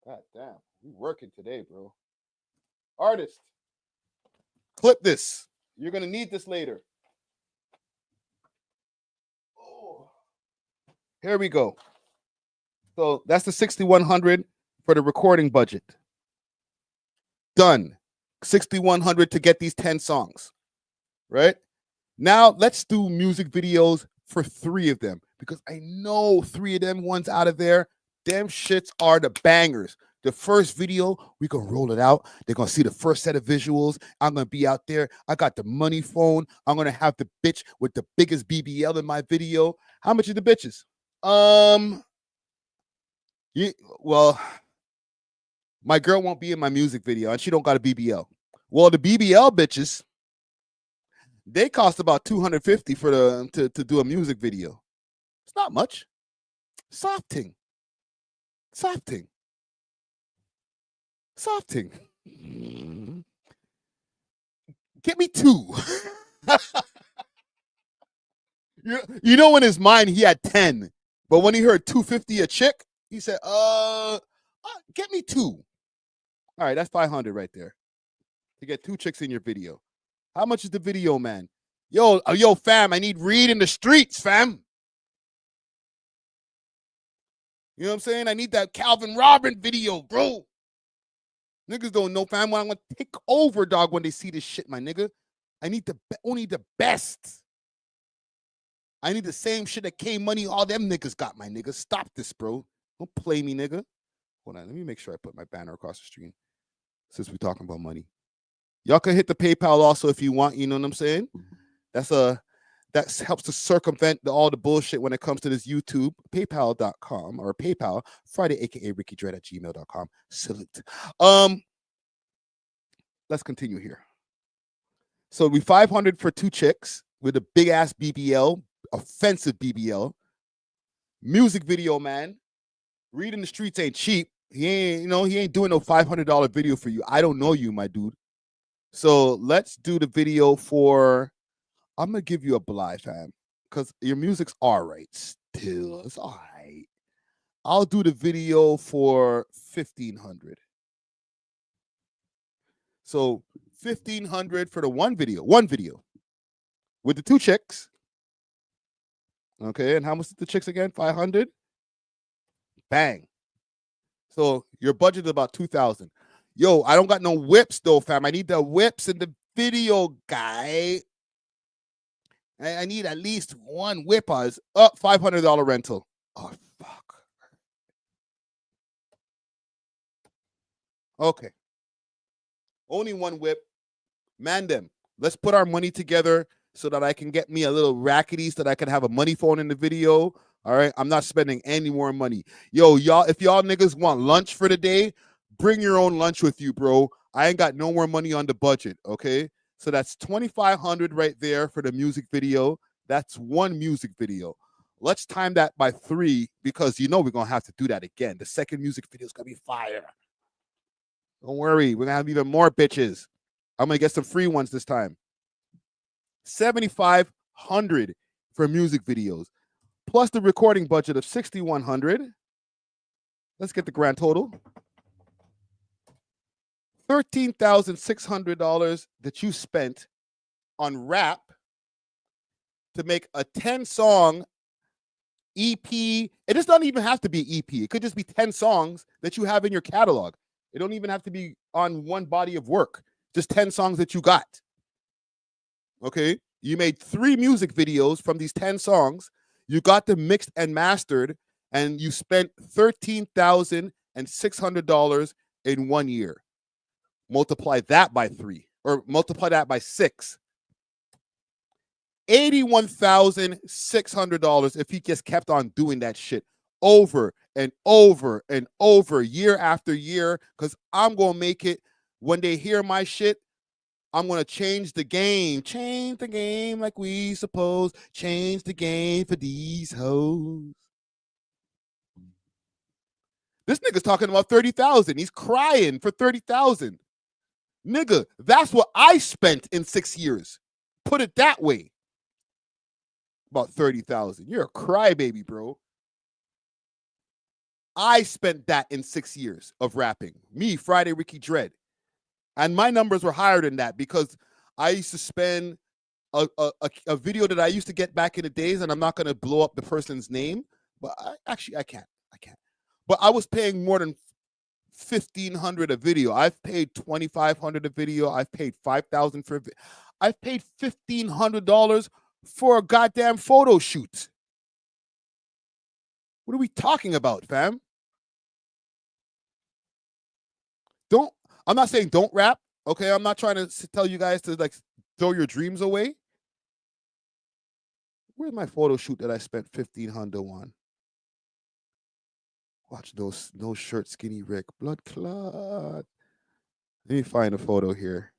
A: God damn. We working today, bro. Artist, clip this. You're going to need this later. Oh. Here we go. So that's the 6,100 for the recording budget. Done. 6,100 to get these 10 songs. Right? Now let's do music videos for 3 of them because I know 3 of them ones out of there. Them shits are the bangers. The first video, we gonna roll it out. They're gonna see the first set of visuals. I'm gonna be out there. I got the money phone. I'm gonna have the bitch with the biggest BBL in my video. How much are the bitches? Well, my girl won't be in my music video and she don't got a BBL. Well, the BBL bitches, they cost about $250 for to do a music video. It's not much. Softing. Get me 2. You know, in his mind he had 10, but when he heard $250 a chick, he said, get me 2. All right, that's 500 right there to get 2 chicks in your video. How much is the video, man? Yo, fam, I need Reed in the streets, fam. You know what I'm saying? I need that Calvin Robin video, bro. Niggas don't know, fam. I'm gonna take over, dog, when they see this shit, my nigga. I need only the best. I need the same shit that K Money, all them niggas got, my nigga. Stop this, bro. Don't play me, nigga. Hold on, let me make sure I put my banner across the screen since we're talking about money. Y'all can hit the PayPal also if you want, you know what I'm saying? That helps to circumvent all the bullshit when it comes to this YouTube. PayPal.com or PayPal, Friday, aka RickyDread@gmail.com. Salute. Let's continue here. So we 500 for 2 chicks with a big ass BBL, offensive BBL. Music video, man. Reed in the streets ain't cheap. He ain't doing no $500 video for you. I don't know you, my dude. So let's do the video for, I'm going to give you a Bly, fam, because your music's all right still. It's all right. I'll do the video for 1,500. So 1,500 for the one video with the 2 chicks. Okay, and how much is the chicks again? 500? Bang. So your budget is about 2,000. Yo, I don't got no whips though, fam. I need the whips in the video, guy. I need at least 1 whip. $500 rental. Oh, fuck. Okay. Only 1 whip. Man them. Let's put our money together so that I can get me a little rackety so that I can have a money phone in the video. All right. I'm not spending any more money. Yo, y'all, if y'all niggas want lunch for the day, bring your own lunch with you, bro. I ain't got no more money on the budget. Okay. So that's 2,500 right there for the music video. That's 1 music video. Let's time that by 3 because we're going to have to do that again. The second music video is going to be fire. Don't worry. We're going to have even more bitches. I'm going to get some free ones this time. 7,500 for music videos, plus the recording budget of 6,100. Let's get the grand total. $13,600 that you spent on rap to make a 10-song EP. It just doesn't even have to be EP. It could just be 10 songs that you have in your catalog. It don't even have to be on one body of work. Just 10 songs that you got. Okay? You made 3 music videos from these 10 songs. You got them mixed and mastered, and you spent $13,600 in 1 year. Multiply that by 3, or multiply that by 6. $81,600 if he just kept on doing that shit over and over and over, year after year, because I'm going to make it. When they hear my shit, I'm going to change the game like we suppose, change the game for these hoes. This nigga's talking about 30,000. He's crying for 30,000. Nigga, that's what I spent in 6 years. Put it that way. About 30,000. You're a crybaby, bro. I spent that in 6 years of rapping. Me, Friday Ricky Dread. And my numbers were higher than that because I used to spend a video that I used to get back in the days, and I'm not going to blow up the person's name, but I can't. But I was paying more than $1,500 a video. I've paid $2,500 a video. I've paid $5,000 for a video. I've paid $1,500 for a goddamn photo shoot. What are we talking about, fam? I'm not saying don't rap, okay? I'm not trying to tell you guys to like throw your dreams away. Where's my photo shoot that I spent $1,500 on? Watch those no shirt, skinny Rick, blood clot. Let me find a photo here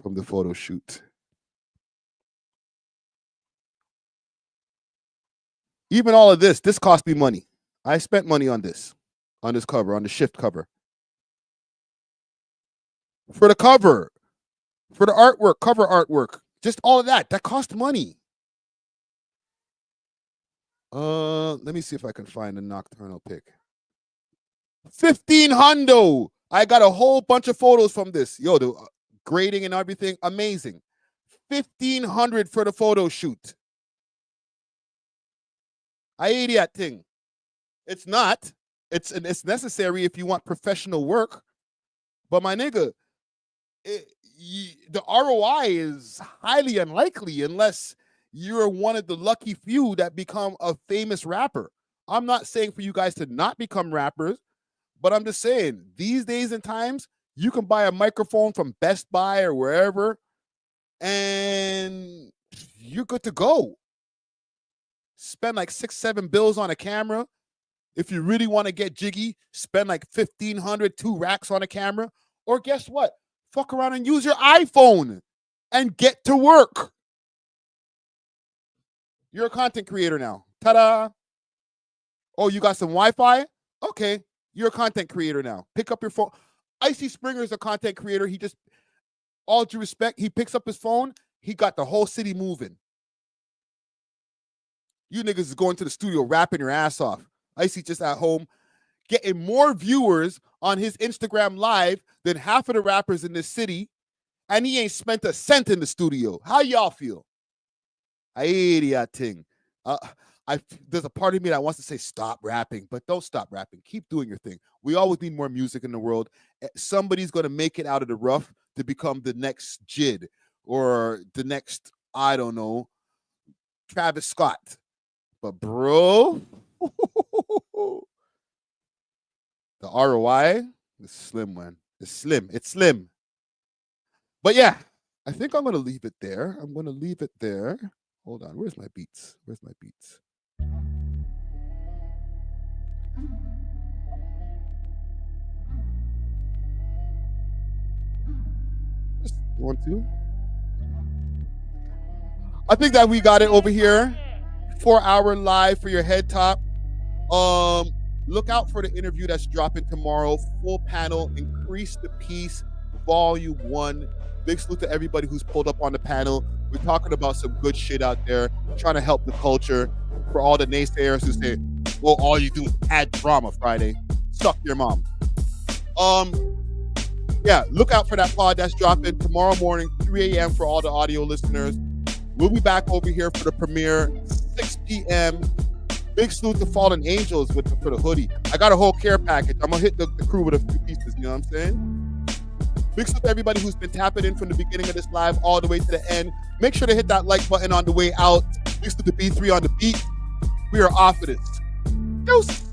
A: from the photo shoot. Even all of this cost me money. I spent money on this cover, on the shift cover. For the cover, for the artwork, cover artwork, just all of that cost money. Let me see if I can find a nocturnal pic. $1,500. I got a whole bunch of photos from this. Yo, the grading and everything, amazing. $1,500 for the photo shoot. I hate that thing. It's not. It's necessary if you want professional work. But my nigga, the ROI is highly unlikely unless you're one of the lucky few that become a famous rapper. I'm not saying for you guys to not become rappers, but I'm just saying these days and times, you can buy a microphone from Best Buy or wherever, and you're good to go. Spend like 6-7 bills on a camera. If you really want to get jiggy, spend like $1,500, 2 racks on a camera. Or guess what? Fuck around and use your iPhone and get to work. You're a content creator now. Ta-da. Oh, you got some Wi-Fi? Okay, you're a content creator now. Pick up your phone. Icy Springer is a content creator. He just, all due respect, he picks up his phone. He got the whole city moving. You niggas is going to the studio rapping your ass off. Icy just at home getting more viewers on his Instagram live than half of the rappers in this city, and he ain't spent a cent in the studio. How y'all feel? I hate that thing. There's a part of me that wants to say stop rapping, but don't stop rapping. Keep doing your thing. We always need more music in the world. Somebody's going to make it out of the rough to become the next Jid or the next, I don't know, Travis Scott. But bro, the ROI is slim, man. It's slim. It's slim. But yeah, I think I'm going to leave it there. Hold on. Where's my beats? Just 1, 2. I think that we got it over here. 4-hour live for your head top. Look out for the interview that's dropping tomorrow. Full panel, Increase the Peace, Volume 1. Big salute to everybody who's pulled up on the panel. We're talking about some good shit out there, trying to help the culture. For all the naysayers who say, well, all you do is add drama Friday. Suck your mom. Yeah, look out for that pod that's dropping tomorrow morning, 3 a.m. for all the audio listeners. We'll be back over here for the premiere, 6 p.m. Big salute to Fallen Angels for the hoodie. I got a whole care package. I'm going to hit the crew with a few pieces, you know what I'm saying? Big up to everybody who's been tapping in from the beginning of this live all the way to the end. Make sure to hit that like button on the way out. Big up to B3 on the beat. We are off of this. Deuce.